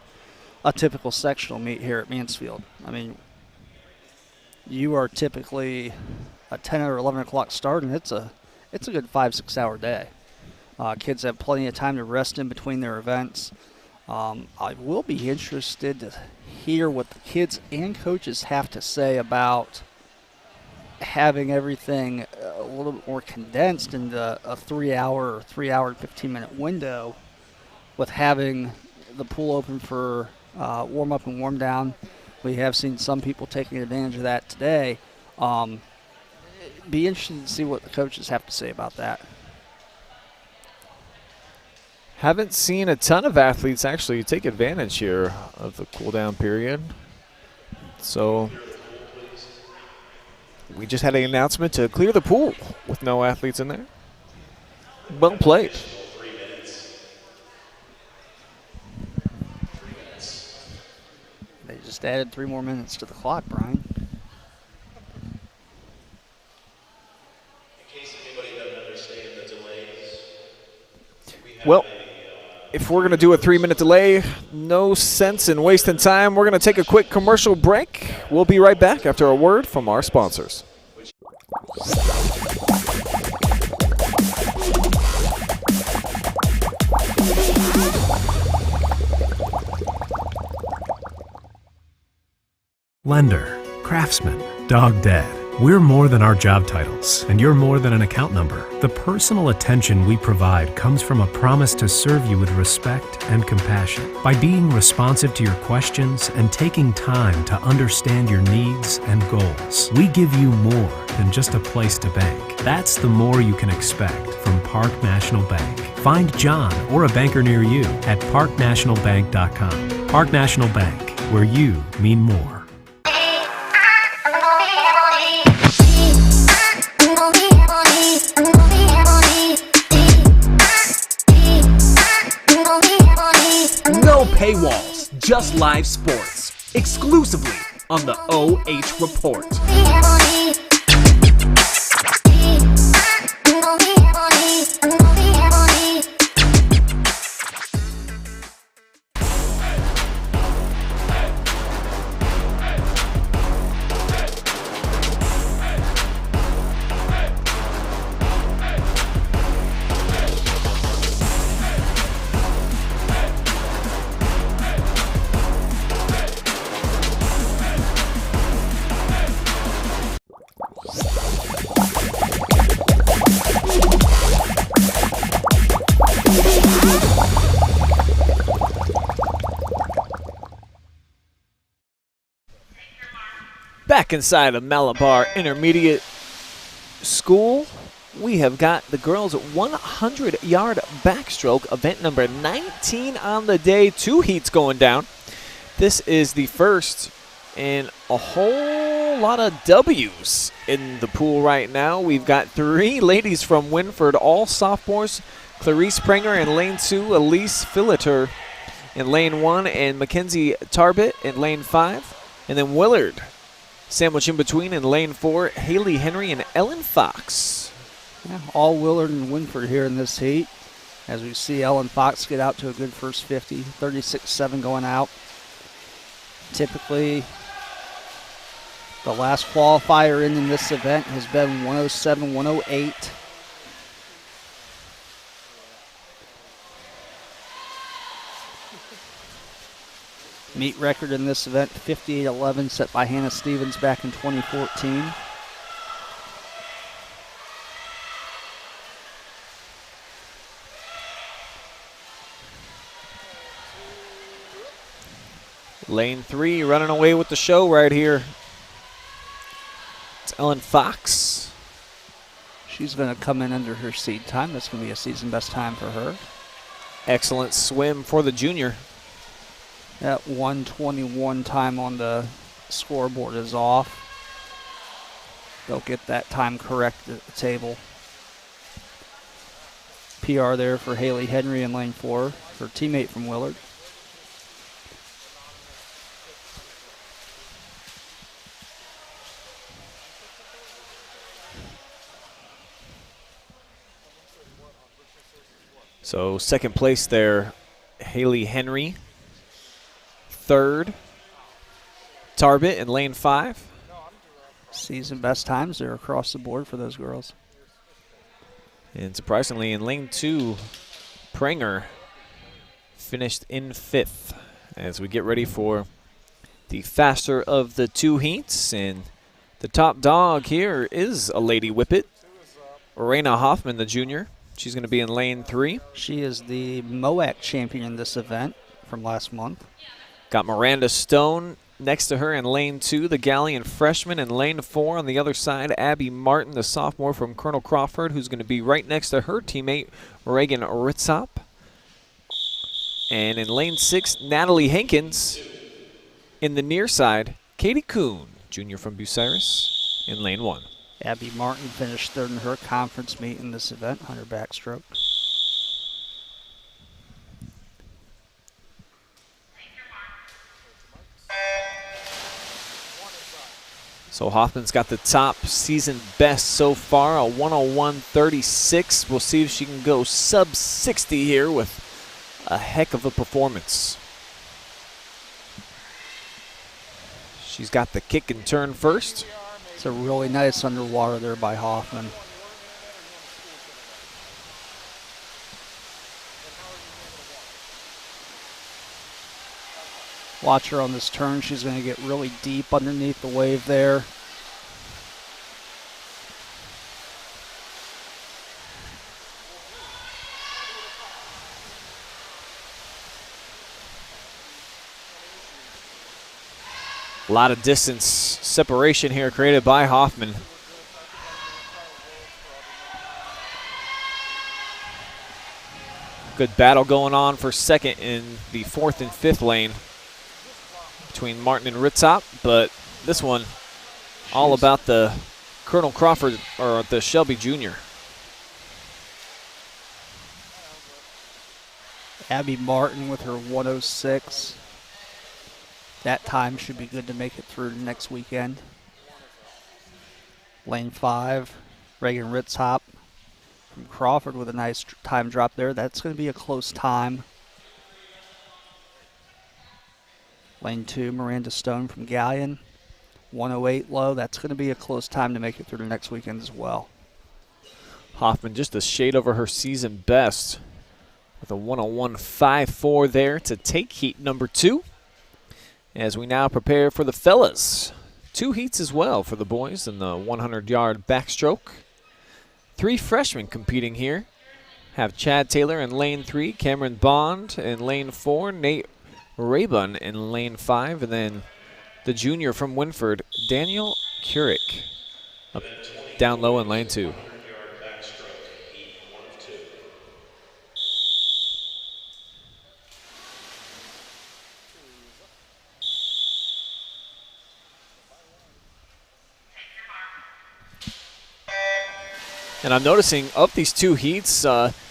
a typical sectional meet here at Mansfield. I mean, you are typically a 10 or 11 o'clock start, and it's a good 5-6 hour day. Kids have plenty of time to rest in between their events. I will be interested to hear what the kids and coaches have to say about having everything a little bit more condensed into a 3 hour and 15-minute window, with having the pool open for warm up and warm down. We have seen some people taking advantage of that today. Be interested to see what the coaches have to say about that. Haven't seen a ton of athletes actually take advantage here of the cool down period. So we just had an announcement to clear the pool with no athletes in there. Well played. They just added 3 more minutes to the clock, Brian. Well, if we're going to do a 3-minute delay, no sense in wasting time. We're going to take a quick commercial break. We'll be right back after a word from our sponsors. Lender, craftsman, dog dead. We're more than our job titles, and you're more than an account number. The personal attention we provide comes from a promise to serve you with respect and compassion. By being responsive to your questions and taking time to understand your needs and goals, we give you more than just a place to bank. That's the more you can expect from Park National Bank. Find John or a banker near you at parknationalbank.com. Park National Bank, where you mean more. No paywalls, just live sports. Exclusively on the OH.Report. Back inside of Malabar Intermediate School, we have got the girls' 100-yard backstroke, event number 19 on the day. 2 heats going down. This is the first in a whole lot of W's in the pool right now. We've got 3 ladies from Wynford, all sophomores. Clarice Prenger in lane 2, Elise Filater in lane 1, and Mackenzie Tarbit in lane 5. And then Willard sandwich in between in lane 4, Haley Henry and Ellen Fox. Yeah, all Willard and Wynford here in this heat. As we see Ellen Fox get out to a good first 50, 36.7 going out. Typically, the last qualifier in this event has been 107, 108. Meet record in this event, 58.11, set by Hannah Stevens back in 2014. Lane 3 running away with the show right here. It's Ellen Fox. She's going to come in under her seed time. That's going to be a season best time for her. Excellent swim for the junior. That 1:21 time on the scoreboard is off. They'll get that time correct at the table. PR there for Haley Henry in lane 4, her teammate from Willard. So second place there, Haley Henry. Third, Tarbit in lane 5. Season best times there across the board for those girls. And surprisingly, in lane 2, Pranger finished in 5th as we get ready for the faster of the 2 heats. And the top dog here is a Lady Whippet, Raina Hoffman, the junior. She's going to be in lane 3. She is the MOAC champion in this event from last month. Got Miranda Stone next to her in lane 2, the Galion freshman. In lane 4 on the other side, Abby Martin, the sophomore from Colonel Crawford, who's going to be right next to her teammate, Reagan Ritzop. And in lane 6, Natalie Hankins. In the near side, Katie Kuhn, junior from Bucyrus, in lane 1. Abby Martin finished third in her conference meet in this event, 100 backstroke. So Hoffman's got the top season best so far, a 101.36. We'll see if she can go sub 60 here with a heck of a performance. She's got the kick and turn first. It's a really nice underwater there by Hoffman. Watch her on this turn. She's going to get really deep underneath the wave there. A lot of distance separation here created by Hoffman. Good battle going on for second in the 4th and 5th lane between Martin and Ritzop, but this one all about the Colonel Crawford, or the Shelby Jr. Abby Martin with her 106. That time should be good to make it through next weekend. Lane 5, Reagan Ritzop from Crawford with a nice time drop there. That's going to be a close time. Lane 2, Miranda Stone from Galion, 108 low. That's going to be a close time to make it through the next weekend as well. Hoffman just a shade over her season best with a 101.54 there to take heat number 2. As we now prepare for the fellas. 2 heats as well for the boys in the 100-yard backstroke. 3 freshmen competing here. Have Chad Taylor in lane 3, Cameron Bond in lane 4, Nate Raybun in lane 5, and then the junior from Wynford, Daniel Curick, up down low in lane 2. And I'm noticing of these 2 heats,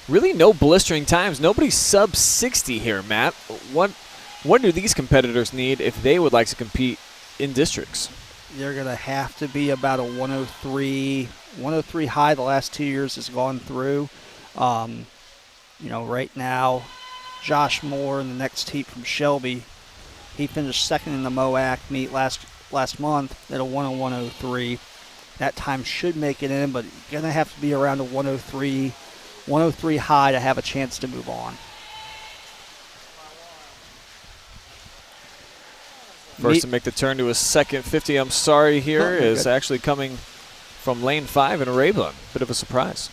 really no blistering times. Nobody's sub 60 here, Matt. What do these competitors need if they would like to compete in districts? They're going to have to be about a 103. 103 high the last 2 years has gone through. Right now, Josh Moore in the next heat from Shelby, he finished second in the MOAC meet last month at a 101.03. That time should make it in, but you're going to have to be around a 103 high to have a chance to move on. First to make the turn to a second 50, I'm sorry, here is actually coming from lane 5 in Arabian. Bit of a surprise.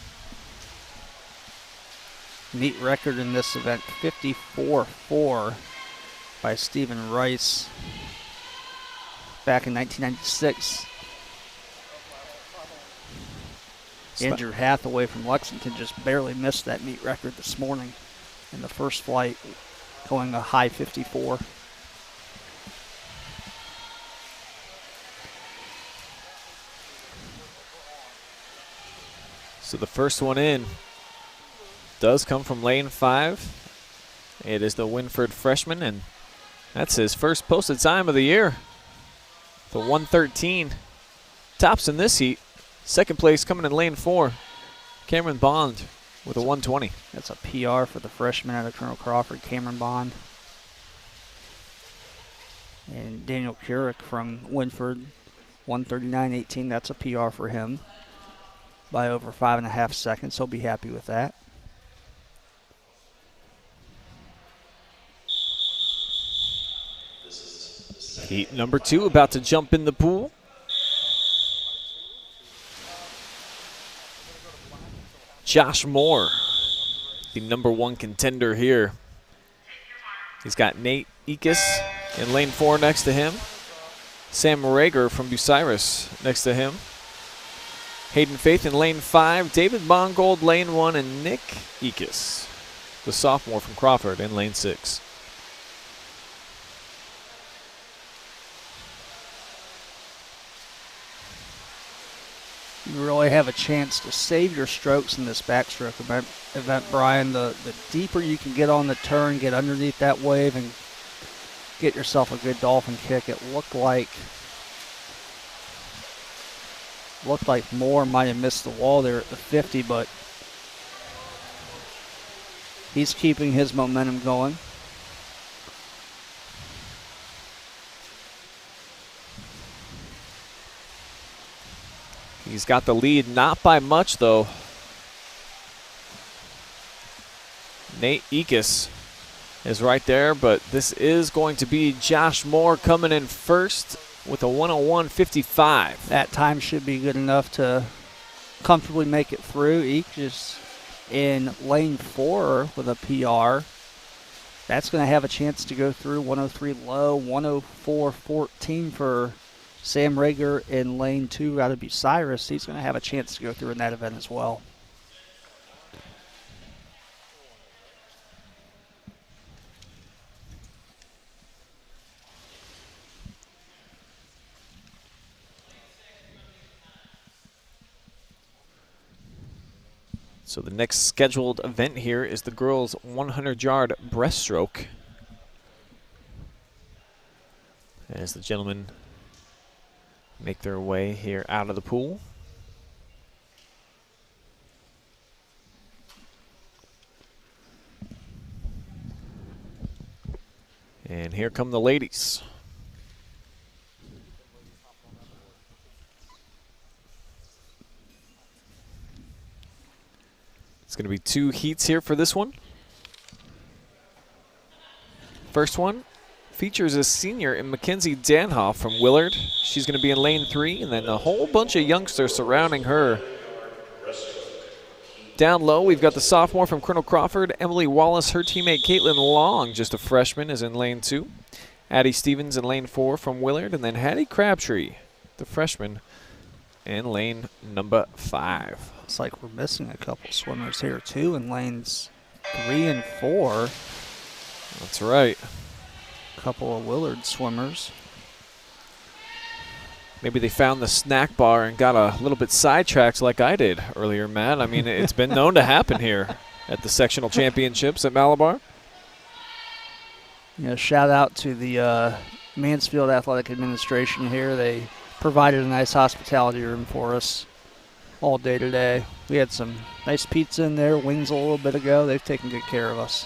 Meet record in this event, 54.4 by Stephen Rice back in 1996. Andrew Hathaway from Lexington just barely missed that meet record this morning in the first flight, going a high 54. So the first one in does come from lane 5. It is the Wynford freshman, and that's his first posted time of the year. The 113 tops in this heat. Second place coming in lane 4, Cameron Bond with a 120. That's a PR for the freshman out of Colonel Crawford, Cameron Bond. And Daniel Keurig from Wynford, 139.18. That's a PR for him by over 5.5 seconds. He'll be happy with that. Heat number 2 about to jump in the pool. Josh Moore, the #1 contender here. He's got Nate Ekus in lane 4 next to him. Sam Rager from Bucyrus next to him. Hayden Faith in lane 5. David Bongold lane 1, and Nick Ekus, the sophomore from Crawford, in lane 6. You really have a chance to save your strokes in this backstroke event, Brian. The deeper you can get on the turn, get underneath that wave, and get yourself a good dolphin kick. It looked like Moore might have missed the wall there at the 50, but he's keeping his momentum going. He's got the lead, not by much though. Nate Ekus is right there, but this is going to be Josh Moore coming in first with a 101.55. That time should be good enough to comfortably make it through. Ekus in lane 4 with a PR. That's going to have a chance to go through. 103 low, 104.14 for Sam Rager in lane 2 out of Bucyrus. He's going to have a chance to go through in that event as well. So the next scheduled event here is the girls' 100-yard breaststroke. As the gentlemen make their way here out of the pool. And here come the ladies. It's going to be 2 heats here for this one. First one features a senior in Mackenzie Danhoff from Willard. She's going to be in lane 3, and then a whole bunch of youngsters surrounding her. Down low, we've got the sophomore from Colonel Crawford, Emily Wallace. Her teammate Caitlin Long, just a freshman, is in lane 2. Addie Stevens in lane 4 from Willard, and then Hattie Crabtree, the freshman, in lane number 5. Looks like we're missing a couple swimmers here too in lanes 3 and 4. That's right. A couple of Willard swimmers. Maybe they found the snack bar and got a little bit sidetracked like I did earlier, Matt. I mean, it's been known to happen here at the sectional championships at Malabar. Yeah, shout out to the Mansfield Athletic Administration here. They provided a nice hospitality room for us all day today. We had some nice pizza in there, wings a little bit ago. They've taken good care of us.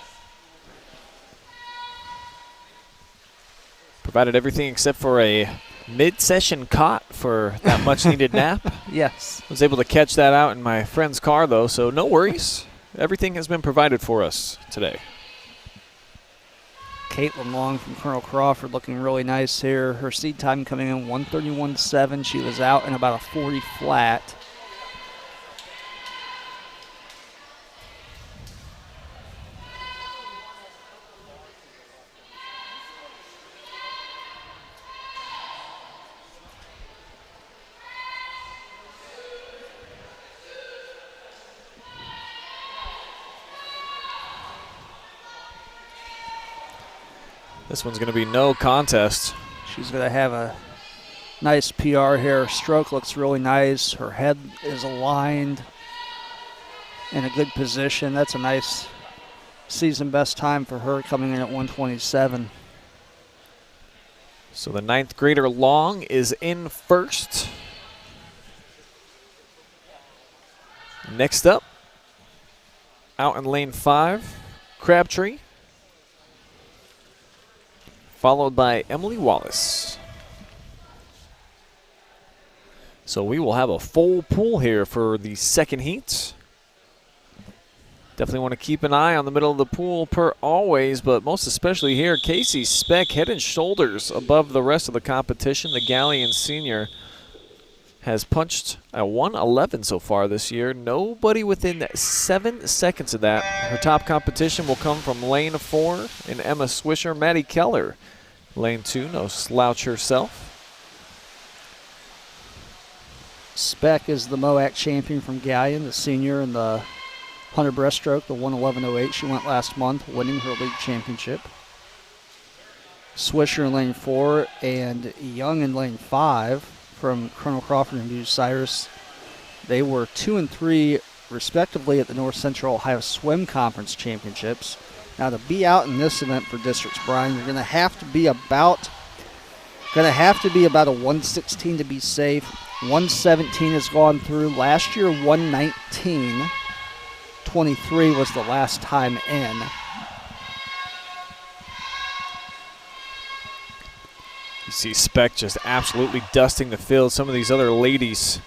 Provided everything except for a mid-session cot for that much-needed nap. Yes. Was able to catch that out in my friend's car, though, so no worries. Everything has been provided for us today. Caitlin Long from Colonel Crawford looking really nice here. Her seed time coming in 131.7. She was out in about a 40 flat. This one's going to be no contest. She's going to have a nice PR here. Her stroke looks really nice. Her head is aligned in a good position. That's a nice season best time for her, coming in at 127. So the 9th grader Long is in first. Next up, Out in lane 5, Crabtree, followed by Emily Wallace. So we will have a full pool here for the second heat. Definitely want to keep an eye on the middle of the pool per always, but most especially here, Casey Speck head and shoulders above the rest of the competition. The Galion senior has punched a 1:11 so far this year. Nobody within 7 seconds of that. Her top competition will come from lane 4 in Emma Swisher. Maddie Keller, lane 2, no slouch herself. Speck is the MOAC champion from Galion, the senior in the 100 breaststroke, the 1:11.08. She went last month, winning her league championship. Swisher in lane 4 and Young in lane 5 from Colonel Crawford and Bucyrus. They were 2 and 3 respectively at the North Central Ohio Swim Conference Championships. Now to be out in this event for districts, Brian, you're going to have to be about a 116 to be safe. 117 has gone through. Last year, 119.23 was the last time in. You see Speck just absolutely dusting the field. Some of these other ladies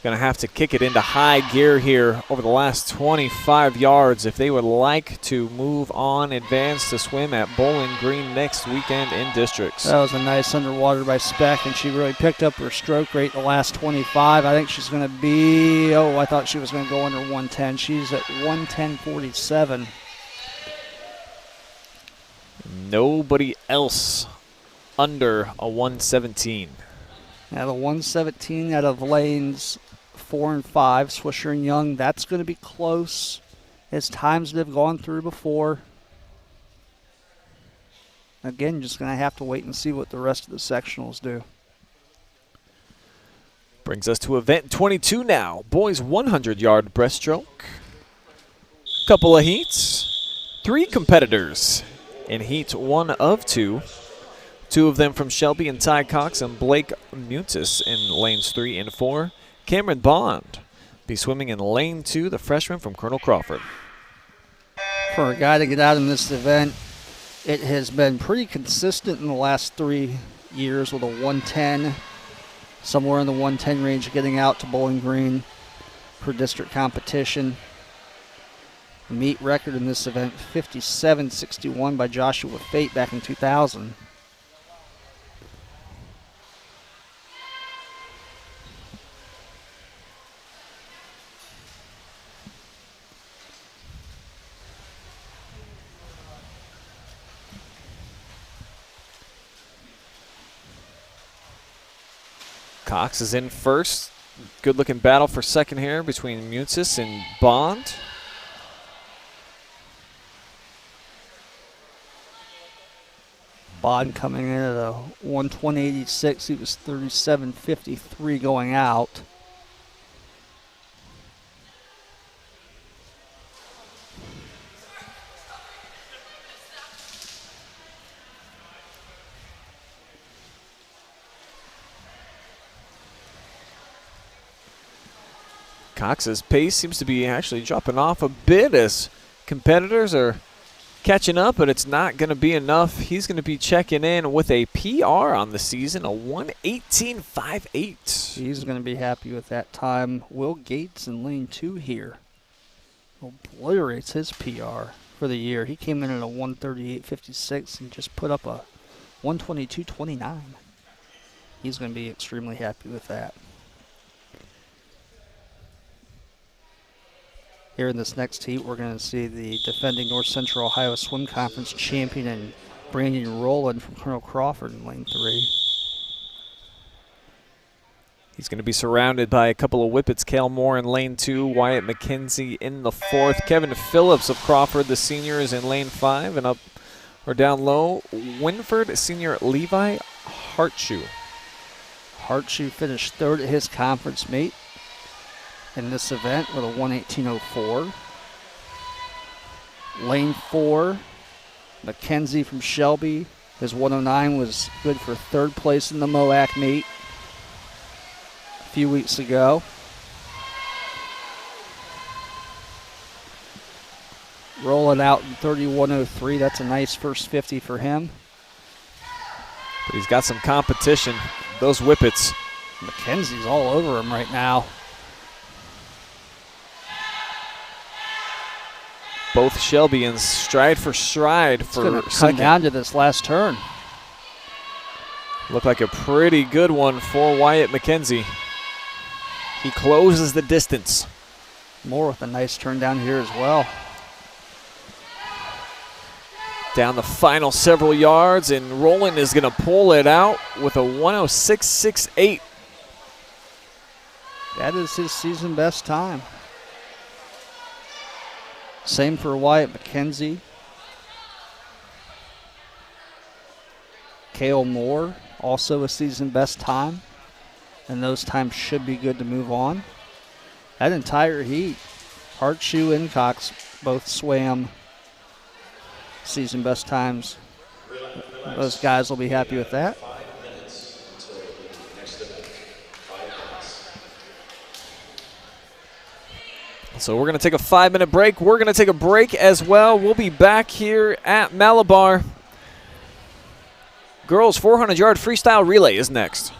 going to have to kick it into high gear here over the last 25 yards if they would like to move on, advance to swim at Bowling Green next weekend in districts. That was a nice underwater by Speck, and she really picked up her stroke rate in the last 25. I think she's going to be, I thought she was going to go under 110. She's at 110.47. Nobody else under a 117. Now the 117 out of lanes 4 and 5, Swisher and Young, that's going to be close as times that have gone through before. Again, just going to have to wait and see what the rest of the sectionals do. Brings us to event 22 now. Boys 100-yard breaststroke. Couple of heats. 3 competitors in heat 1 of 2. 2 of them from Shelby and Ty Cox and Blake Mutis in lanes 3 and 4. Cameron Bond be swimming in lane 2, the freshman from Colonel Crawford. For a guy to get out in this event, it has been pretty consistent in the last 3 years with a 110, somewhere in the 110 range, getting out to Bowling Green for district competition. The meet record in this event, 57.61 by Joshua Fate back in 2000. Cox is in first. Good looking battle for second here between Mutis and Bond. Bond coming in at a 120.86. He was 37.53 going out. Cox's pace seems to be actually dropping off a bit as competitors are catching up, but it's not going to be enough. He's going to be checking in with a PR on the season, a 1:18.58. He's going to be happy with that time. Will Gates in lane 2 here obliterates his PR for the year. He came in at a 138.56 and just put up a 122.29. He's going to be extremely happy with that. Here in this next heat, we're going to see the defending North Central Ohio Swim Conference champion and Brandon Rowland from Colonel Crawford in lane 3. He's going to be surrounded by a couple of whippets. Cale Moore in lane 2, Wyatt McKenzie in the 4th. Kevin Phillips of Crawford, the senior, is in lane 5, and up or down low, Wynford senior Levi Hartshoe. Hartshoe finished 3rd at his conference meet in this event with a 1:18.04. Lane 4, McKenzie from Shelby. His 1:09 was good for 3rd place in the MOAC meet a few weeks ago. rolling out in 31:03. That's a nice first 50 for him. But he's got some competition. Those whippets. McKenzie's all over him right now. Both Shelbyans stride for stride It's for going to come second. down to this last turn. Looked like a pretty good one for Wyatt McKenzie. He closes the distance. Moore with a nice turn down here as well. Down the final several yards, and Roland is going to pull it out with a 106.68. That is his season best time. Same for Wyatt McKenzie. Cale Moore, also a season best time. And those times should be good to move on. That entire heat, Hartshoe and Cox both swam season best times. Those guys will be happy with that. So we're going to take a 5-minute break. We're going to take a break as well. We'll be back here at Malabar. Girls 400-yard freestyle relay is next.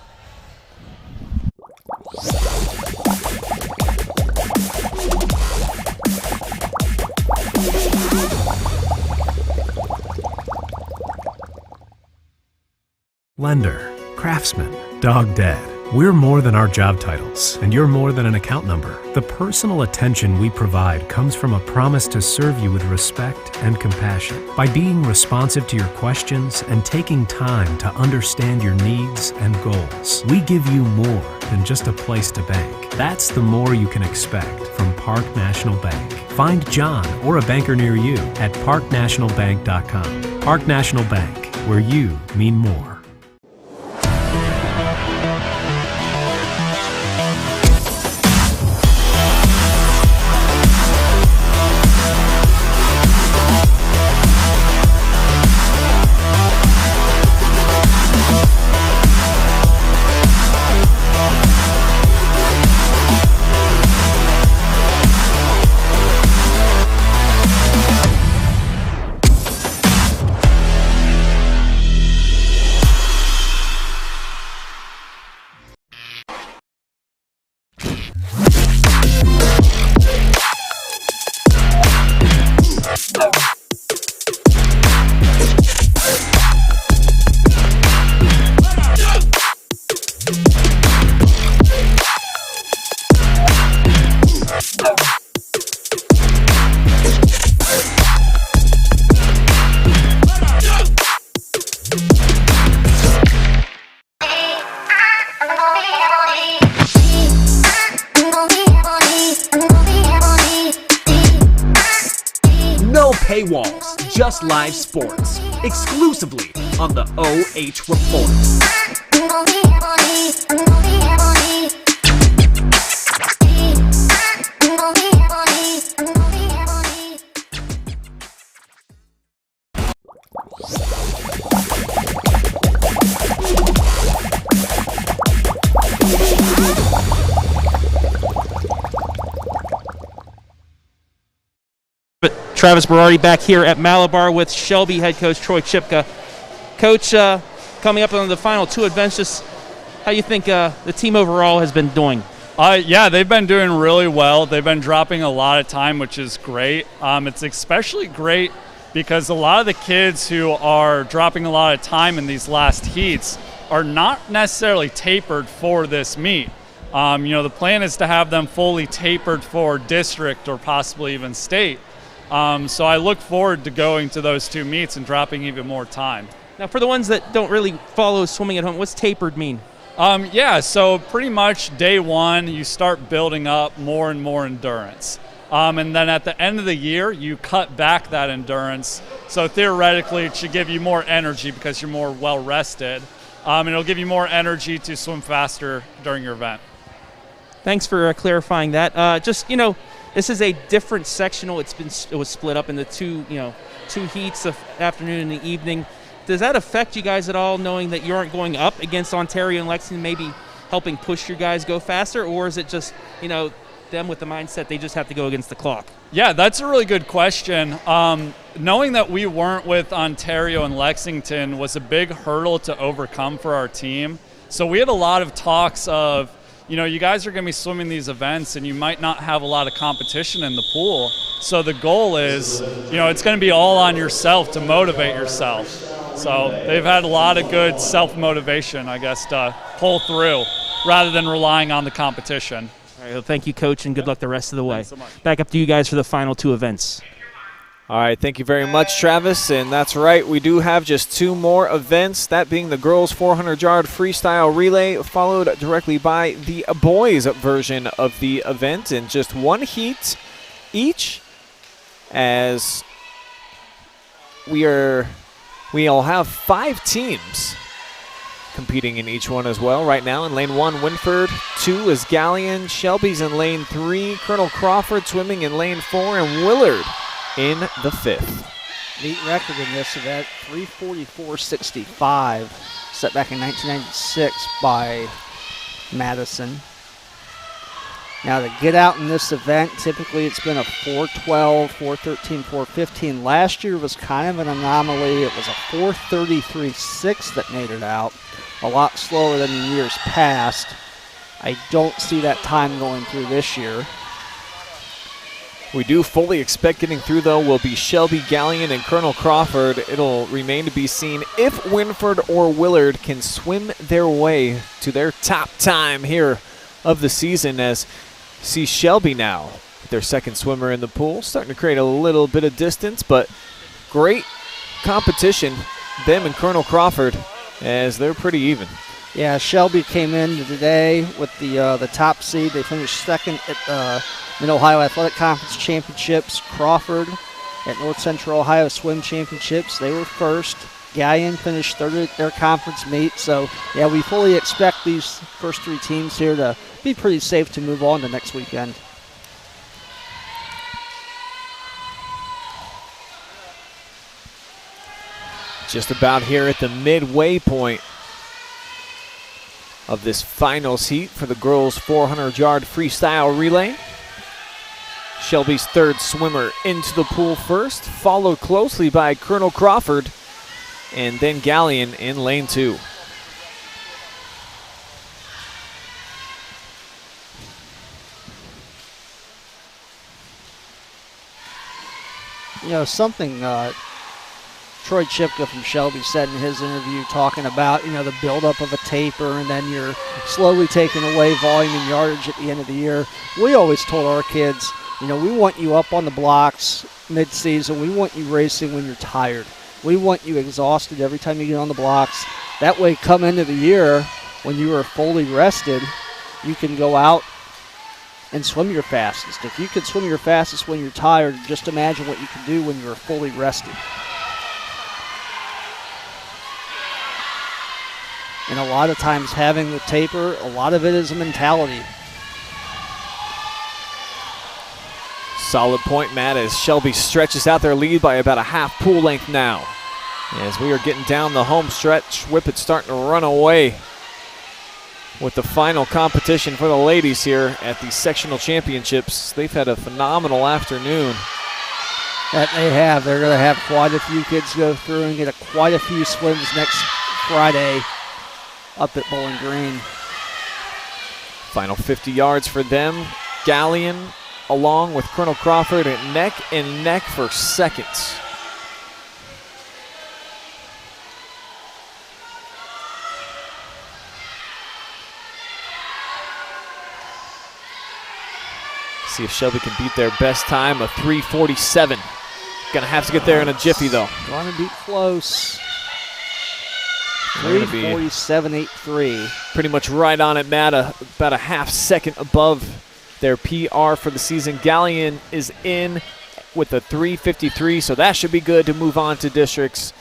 Lender, craftsman, dog dead. We're more than our job titles, and you're more than an account number. The personal attention we provide comes from a promise to serve you with respect and compassion. By being responsive to your questions and taking time to understand your needs and goals, we give you more than just a place to bank. That's the more you can expect from Park National Bank. Find John or a banker near you at parknationalbank.com. Park National Bank, where you mean more. No paywalls, just live sports. Exclusively on the OH.Report. Travis Berardi back here at Malabar with Shelby head coach Troy Chipka. Coach, coming up on the final two events, just how you think the team overall has been doing? Yeah, they've been doing really well. They've been dropping a lot of time, which is great. It's especially great because a lot of the kids who are dropping a lot of time in these last heats are not necessarily tapered for this meet. The plan is to have them fully tapered for district or possibly even state. So I look forward to going to those two meets and dropping even more time. Now, for the ones that don't really follow swimming at home, what's tapered mean? So pretty much day one, you start building up more and more endurance. And then at the end of the year, you cut back that endurance. So theoretically, it should give you more energy because you're more well-rested. And it'll give you more energy to swim faster during your event. Thanks for clarifying that. This is a different sectional. It was split up into two heats of afternoon and the evening. Does that affect you guys at all, knowing that you aren't going up against Ontario and Lexington, maybe helping push your guys go faster, or is it just them with the mindset they just have to go against the clock? Yeah, that's a really good question. Knowing that we weren't with Ontario and Lexington was a big hurdle to overcome for our team. So we had a lot of talks of, you guys are going to be swimming these events and you might not have a lot of competition in the pool. So the goal is, it's going to be all on yourself to motivate yourself. So they've had a lot of good self-motivation, I guess, to pull through rather than relying on the competition. All right, well, thank you, Coach, and good luck the rest of the way. Thanks so much. Back up to you guys for the final 2 events. All right, thank you very much, Travis. And that's right, we do have just 2 more events, that being the girls' 400-yard freestyle relay, followed directly by the boys' version of the event, and just 1 heat each, as we'll have 5 teams competing in each one as well right now. In lane 1, Wynford. 2 is Galion. Shelby's in lane 3. Colonel Crawford swimming in lane 4, and Willard in the 5th. Neat record in this event, 3:44.65, set back in 1996 by Madison. Now to get out in this event, typically it's been a 4:12, 4:13, 4:15. Last year was kind of an anomaly. It was a 4:33.6 that made it out, a lot slower than in years past. I don't see that time going through this year. We do fully expect getting through, though, will be Shelby, Galion, and Colonel Crawford. It'll remain to be seen if Wynford or Willard can swim their way to their top time here of the season, as see Shelby now, their second swimmer in the pool, starting to create a little bit of distance, but great competition, them and Colonel Crawford, as they're pretty even. Yeah, Shelby came in today with the top seed. They finished second at Mid-Ohio Athletic Conference Championships. Crawford at North Central Ohio Swim Championships, they were first. Galion finished third at their conference meet. So, yeah, we fully expect these first 3 teams here to be pretty safe to move on to next weekend. Just about here at the midway point of this finals heat for the girls' 400-yard freestyle relay. Shelby's third swimmer into the pool first, followed closely by Colonel Crawford, and then Galion in lane 2. Something Troy Chipka from Shelby said in his interview, talking about, the buildup of a taper and then you're slowly taking away volume and yardage at the end of the year. We always told our kids, we want you up on the blocks mid-season. We want you racing when you're tired. We want you exhausted every time you get on the blocks. That way, come into the year, when you are fully rested, you can go out and swim your fastest. If you can swim your fastest when you're tired, just imagine what you can do when you're fully rested. And a lot of times having the taper, a lot of it is a mentality. Solid point, Matt, as Shelby stretches out their lead by about a half pool length now. As we are getting down the home stretch, Whippet starting to run away with the final competition for the ladies here at the sectional championships. They've had a phenomenal afternoon. That they have. They're going to have quite a few kids go through and get quite a few swims next Friday up at Bowling Green. Final 50 yards for them. Galion along with Colonel Crawford at neck and neck for seconds. See if Shelby can beat their best time of 3:47. Gonna have to get there in a jiffy though. Going to be close. 3:47.83. Pretty much right on it, Matt. About a half second above their PR for the season. Galion is in with a 3:53, so that should be good to move on to districts.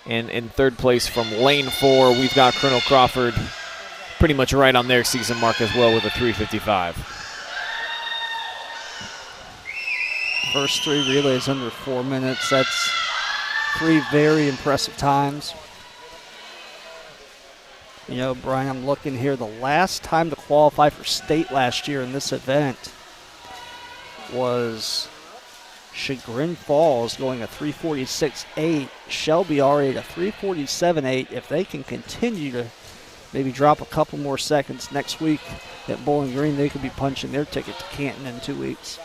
And in third place from lane 4, we've got Colonel Crawford pretty much right on their season mark as well with a 3:55. First 3 relays under 4 minutes. That's 3 very impressive times. You know, Brian, I'm looking here. The last time to qualify for state last year in this event was Chagrin Falls going a 3:46.8. Shelby already at a 3:47.8. If they can continue to maybe drop a couple more seconds next week at Bowling Green, they could be punching their ticket to Canton in 2 weeks.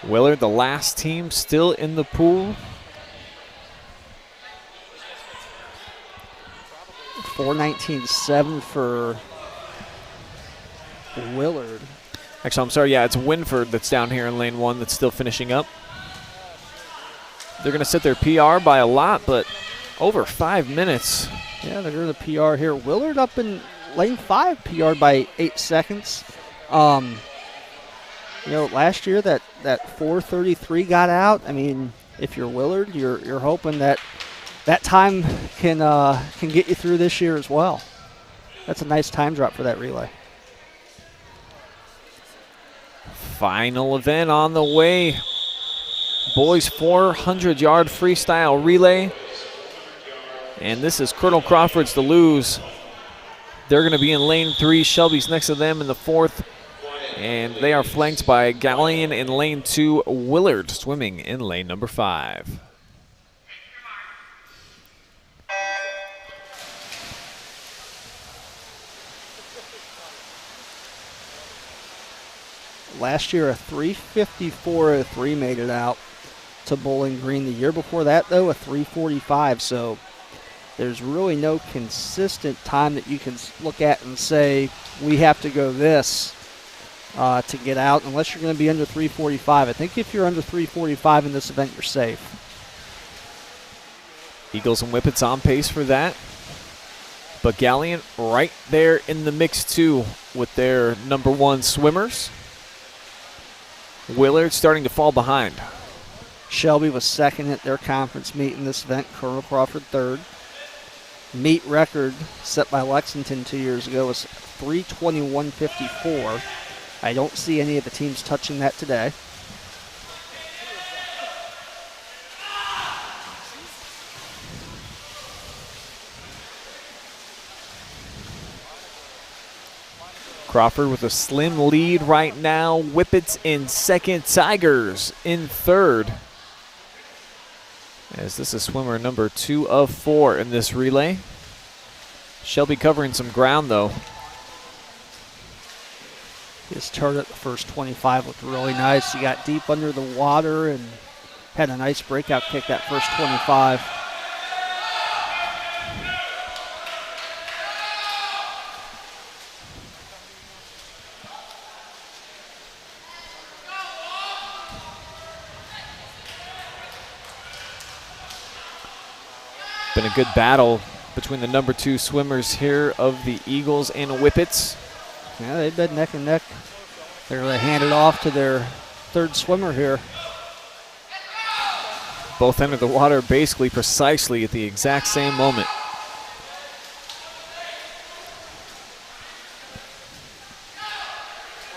Willard, the last team still in the pool. 4:19.7 for Willard. Actually, I'm sorry, yeah, it's Wynford that's down here in lane 1 that's still finishing up. They're going to set their PR by a lot, but over 5 minutes. Yeah, they're going to PR here. Willard up in lane 5, PR by 8 seconds. You know, last year that 4:33 got out. I mean, if you're Willard, you're hoping that time can get you through this year as well. That's a nice time drop for that relay. Final event on the way. Boys 400-yard freestyle relay. And this is Colonel Crawford's to lose. They're going to be in lane 3. Shelby's next to them in the 4th. And they are flanked by Galion in lane 2. Willard swimming in lane number 5. Last year, a 3:54.03 made it out to Bowling Green. The year before that, though, a 3:45. So there's really no consistent time that you can look at and say, we have to go this to get out, unless you're going to be under 3:45. I think if you're under 3:45 in this event, you're safe. Eagles and Whippets on pace for that. But Galion right there in the mix, too, with their number 1 swimmers. Willard starting to fall behind. Shelby was second at their conference meet in this event. Colonel Crawford third. Meet record set by Lexington 2 years ago was 3:21.54. I don't see any of the teams touching that today. Crawford with a slim lead right now. Whippets in second. Tigers in third. As this is swimmer number 2 of 4 in this relay. Shelby covering some ground, though. His turn at the first 25 looked really nice. He got deep under the water and had a nice breakout kick that first 25. Been a good battle between the number 2 swimmers here of the Eagles and Whippets. Yeah, they've been neck and neck. They're going to hand it off to their 3rd swimmer here. Both entered the water basically precisely at the exact same moment.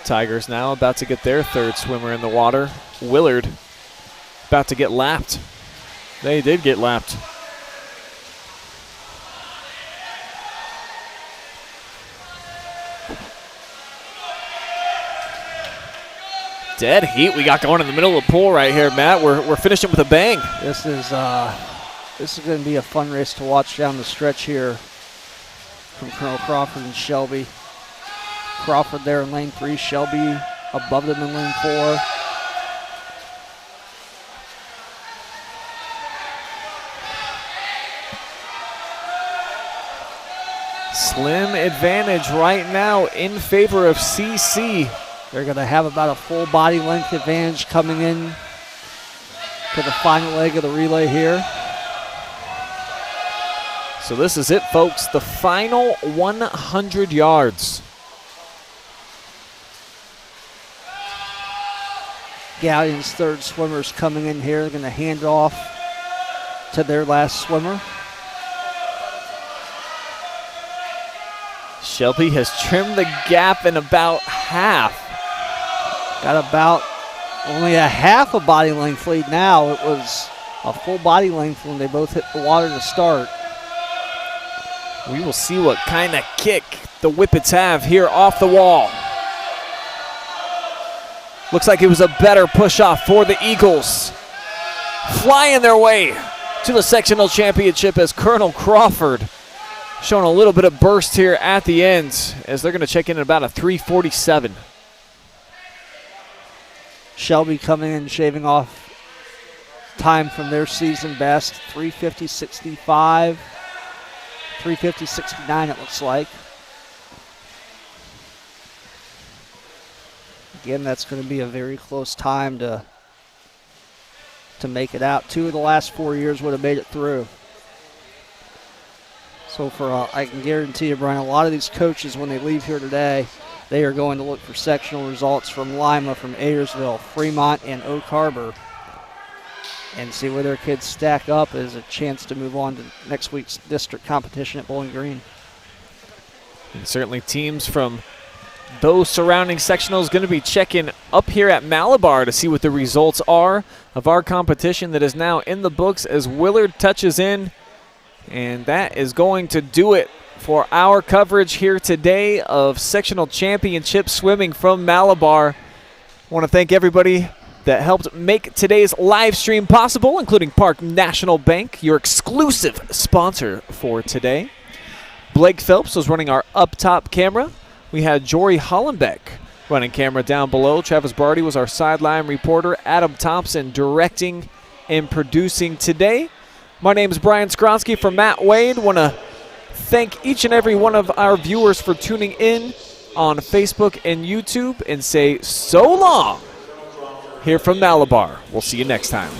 Tigers now about to get their 3rd swimmer in the water. Willard about to get lapped. They did get lapped. Dead heat we got going in the middle of the pool right here, Matt. We're finishing with a bang. This is going to be a fun race to watch down the stretch here from Colonel Crawford and Shelby. Crawford there in lane 3, Shelby above them in lane 4. Slim advantage right now in favor of CC. They're going to have about a full body length advantage coming in to the final leg of the relay here. So this is it, folks. The final 100 yards. Galion's 3rd swimmers coming in here. They're going to hand off to their last swimmer. Shelby has trimmed the gap in about half. Got about only a half a body length lead now. It was a full body length when they both hit the water to start. We will see what kind of kick the Whippets have here off the wall. Looks like it was a better push-off for the Eagles. Flying their way to the sectional championship as Colonel Crawford showing a little bit of burst here at the end as they're going to check in at about a 3:47. Shelby coming in, shaving off time from their season best, 3:50.65, 3:50.69 it looks like. Again, that's going to be a very close time to make it out. 2 of the last 4 years would have made it through. So I can guarantee you, Brian, a lot of these coaches, when they leave here today, they are going to look for sectional results from Lima, from Ayersville, Fremont, and Oak Harbor, and see where their kids stack up as a chance to move on to next week's district competition at Bowling Green. And certainly teams from those surrounding sectionals going to be checking up here at Malabar to see what the results are of our competition that is now in the books as Willard touches in. And that is going to do it for our coverage here today of sectional championship swimming from Malabar. I want to thank everybody that helped make today's live stream possible, including Park National Bank, your exclusive sponsor for today. Blake Phelps was running our up top camera. We had Jory Hollenbeck running camera down below. Travis Berardi was our sideline reporter. Adam Thompson directing and producing today. My name is Brian Skowronski for Matt Wade. Want to thank each and every one of our viewers for tuning in on Facebook and YouTube and say so long here from Malabar. We'll see you next time.